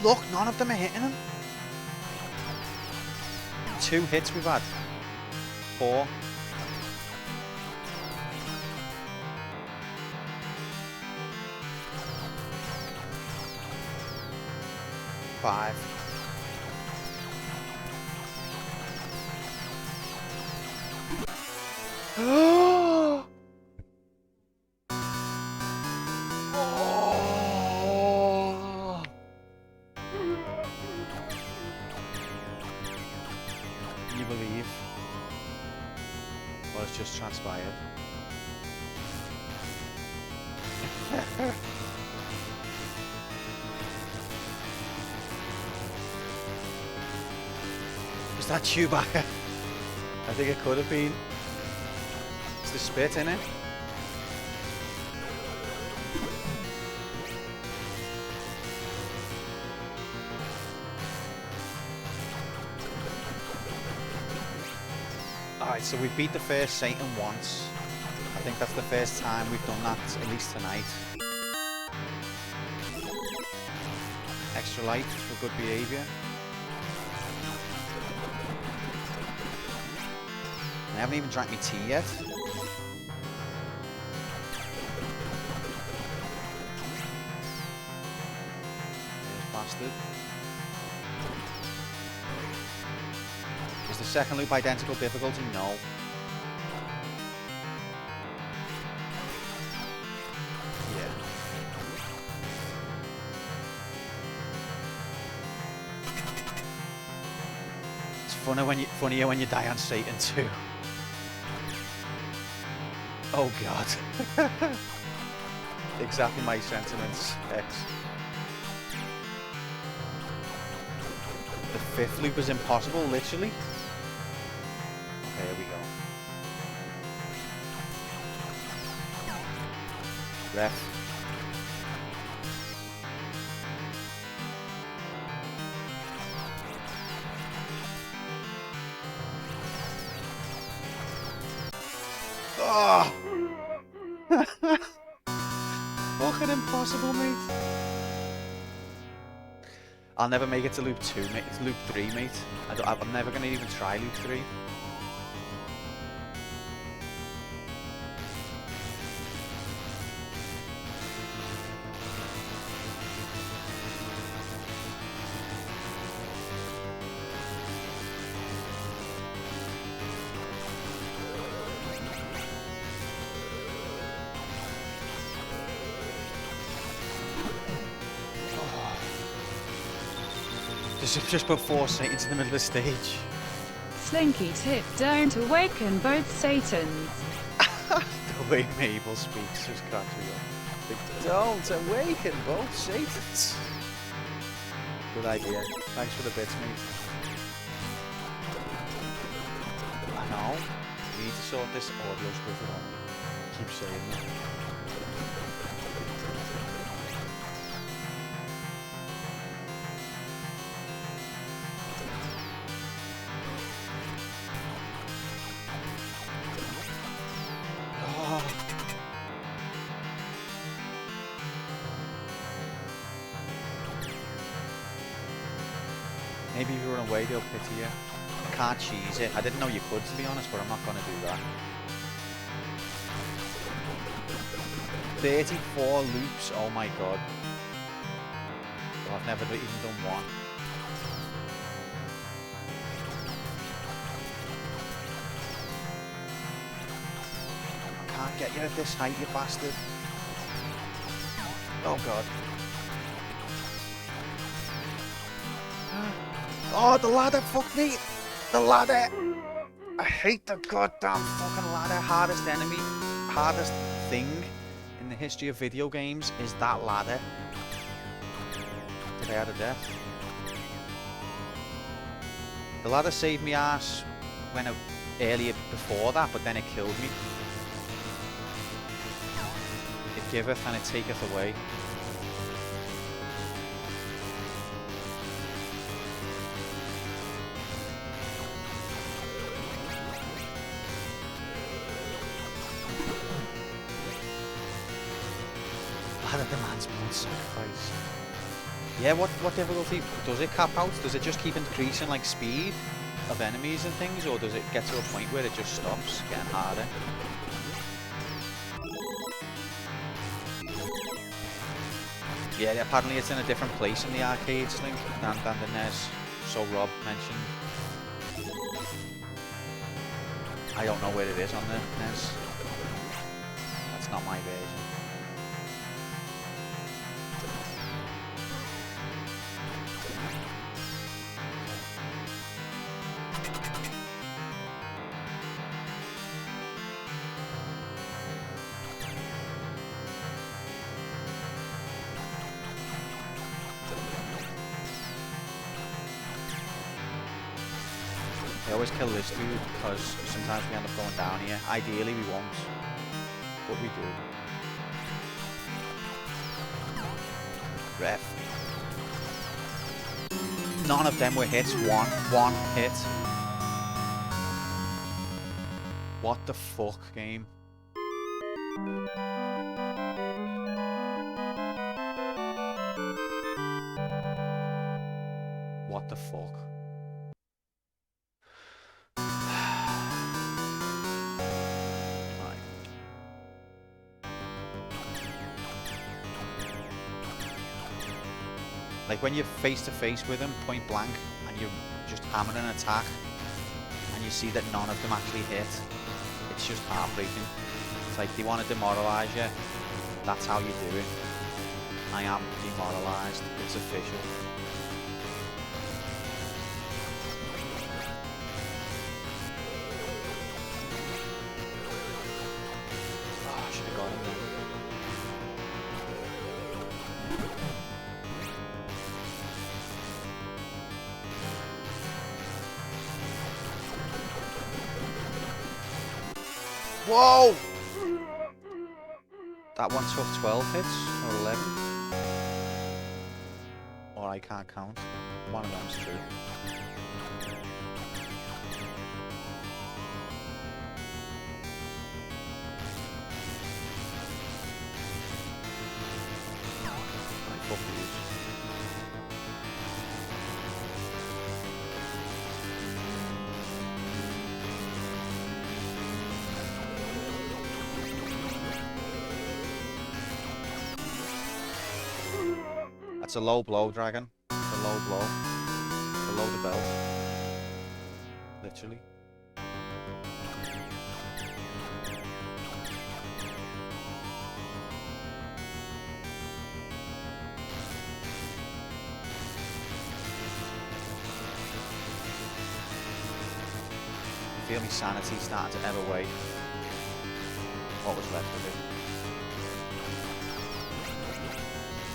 Look, none of them are hitting him. 2 hits we've had. 4. Five. You believe what has just transpired? Was that Chewbacca? I think it could have been. It's the spit, in it. Alright, so we beat the first Satan once. I think that's the first time we've done that, at least tonight. Extra life for good behaviour. I haven't even drank my tea yet. There's bastard. Is the second loop identical difficulty? No. Yeah. It's funnier when you die on Satan 2. Oh god. Exactly my sentiments, X. The 5th loop is impossible, literally. Okay, here we go. Ref. Oh! Fucking impossible, mate. I'll never make it to loop 2, mate. It's loop 3, mate. I'm never gonna even try loop 3. Just put 4 Satans in the middle of the stage. Slinky tip, don't awaken both Satans. The way Mabel speaks just cracks me up. Like, don't awaken both Satans. Good idea. Thanks for the bits, mate. I know. We need to sort this audio script out. Keep saying that. Maybe if you run away, they'll pity you. I can't cheese it. I didn't know you could, to be honest, but I'm not going to do that. 34 loops, oh my god. Well, I've never even done one. I can't get you at this height, you bastard. Oh god. Oh, the ladder, fuck me! The ladder! I hate the goddamn fucking ladder. Hardest enemy, hardest thing in the history of video games is that ladder. Did I add a death? The ladder saved me ass earlier before that, but then it killed me. It giveth and it taketh away. Ladder demands blood sacrifice. Yeah, what difficulty? Does it cap out? Does it just keep increasing like speed of enemies and things, or does it get to a point where it just stops getting harder? Yeah, apparently it's in a different place in the arcades, Link, than the NES. So Rob mentioned. I don't know where it is on the NES. That's not my version. I always kill this dude because sometimes we end up going down here. Ideally we won't, but we do. Ref. None of them were hits. One hit. What the fuck, game? What the fuck? Like when you're face to face with them, point blank, and you're just hammering an attack, and you see that none of them actually hit, it's just heartbreaking. It's like they want to demoralise you. That's how you do it. I am demoralised. It's official. Oh, I should have got him then. Whoa! That one took 12 hits, or 11. Or I can't count. One of them's true. Like, fuck these. That's a low blow, dragon. It's a low blow. Below the belt. Literally. feel my sanity starting to ebb away. What was left of it?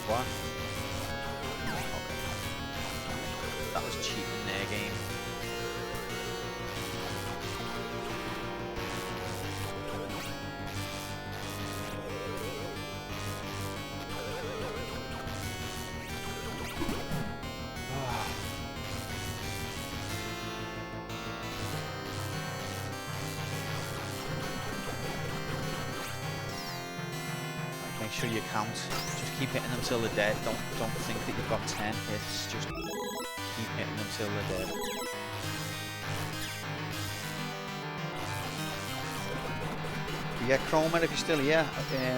What? Okay. That was cheating their game. Make sure you count. Just keep hitting them till they're dead. Don't think that you've got 10 hits. Just keep hitting them till they're dead. But yeah, Chroma, if you're still here,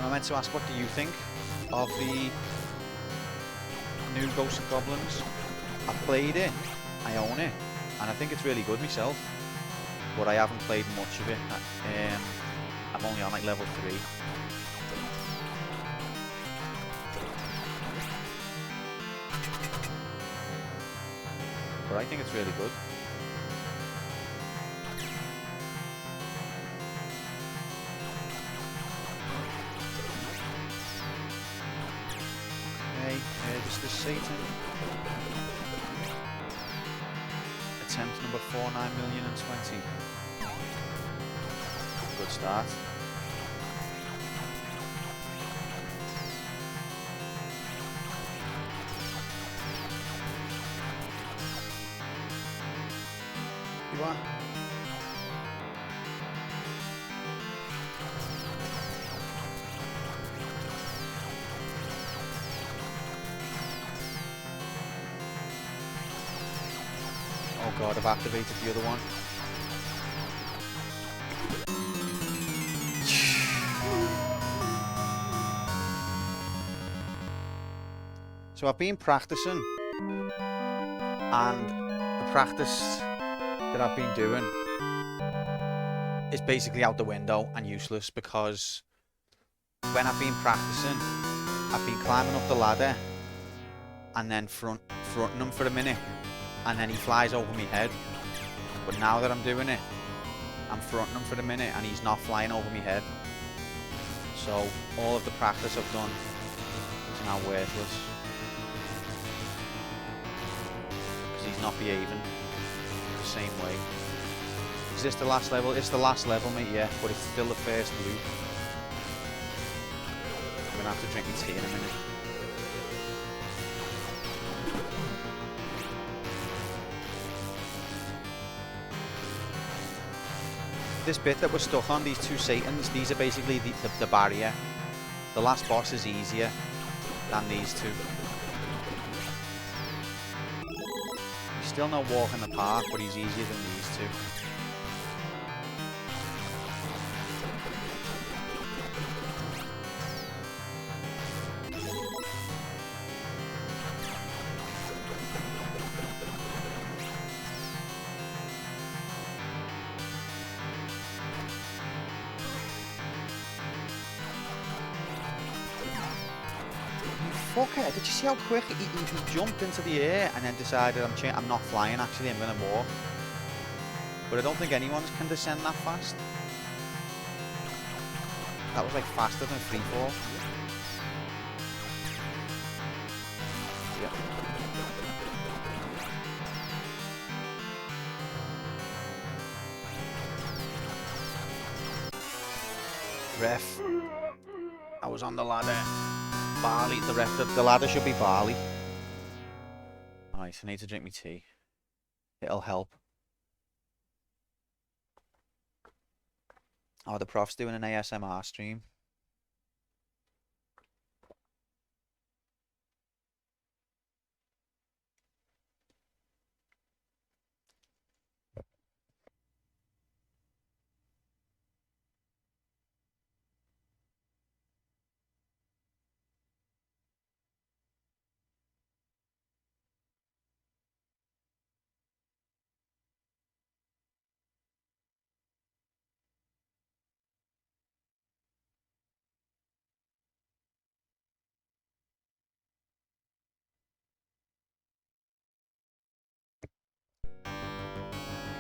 I meant to ask, what do you think of the new Ghosts of Goblins? I played it, I own it, and I think it's really good myself. But I haven't played much of it. I'm only on like level 3. But I think it's really good. Okay, this is Satan. Attempt number 4,9,020,000. Good start. You are. Oh god, I've activated the other one. So I've been practicing, and the practice that I've been doing is basically out the window and useless, because when I've been practicing, I've been climbing up the ladder and then fronting him for a minute, and then he flies over my head. But now that I'm doing it, I'm fronting him for a minute and he's not flying over my head. So all of the practice I've done is now worthless, because he's not behaving the same way. Is this the last level? It's the last level, mate, yeah, but it's still the first loop. I'm gonna have to drink my tea in a minute. This bit that we're stuck on, these two Satans, these are basically the barrier. The last boss is easier than these two. He's still no walk in the park, but he's easier than these two. Fucker, did you see how quick he jumped into the air and then decided I'm not flying, actually I'm gonna walk. But I don't think anyone can descend that fast. That was like faster than free fall. Yep. Ref, I was on the ladder. Barley, the ladder should be barley. Alright, I need to drink my tea. It'll help. Oh, the prof's doing an ASMR stream.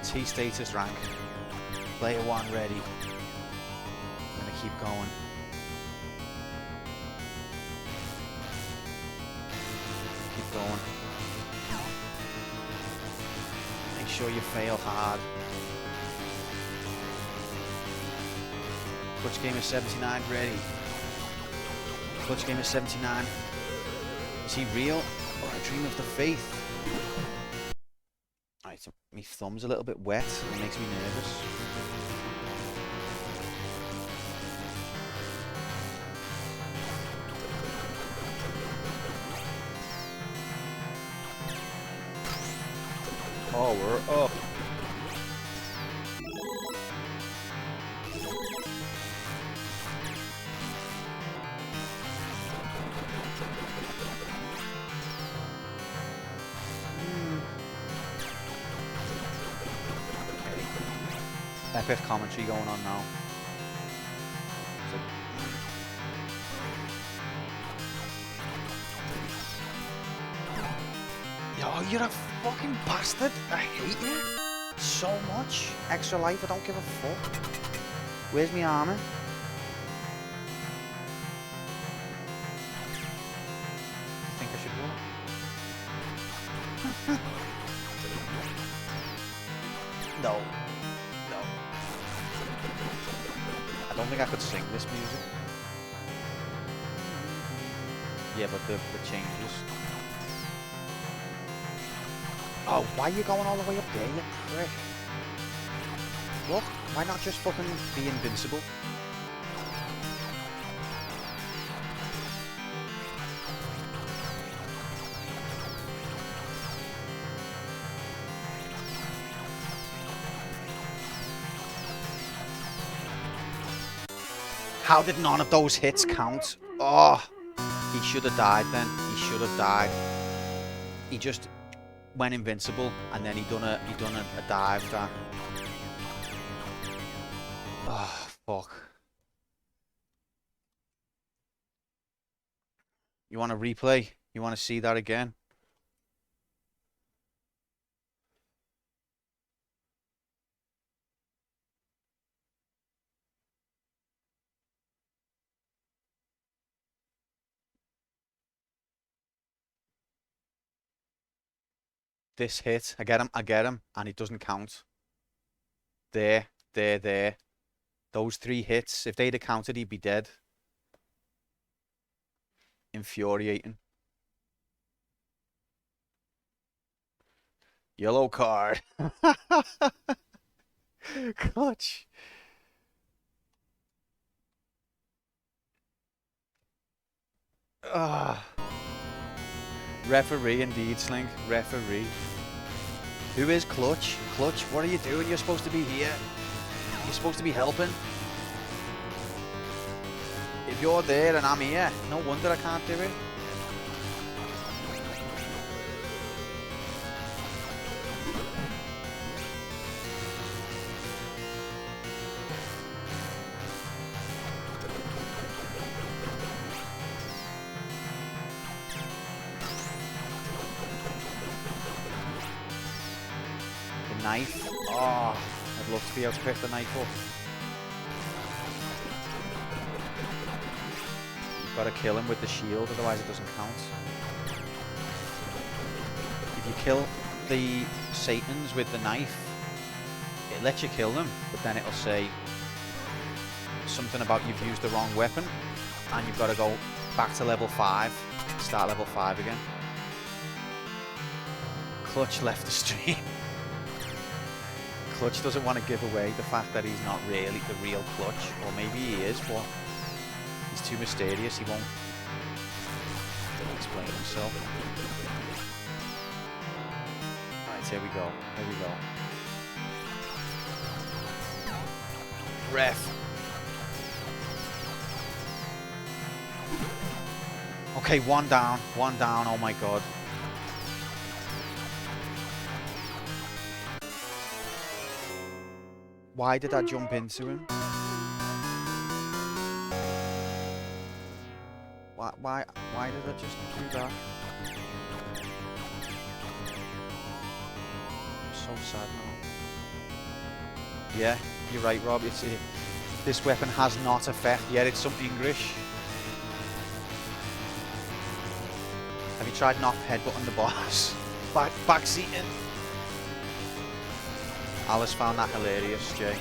Tea status rank Player one ready. I'm gonna keep going. Keep going. Make sure you fail hard. Clutch Gamer 79 ready. Clutch Gamer 79. Is he real or a dream of the faith? Alright, so my thumb's a little bit wet and it makes me nervous. Oh, we're up. Epic commentary going on now. Yo, you're a fucking bastard. I hate you so much. Extra life, I don't give a fuck. Where's my armor? I think I should walk. No. No. I don't think I could sing this music. Yeah, but the changes. Oh, why are you going all the way up there, you prick? Look, why not just fucking be invincible? How did none of those hits count? Oh, he should have died then. He should have died. He just went invincible and then he done a dive that. Oh, fuck. You want to replay? You want to see that again? This hit, I get him, and it doesn't count. There. Those 3 hits, if they'd have counted, he'd be dead. Infuriating. Yellow card. Clutch. Referee indeed, Slink. Referee. Who is Clutch? Clutch, what are you doing? You're supposed to be here. You're supposed to be helping. If you're there and I'm here, no wonder I can't do it. Knife. Oh, I'd love to be able to pick the knife up. You've got to kill him with the shield, otherwise it doesn't count. If you kill the Satans with the knife, it lets you kill them, but then it'll say something about you've used the wrong weapon, and you've got to go back to level 5, start level 5 again. Clutch left the stream. Clutch doesn't want to give away the fact that he's not really the real Clutch, or maybe he is, but he's too mysterious, he won't explain himself. Alright, here we go, here we go. Ref. Okay, one down, oh my god. Why did I jump into him? Why did I just do that? I'm so sad now. Yeah, you're right, Rob. This weapon has not effect yet. It's some English. Have you tried not headbutting the boss? Backseating. Alice found that hilarious, Jay.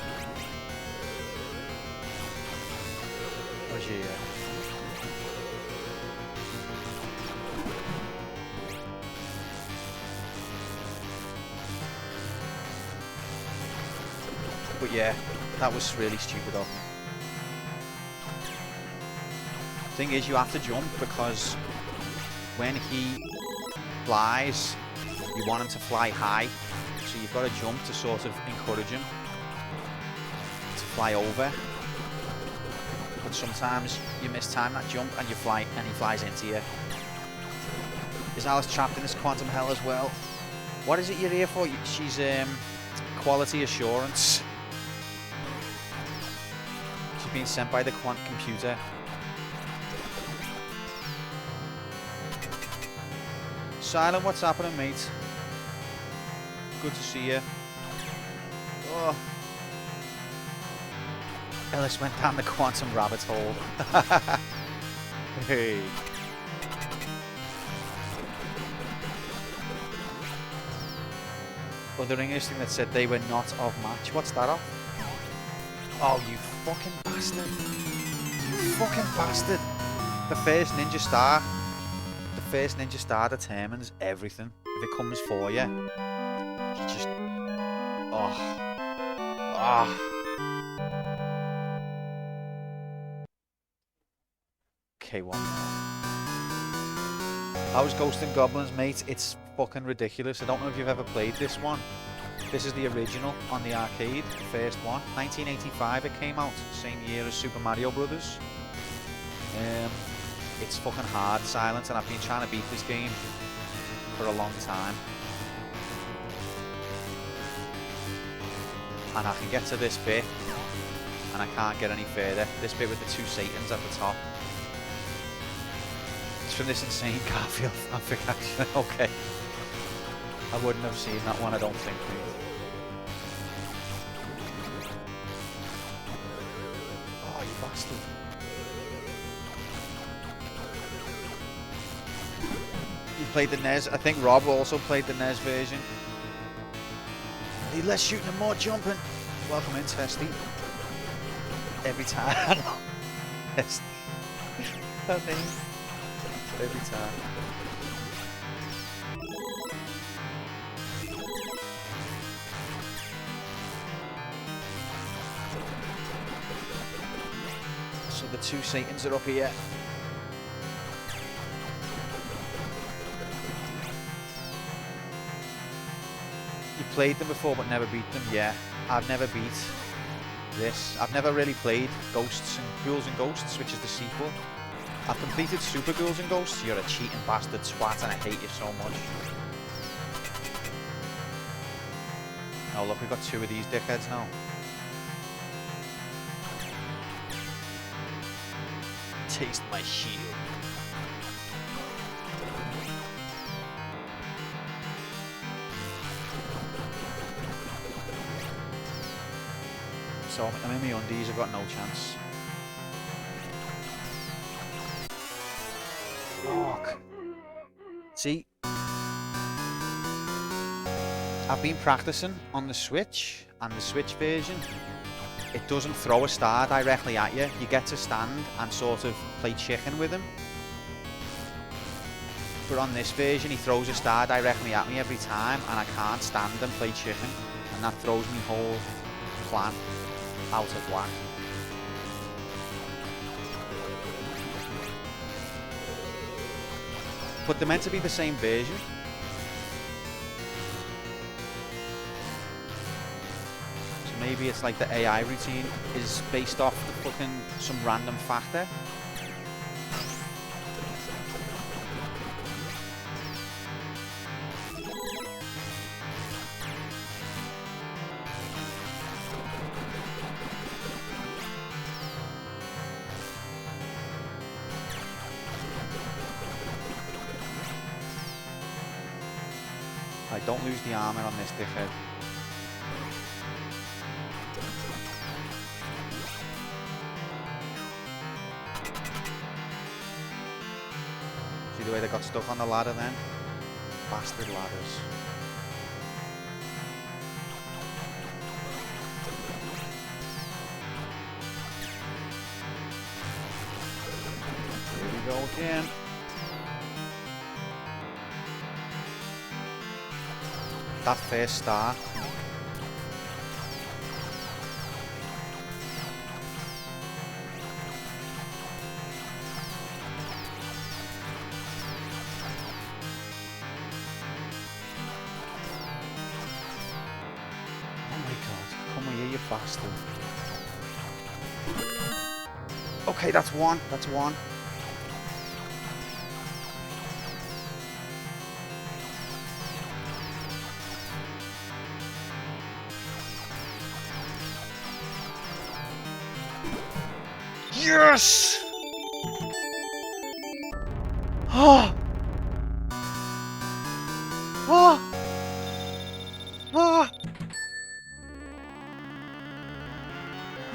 Was you? But yeah, that was really stupid of me. Thing is, you have to jump because when he flies, you want him to fly high. So you've got to jump to sort of encourage him to fly over. But sometimes you mistime that jump and you fly, and he flies into you. Is Alice trapped in this quantum hell as well? What is it you're here for? She's quality assurance. She's been sent by the quant computer. Silent, what's happening, mate? Good to see you. Oh. Ellis went down the quantum rabbit hole. Hey. Other English thing that said they were not of match. What's that off? Oh, you fucking bastard. You fucking bastard. The first ninja star. The first ninja star determines everything. If it comes for you, you just... Oh. Oh. Okay, one more. I was Ghosts and Goblins, mate. It's fucking ridiculous. I don't know if you've ever played this one. This is the original on the arcade, the first one. 1985 it came out, same year as Super Mario Brothers. It's fucking hard, Silent, and I've been trying to beat this game for a long time. And I can get to this bit, and I can't get any further. This bit with the two Satans at the top. It's from this insane Garfield fanfic, actually. Okay. I wouldn't have seen that one, I don't think, mate. Oh, you bastard. You played the NES. I think Rob also played the NES version. Need less shooting and more jumping. Welcome in, Testy. Every time. Testy. That name. Every time. So the two Satans are up here. You played them before but never beat them? Yeah, I've never beat this. I've never really played Ghosts and Ghouls and Ghosts, which is the sequel. I've completed Super Ghouls and Ghosts. You're a cheating bastard twat and I hate you so much. Oh look, we've got two of these dickheads now. Taste my shield. So I'm in my undies, I've got no chance. Fuck. See? I've been practicing on the Switch, and the Switch version, it doesn't throw a star directly at you. You get to stand and sort of play chicken with him. But on this version, he throws a star directly at me every time, and I can't stand and play chicken. And that throws my whole plan out of whack. But they're meant to be the same version. So maybe it's like the AI routine is based off the fucking some random factor. Don't lose the armor on this dickhead. See the way they got stuck on the ladder then? Bastard ladders. Here we go again. That first star. You bastard. Okay, that's one. That's one. Yes! Oh! Oh! Oh!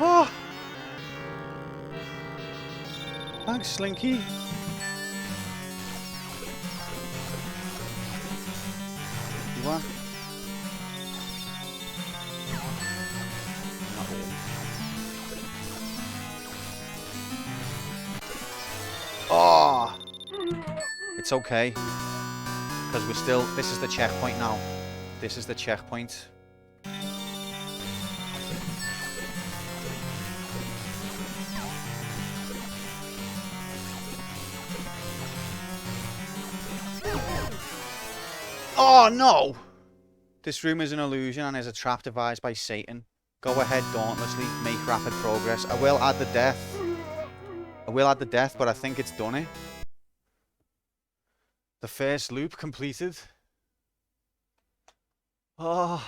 Oh! Thanks, Slinky. You want? Not really. Oh! It's okay. Because we're still... This is the checkpoint now. This is the checkpoint. Oh no! This room is an illusion and is a trap devised by Satan. Go ahead dauntlessly, make rapid progress. I will add the death. But I think it's done it. The first loop completed. Oh.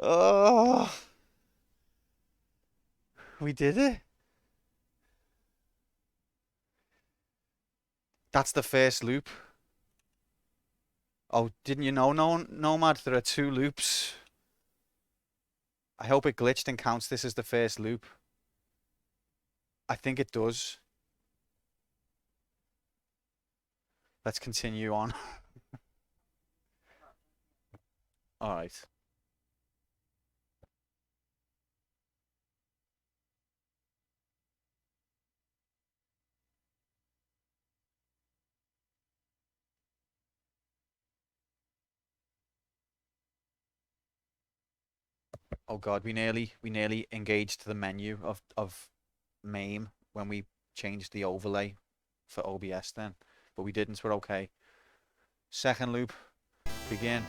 Oh. We did it. That's the first loop. Oh, didn't you know, Nomad? There are 2 loops. I hope it glitched and counts this as the first loop. I think it does. Let's continue on. Alright. Oh god, we nearly engaged the menu of MAME when we changed the overlay for OBS then. But we didn't, we're okay. Second loop. Begin.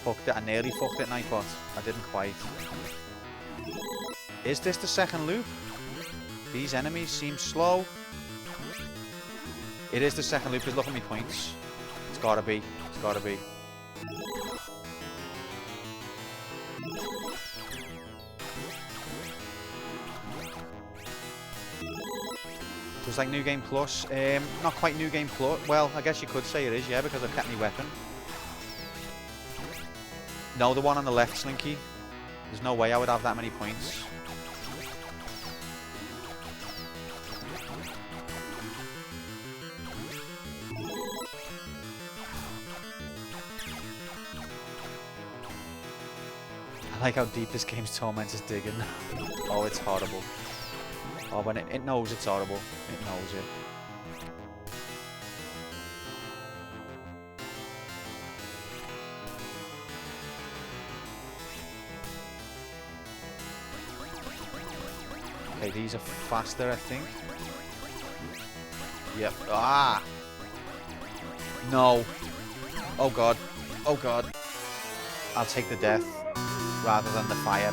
Fucked it, I nearly fucked it, Nightbot. I didn't quite. Is this the second loop? These enemies seem slow. It is the second loop, because look at me points. It's gotta be. It's gotta be. It was like New Game Plus. Not quite New Game Plus. Well, I guess you could say it is, yeah, because I've kept my weapon. No, the one on the left, Slinky. There's no way I would have that many points. I like how deep this game's torment is digging. Oh, it's horrible. Oh, when it knows it's horrible. It knows it. Okay, these are faster, I think. Yep. Ah! No. Oh god. Oh god. I'll take the death rather than the fire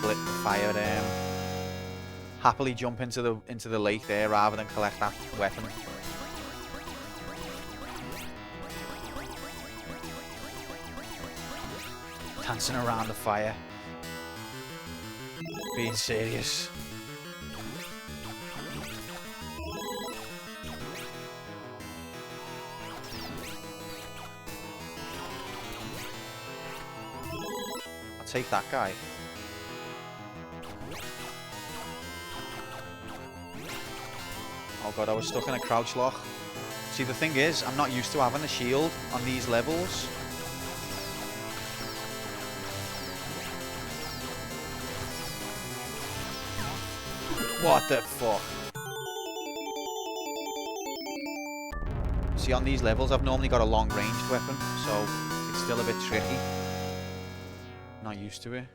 happily jump into the lake there rather than collect that weapon. Dancing around the fire. Being serious. take that guy. Oh god, I was stuck in a crouch lock. See, the thing is, I'm not used to having a shield on these levels. What the fuck? See, on these levels, I've normally got a long-ranged weapon, so it's still a bit tricky. Not used to it.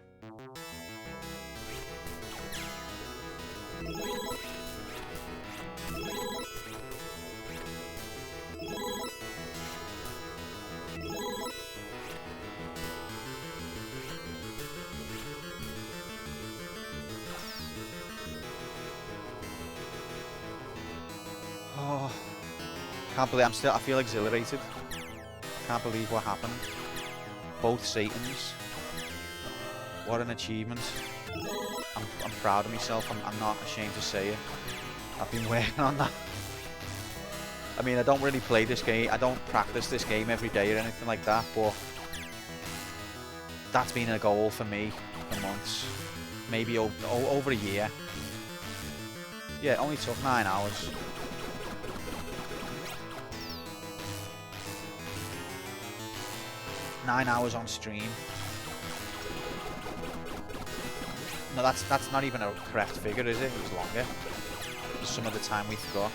Oh, can't believe I feel exhilarated. Can't believe what happened. Both Satans. What an achievement. I'm proud of myself. I'm not ashamed to say it. I've been working on that. I mean, I don't really play this game. I don't practice this game every day or anything like that, but that's been a goal for me for months. Maybe over a year. Yeah, it only took 9 hours. Nine hours on stream. No, that's not even a correct figure, is it? It was longer. Some of the time we forgot.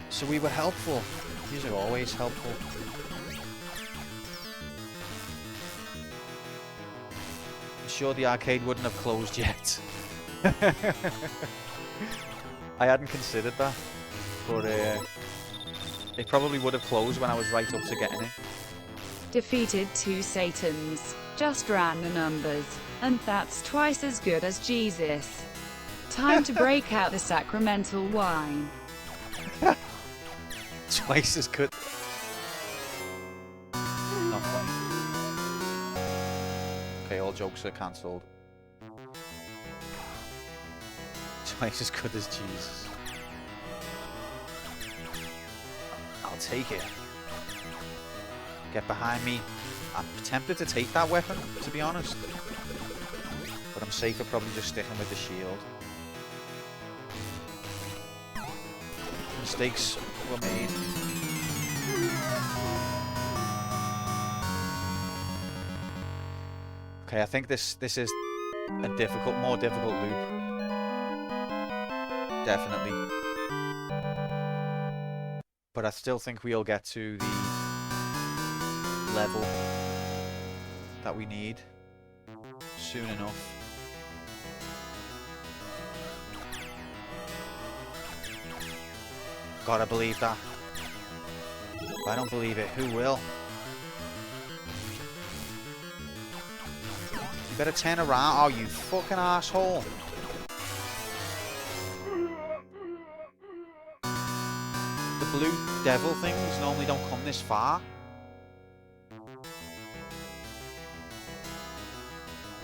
So we were helpful. These are always helpful. I'm sure the arcade wouldn't have closed yet. I hadn't considered that, but it probably would have closed when I was right up to getting it. Defeated 2 Satans. Just ran the numbers. And that's twice as good as Jesus. Time to break out the sacramental wine. Twice as good. Not funny. Okay, all jokes are cancelled. Twice as good as Jesus. I'll take it. Get behind me. I'm tempted to take that weapon, to be honest. But I'm safer probably just sticking with the shield. Mistakes were made. Okay, I think this is a more difficult loop. Definitely. But I still think we'll get to the level that we need soon enough. Gotta believe that. If I don't believe it, who will? You better turn around. Oh, you fucking asshole. The blue devil things normally don't come this far.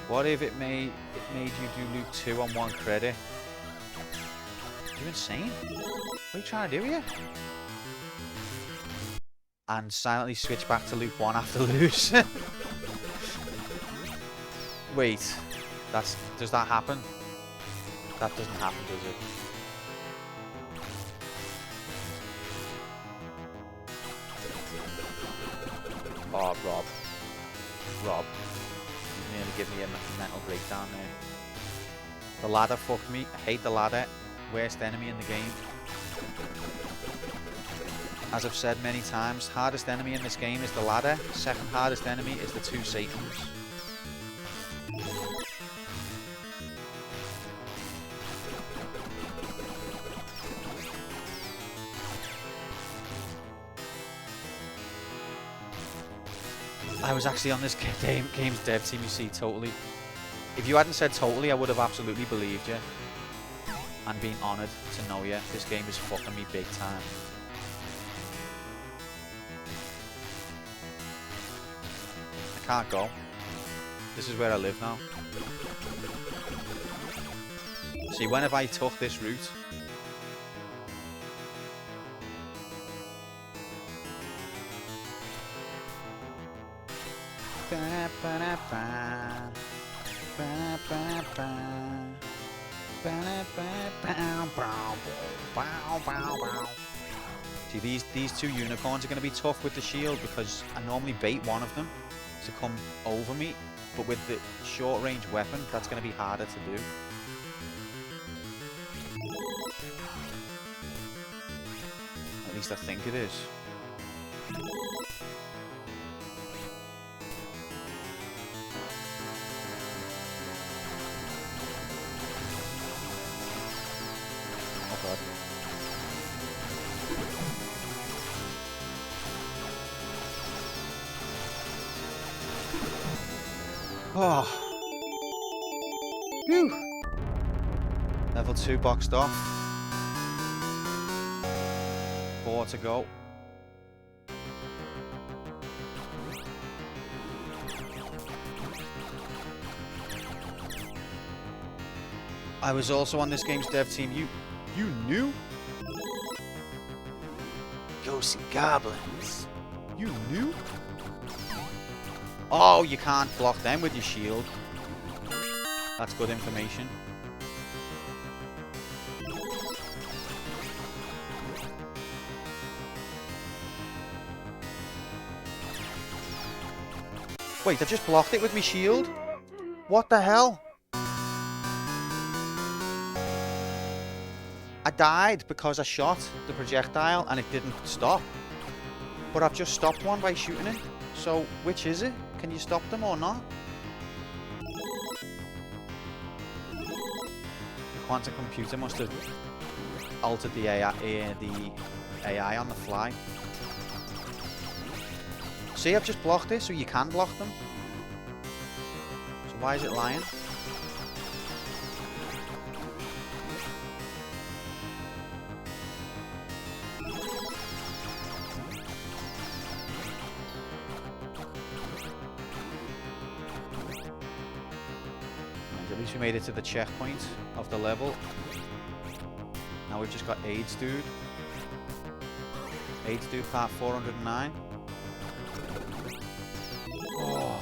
What if it made you do loop 2 on 1 credit? You insane? What are you trying to do here? And silently switch back to loop 1 after lose. Wait, does that happen? That doesn't happen, does it? Oh, Rob. You nearly give me a mental breakdown there. The ladder fucked me. I hate the ladder. Worst enemy in the game. As I've said many times, hardest enemy in this game is the ladder. Second hardest enemy is the 2 Satans. I was actually on this game's dev team, you see, totally. If you hadn't said totally, I would have absolutely believed you. And been honoured to know you. This game is fucking me big time. I can't go. This is where I live now. See, when have I took this route? See, these two unicorns are going to be tough with the shield because I normally bait one of them to come over me, but with the short range weapon, that's going to be harder to do. At least I think it is. Oh god. Oh. Phew. Level 2 boxed off. 4 to go. I was also on this game's dev team. You knew? Go see Goblins. You knew? Oh, you can't block them with your shield. That's good information. Wait, I just blocked it with my shield? What the hell? I died because I shot the projectile and it didn't stop. But I've just stopped one by shooting it. So, which is it? Can you stop them or not? The quantum computer must have altered the AI on the fly. See, I've just blocked it, so you can block them. So why is it lying? At least we made it to the checkpoint of the level. Now we've just got AIDS Dude. AIDS Dude part 409. Oh.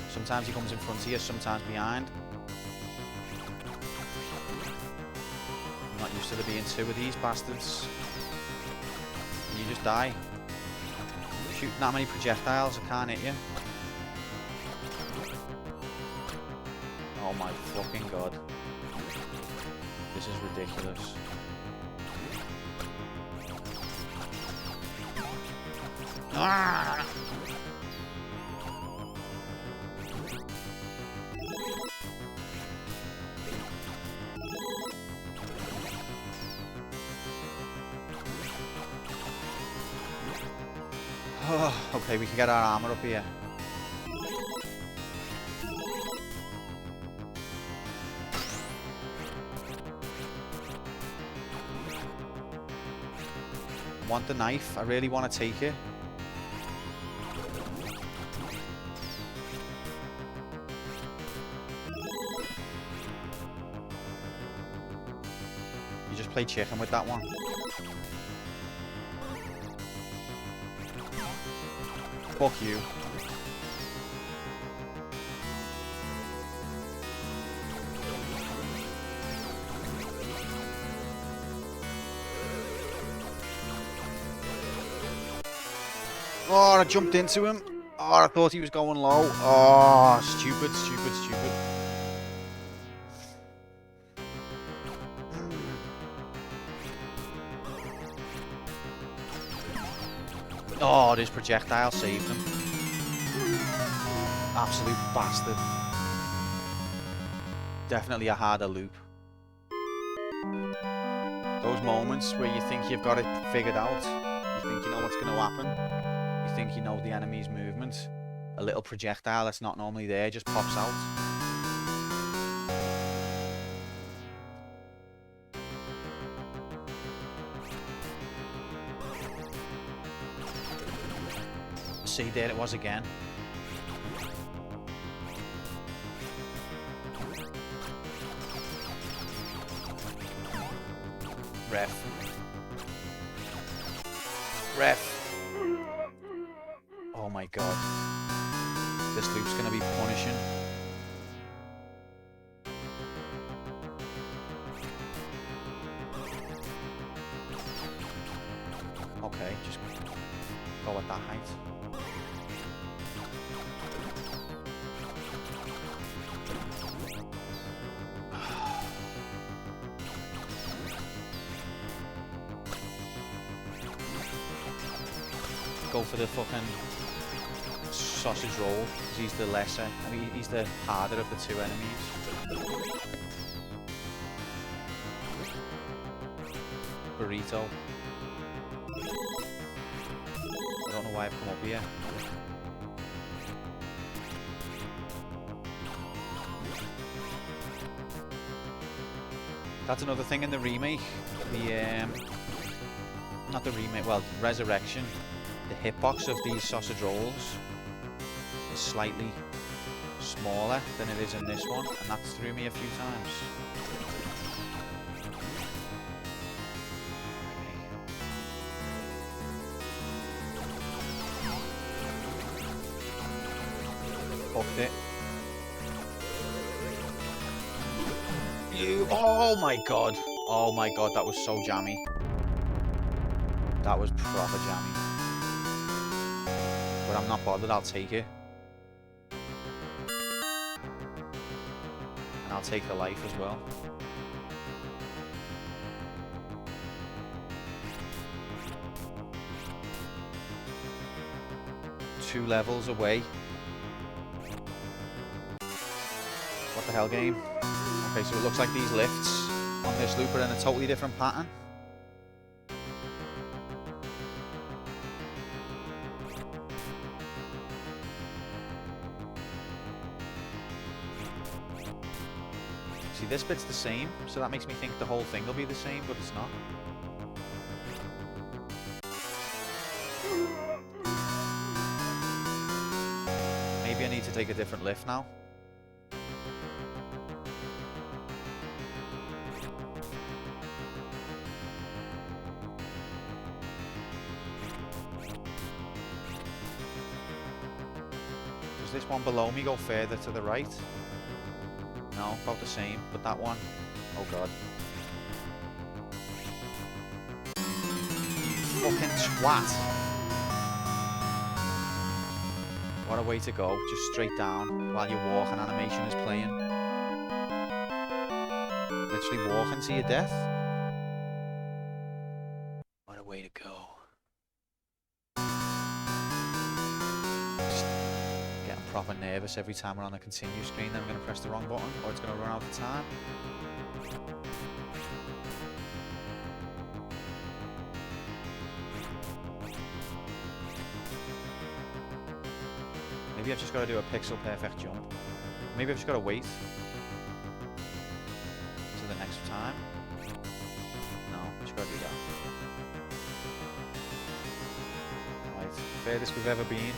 Sometimes he comes in front of you, sometimes behind. I'm not used to there being two of these bastards. And you just die. Shooting that many projectiles, I can't hit you. Oh my fucking god. This is ridiculous. Ah! Oh, okay, we can get our armor up here. I want the knife. I really want to take it. You just play chicken with that one. Fuck you. Oh, I jumped into him. Oh, I thought he was going low. Oh, stupid, stupid, stupid. Oh, this projectile saved him. Absolute bastard. Definitely a harder loop. Those moments where you think you've got it figured out. You think you know what's going to happen. You think you know the enemy's movement. A little projectile that's not normally there just pops out. See, there it was again. Ref. Ref. Oh my god. This loop's gonna be punishing. Okay, just go at that height. Go for the fucking sausage roll, because he's the lesser, I mean, he's the harder of the two enemies. Burrito. I don't know why I've come up here. That's another thing in the remake. The not the remake, well, Resurrection. The hitbox of these sausage rolls is slightly smaller than it is in this one, and that threw me a few times. Hooked it. Oh my god. Oh my god, that was so jammy. That was proper jammy. But I'm not bothered, I'll take it. And I'll take the life as well. Two levels away. What the hell, game? Okay, so it looks like these lifts on this loop are in a totally different pattern. See, this bit's the same, so that makes me think the whole thing will be the same, but it's not. Maybe I need to take a different lift now. Does this one below me go further to the right? No, about the same, but that one, oh god. Fucking twat. What a way to go, just straight down while your walking animation is playing. Literally walking to your death. What a way to go. Proper nervous every time we're on the continue screen, then I'm going to press the wrong button or it's going to run out of time. Maybe I've just got to do a pixel perfect jump. Maybe I've just got to wait to the next time. No, just got to do that. Right, furthest we've ever been.